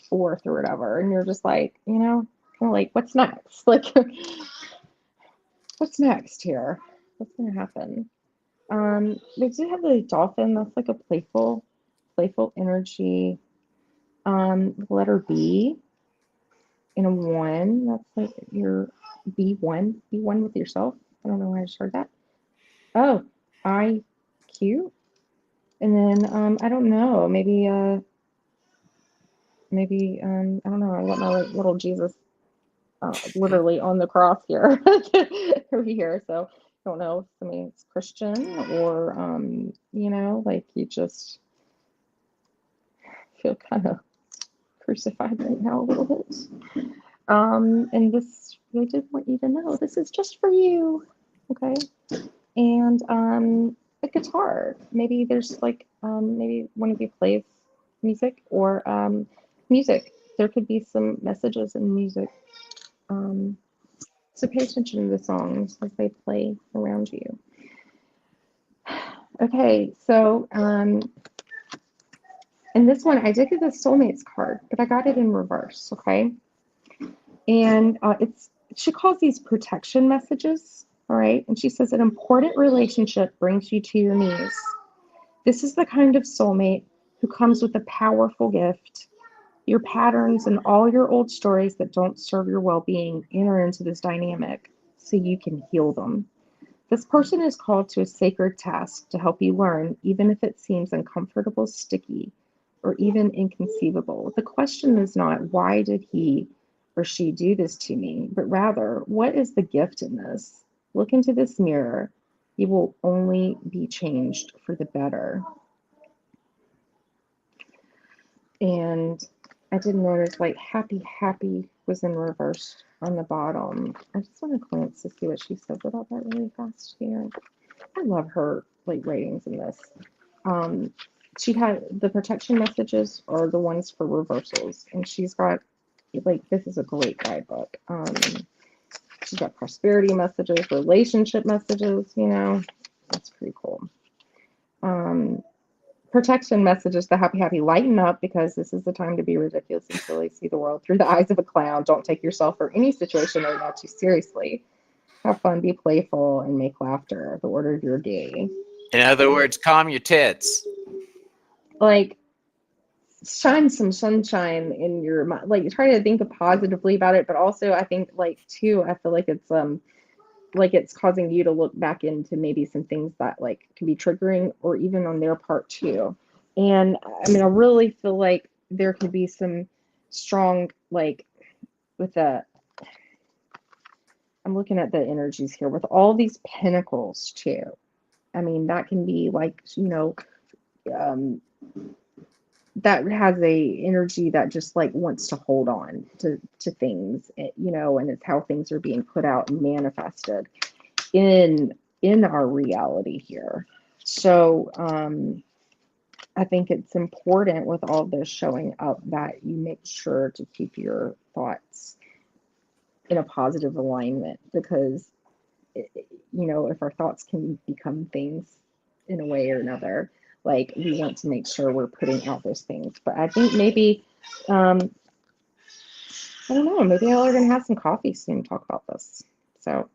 S1: forth or whatever, and you're just like, you know, kind of like, what's next? Like, what's next here? What's gonna happen? They do have the dolphin. That's like a playful energy. Letter B and a 1. That's like your B1 with yourself. I don't know why I just heard that. Oh, IQ. And then I don't know, maybe I don't know. I got my like little Jesus literally on the cross here over here. So I don't know if somebody's Christian or you know, like you just feel kind of crucified right now a little bit. And this I did want you to know this is just for you. Okay. And a guitar. Maybe there's like maybe one of you plays music or music. There could be some messages in music. Um, so pay attention to the songs as they play around you. Okay, so in this one, I did get the soulmates card, but I got it in reverse. Okay, and she calls these protection messages. All right, and she says an important relationship brings you to your knees. This is the kind of soulmate who comes with a powerful gift. Your patterns and all your old stories that don't serve your well-being enter into this dynamic so you can heal them. This person is called to a sacred task to help you learn, even if it seems uncomfortable, sticky, or even inconceivable. The question is not, why did he or she do this to me, but rather, what is the gift in this? Look into this mirror. You will only be changed for the better. And I did notice like happy was in reverse on the bottom. I just want to glance to see what she says about that really fast here. I love her like ratings in this. She had the protection messages are the ones for reversals, and she's got like this is a great guidebook. She's got prosperity messages, relationship messages, you know, that's pretty cool. Protection messages, the happy, lighten up because this is the time to be ridiculous and silly, see the world through the eyes of a clown. Don't take yourself or any situation right now too seriously. Have fun, be playful, and make laughter the order of your day.
S2: In other words, calm your tits.
S1: Like, shine some sunshine in your mind. Like, try to think positively about it, but also I think like too, I feel like it's causing you to look back into maybe some things that like can be triggering or even on their part too. And I mean, I really feel like there could be some strong like with I'm looking at the energies here with all these pentacles too. I mean, that can be like, you know, that has a energy that just like wants to hold on to things, you know, and it's how things are being put out and manifested in our reality here. So I think it's important with all this showing up that you make sure to keep your thoughts in a positive alignment, because you know, if our thoughts can become things in a way or another, like we want to make sure we're putting out those things. But I think maybe I don't know, maybe y'all are gonna have some coffee soon and talk about this. So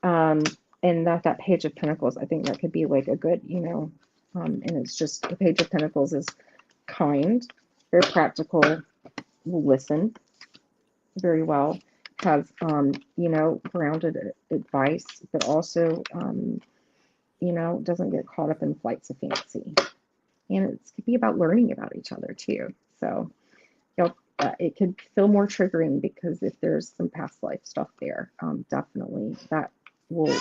S1: and that Page of Pentacles, I think that could be like a good, you know, and it's just the Page of Pentacles is kind, very practical, will listen very well, has you know, grounded advice, but also you know, doesn't get caught up in flights of fancy. And it could be about learning about each other too. So you know, it could feel more triggering because if there's some past life stuff there, definitely that will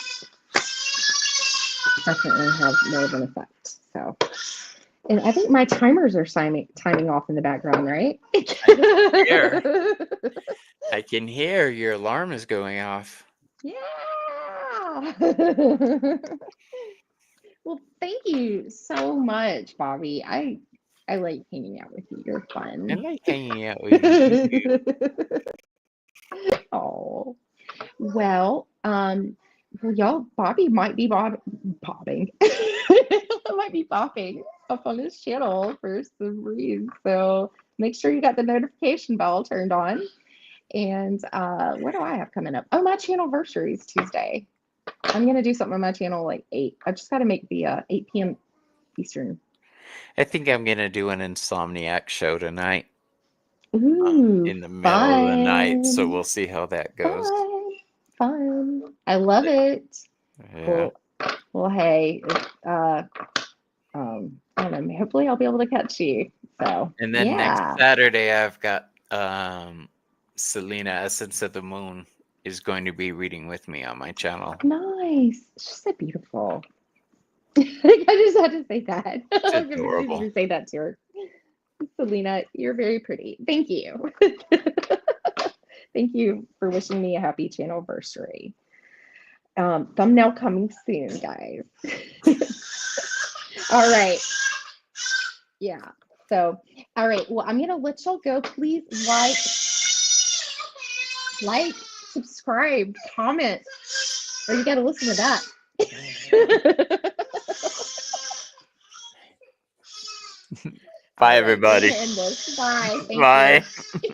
S1: definitely have more of an effect. So, and I think my timers are timing off in the background, right?
S2: I can hear your alarm is going off.
S1: Yeah. Well, thank you so much, Bobby. I like hanging out with you. You're fun.
S2: I like hanging out with you.
S1: Oh, well, y'all, Bobby might be bobbing. Might be bopping up on his channel for some reason. So make sure you got the notification bell turned on. And what do I have coming up? Oh, my channel anniversary is Tuesday. I'm gonna do something on my channel like 8. I just gotta make the 8 p.m. Eastern.
S2: I think I'm gonna do an Insomniac show tonight.
S1: Ooh,
S2: in the middle of the night, so
S1: fun.
S2: we'll see how that goes.
S1: Fun. I love it.
S2: Yeah.
S1: Well, hey, I don't know, hopefully I'll be able to catch you. So
S2: And then next Saturday, I've got Selena, Essence of the Moon, is going to be reading with me on my channel.
S1: Nice. She's so beautiful. I just had to say that. I'm
S2: adorable.
S1: going to say that to her. Selena, you're very pretty. Thank you. Thank you for wishing me a happy channel anniversary. Thumbnail coming soon, guys. All right. Yeah. So, all right. Well, I'm going to let y'all go. Please like, subscribe, comment, or you got to listen to that.
S2: Bye, everybody.
S1: Bye. Thank
S2: Bye.
S1: You.